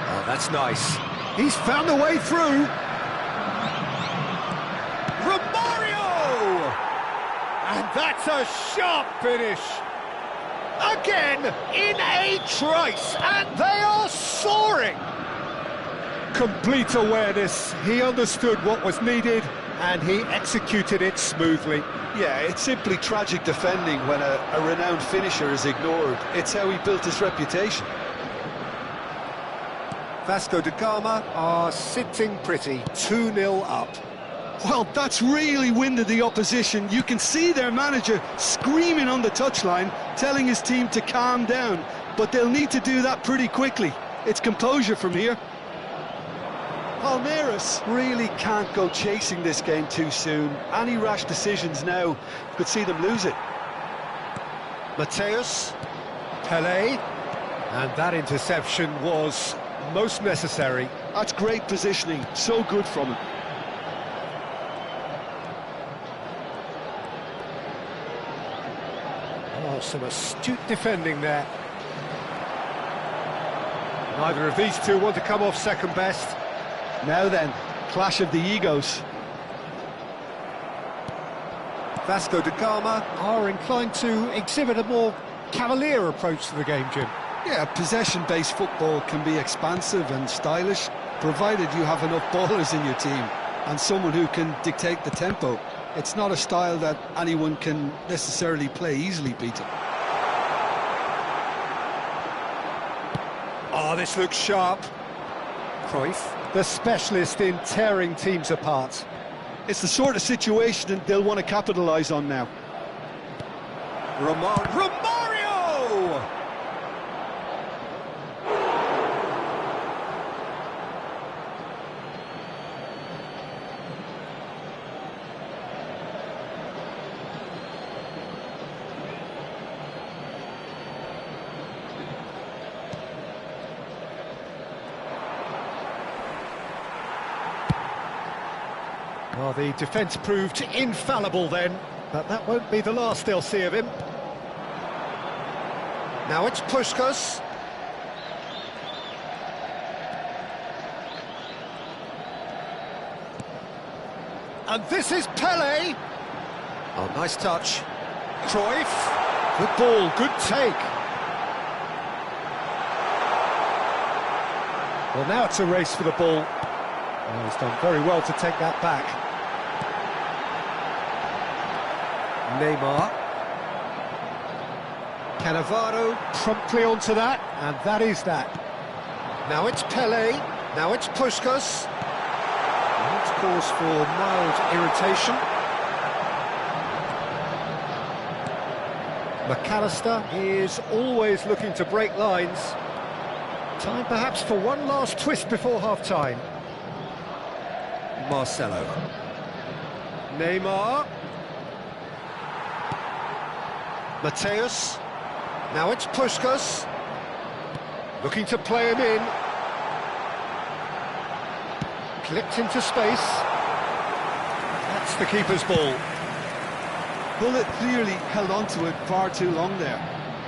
Oh, that's nice. He's found a way through. Romario! And that's a sharp finish. Again, in a trice, and they are soaring. Complete awareness. He understood what was needed. and he executed it smoothly. Yeah, it's simply tragic defending when a renowned finisher is ignored. It's how he built his reputation. Vasco da Gama are sitting pretty, 2-0 up. Well, that's really winded the opposition. You can see their manager screaming on the touchline, telling his team to calm down. But they'll need to do that pretty quickly. It's composure from here. Palmeiras really can't go chasing this game too soon. Any rash decisions now could see them lose it. Mateus, Pelé, and that interception was most necessary. That's great positioning, so good from him. Oh, some astute defending there. Neither of these two want to come off second best. Now then, clash of the egos. Vasco da Gama are inclined to exhibit a more cavalier approach to the game, Jim. Yeah, possession-based football can be expansive and stylish, provided you have enough ballers in your team and someone who can dictate the tempo. It's not a style that anyone can necessarily play easily, Peter. Oh, this looks sharp. Cruyff, the specialist in tearing teams apart. It's the sort of situation they'll want to capitalise on now. Romario! Well, the defence proved infallible then, but that won't be the last they'll see of him. Now it's Puskas. And this is Pelé. Oh, nice touch. Cruyff. Good ball, good take. Well, now it's a race for the ball. Oh, he's done very well to take that back. Neymar. Cannavaro promptly onto that, and that is that. Now it's Pelé, now it's Puskas. That's cause for mild irritation. McAllister is always looking to break lines. Time perhaps for one last twist before half-time. Marcelo. Neymar. Mateus. Now it's Puskas. Looking to play him in. Clipped into space. That's the keeper's ball. Bullet clearly held on to it far too long there.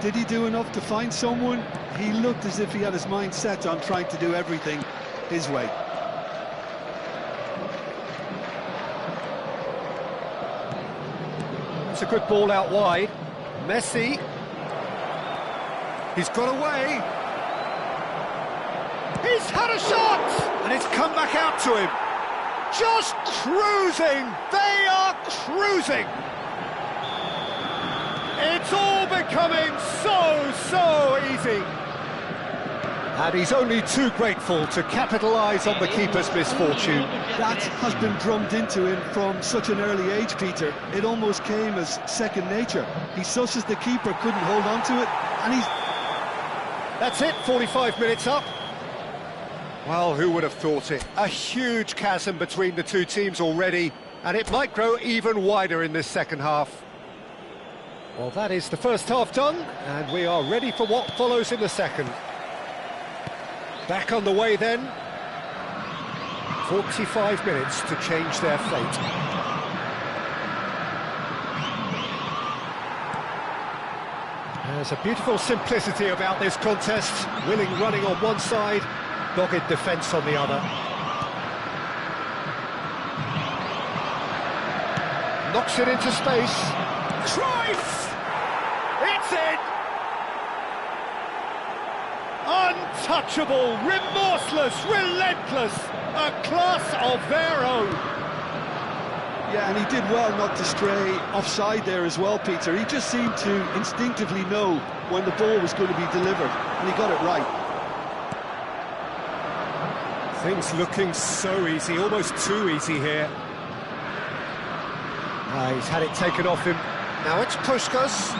Did he do enough to find someone? He looked as if he had his mind set on trying to do everything his way. It's a good ball out wide. Messi. He's got away. He's had a shot! And it's come back out to him. Just cruising. They are cruising. It's all becoming so easy. And he's only too grateful to capitalise on the keeper's misfortune. That has been drummed into him from such an early age, Peter. It almost came as second nature. He susses the keeper couldn't hold on to it, and he's... That's it, 45 minutes up. Well, who would have thought it? A huge chasm between the two teams already, and it might grow even wider in this second half. Well, that is the first half done, and we are ready for what follows in the second. Back on the way then. 45 minutes to change their fate. There's a beautiful simplicity about this contest. Willing running on one side, dogged defence on the other. Knocks it into space. Cruyff! It's in! Untouchable, remorseless, relentless, a class of their own. Yeah, and he did well not to stray offside there as well, Peter. He just seemed to instinctively know when the ball was going to be delivered, and he got it right. Things looking so easy, almost too easy here. He's had it taken off him. Now it's Puskás.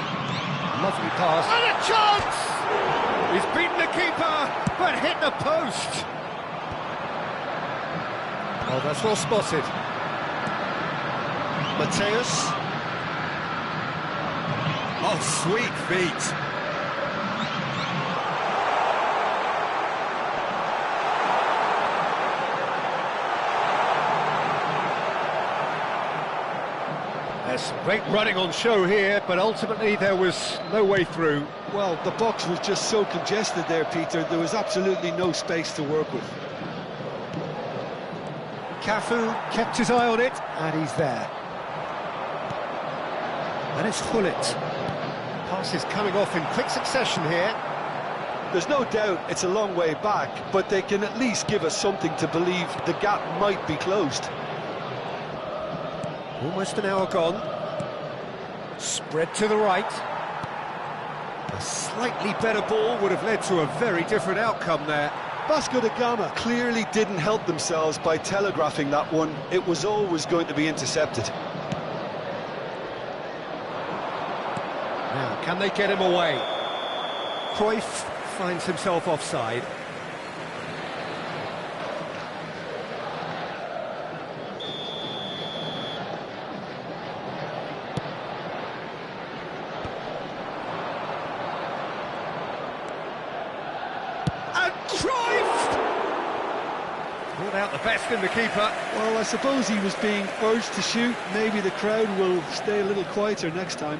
Lovely pass. And a chance! He's beaten the keeper, but hit the post. Oh, that's well spotted. Mateus. Oh, sweet feet. There's some great running on show here, but ultimately there was no way through. Well, the box was just so congested there, Peter. There was absolutely no space to work with. Cafu kept his eye on it, and he's there. And it's Gullit. Passes coming off in quick succession here. There's no doubt it's a long way back, but they can at least give us something to believe the gap might be closed. Almost an hour gone. Spread to the right. A slightly better ball would have led to a very different outcome there. Vasco da Gama clearly didn't help themselves by telegraphing that one. It was always going to be intercepted. Now, can they get him away? Cruyff finds himself offside. And Cruyff! Brought out the best in the keeper. Well, I suppose he was being urged to shoot. Maybe the crowd will stay a little quieter next time.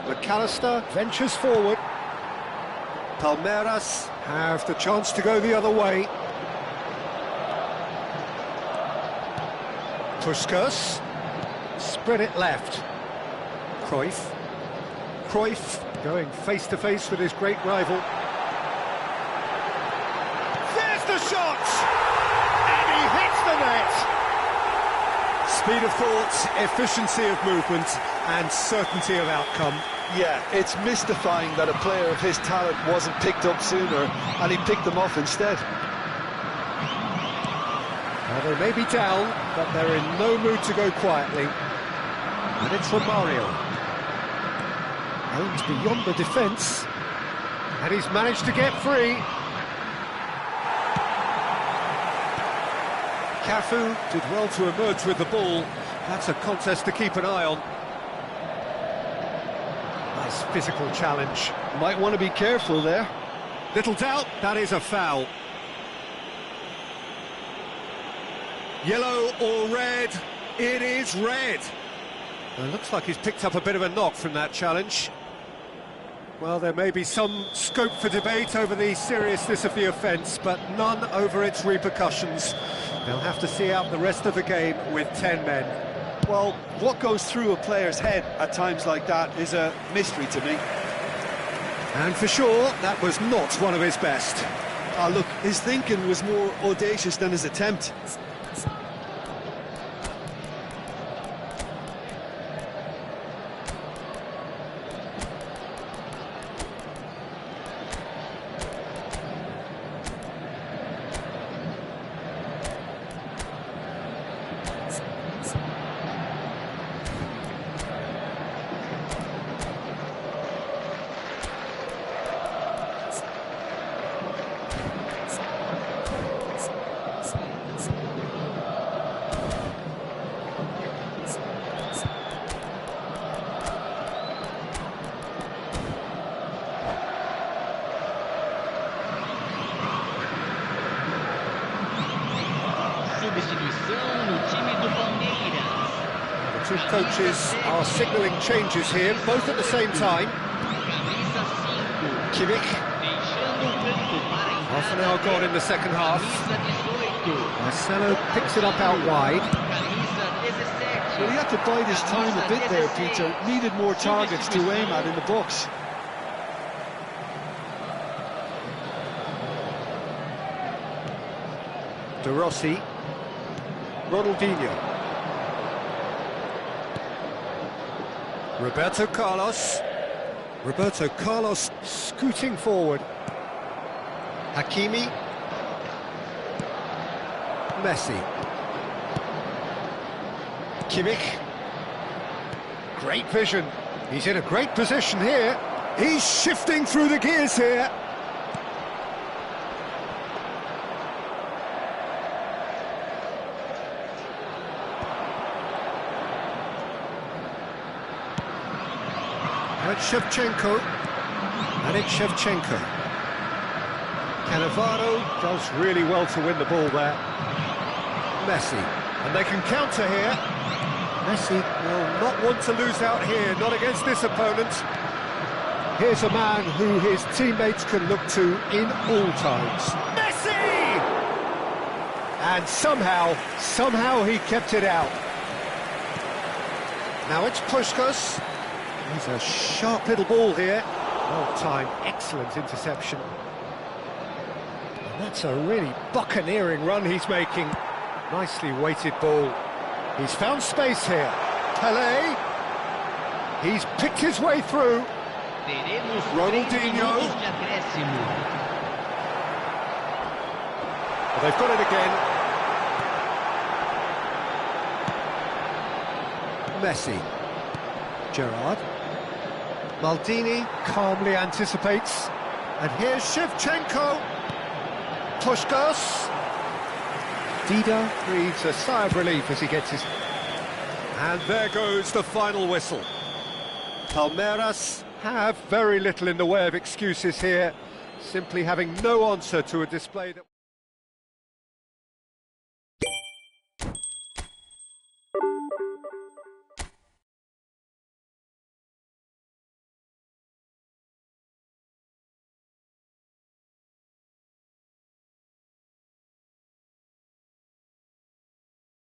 McAllister ventures forward. Palmeiras have the chance to go the other way. Puskás, spread it left. Cruyff. Cruyff going face to face with his great rival. There's the shot! And he hits the net! Speed of thought, efficiency of movement, and certainty of outcome. Yeah, it's mystifying that a player of his talent wasn't picked up sooner, and he picked them off instead. Now they may be down, but they're in no mood to go quietly. And it's Romario. Aims beyond the defence, and he's managed to get free. Cafu did well to emerge with the ball. That's a contest to keep an eye on. Nice physical challenge. Might want to be careful there. Little doubt, that is a foul. Yellow or red? It is red. It looks like he's picked up a bit of a knock from that challenge. Well, there may be some scope for debate over the seriousness of the offence, but none over its repercussions. They'll have to see out the rest of the game with 10 men. Well, what goes through a player's head at times like that is a mystery to me. And for sure, that was not one of his best. Look, his thinking was more audacious than his attempt. The two coaches are signalling changes here, both at the same time. Kimmich. Half an hour gone in the second half. Marcelo picks it up out wide. Well, he had to bide his time a bit there, Peter. Needed more targets to aim at in the box. De Rossi. Ronaldinho. Roberto Carlos. Roberto Carlos scooting forward. Hakimi. Messi. Kimmich. Great vision. He's in a great position here. He's shifting through the gears here. And it's Shevchenko. And it's Shevchenko. Cannavaro does really well to win the ball there. Messi. And they can counter here. Messi will not want to lose out here, not against this opponent. Here's a man who his teammates can look to in all times. Messi! And somehow he kept it out. Now it's Puskas. He's a sharp little ball here. Well timed, excellent interception. And that's a really buccaneering run he's making. Nicely weighted ball. He's found space here. Pelé. He's picked his way through. Ronaldinho. Well, they've got it again. Messi. Gerrard. Maldini calmly anticipates. And here's Shevchenko. Puskas. Dida breathes a sigh of relief as he gets his... And there goes the final whistle. Palmeiras have very little in the way of excuses here, simply having no answer to a display that...